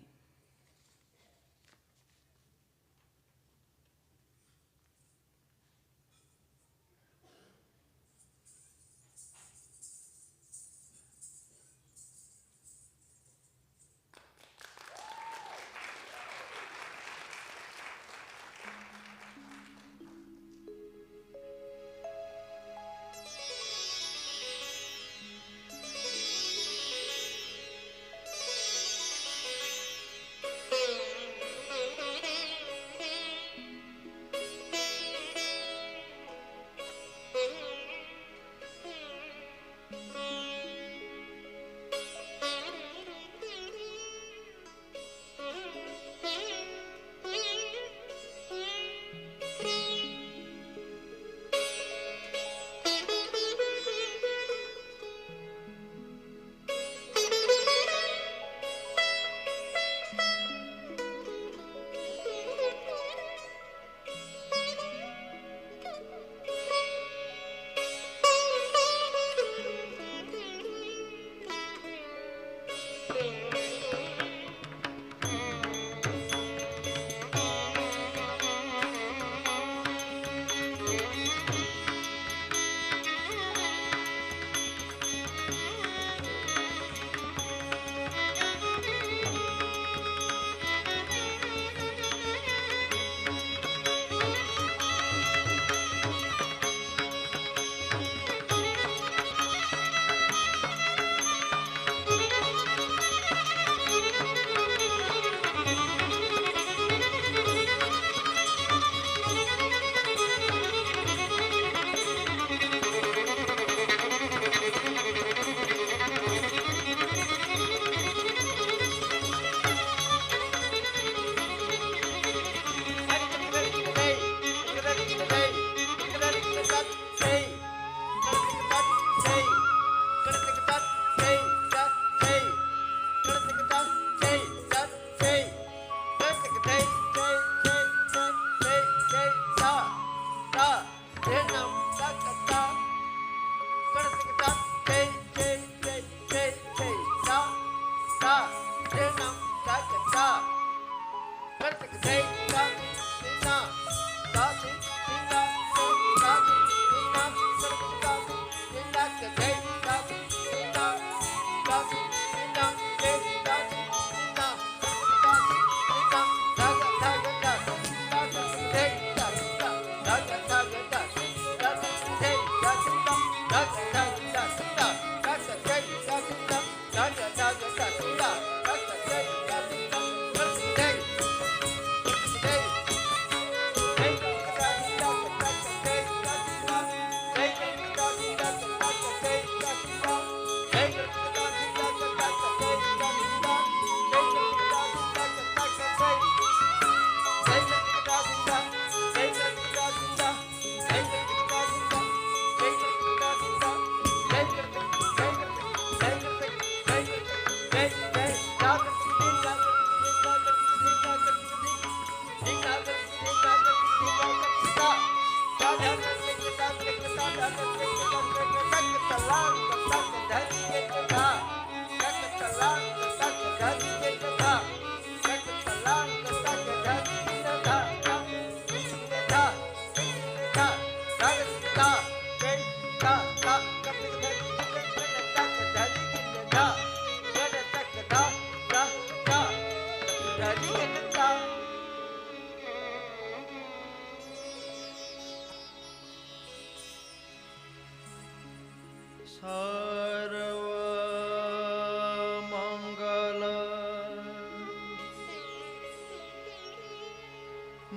सर्वमङ्गल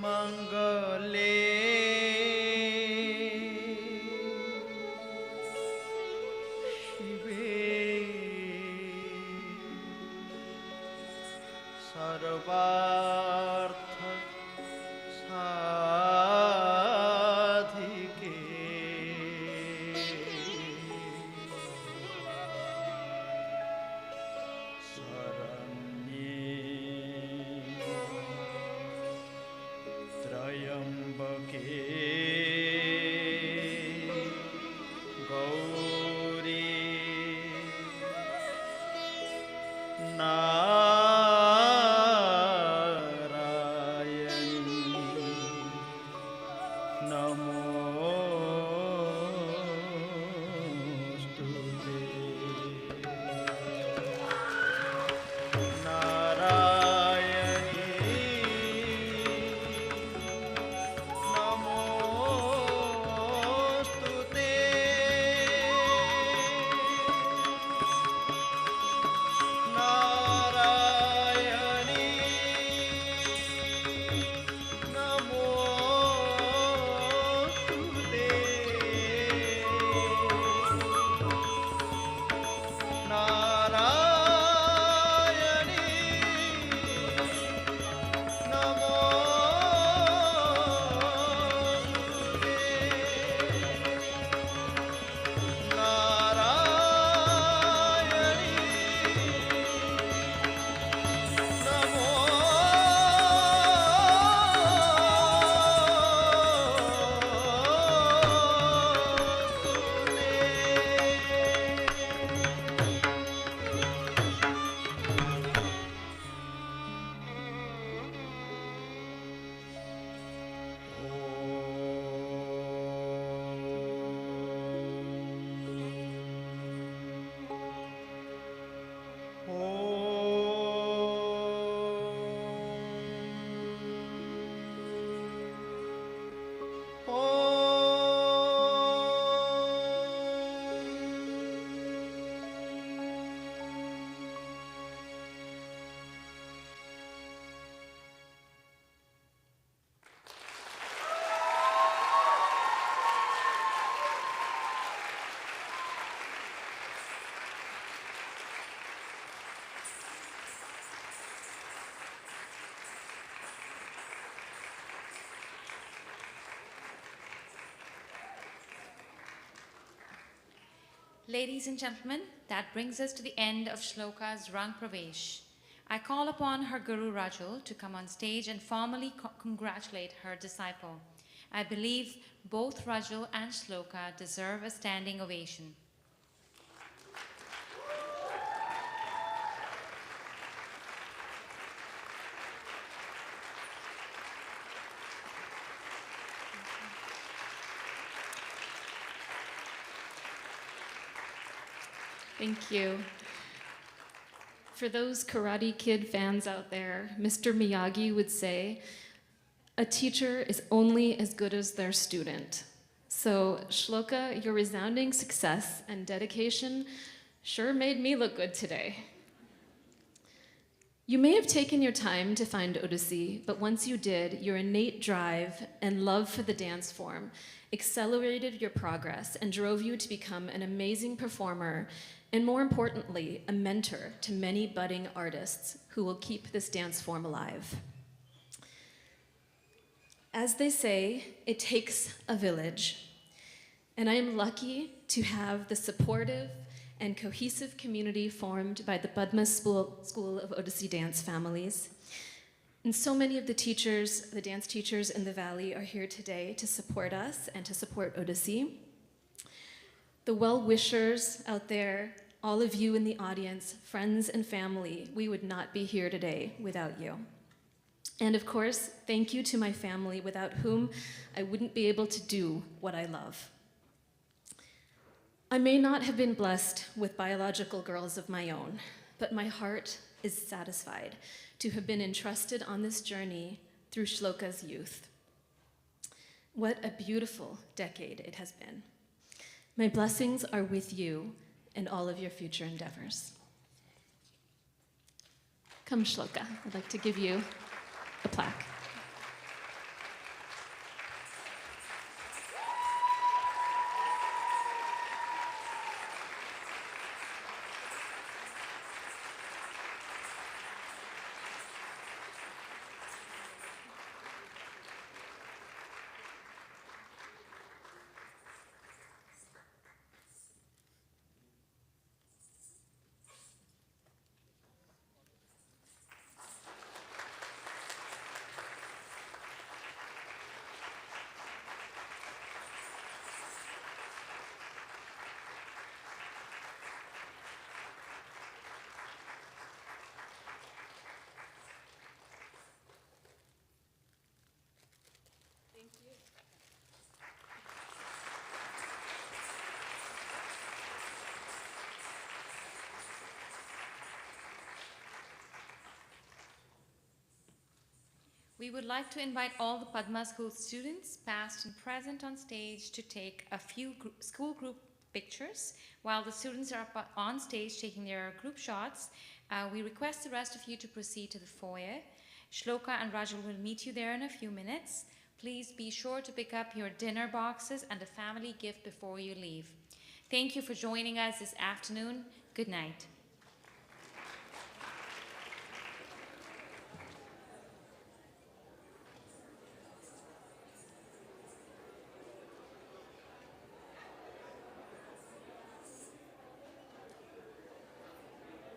Mangale शिवे सर्वार्थ साधिके त्र्यम्बके गौरी नारायणी नमोस्तुते नारायणी नमोस्तुते नारायणी नमोस्तुते Narayani Ladies and gentlemen, that brings us to the end of Shloka's Rang Pravesh. I call upon her Guru Rajul to come on stage and formally congratulate her disciple. I believe both Rajul and Shloka deserve a standing ovation. Thank you. For those Karate Kid fans out there, Mr. Miyagi would say, a teacher is only as good as their student. So, Shloka, your resounding success and dedication sure made me look good today. You may have taken your time to find Odissi, but once you did, your innate drive and love for the dance form accelerated your progress and drove you to become an amazing performer and, more importantly, a mentor to many budding artists who will keep this dance form alive. As they say, it takes a village, and I am lucky to have the supportive and cohesive community formed by the Padma School of Odissi dance families. And so many of the teachers, the dance teachers in the Valley, are here today to support us and to support Odissi. The well-wishers out there, all of you in the audience, friends and family, we would not be here today without you. And of course, thank you to my family, without whom I wouldn't be able to do what I love. I may not have been blessed with biological girls of my own, but my heart is satisfied to have been entrusted on this journey through Shloka's youth. What a beautiful decade it has been. My blessings are with you and all of your future endeavors. Come, Shloka, I'd like to give you a plaque. We would like to invite all the Padma School students, past and present, on stage to take a few school group pictures. While the students are up on stage taking their group shots, we request the rest of you to proceed to the foyer. Shloka and Rajul will meet you there in a few minutes. Please be sure to pick up your dinner boxes and a family gift before you leave. Thank you for joining us this afternoon. Good night.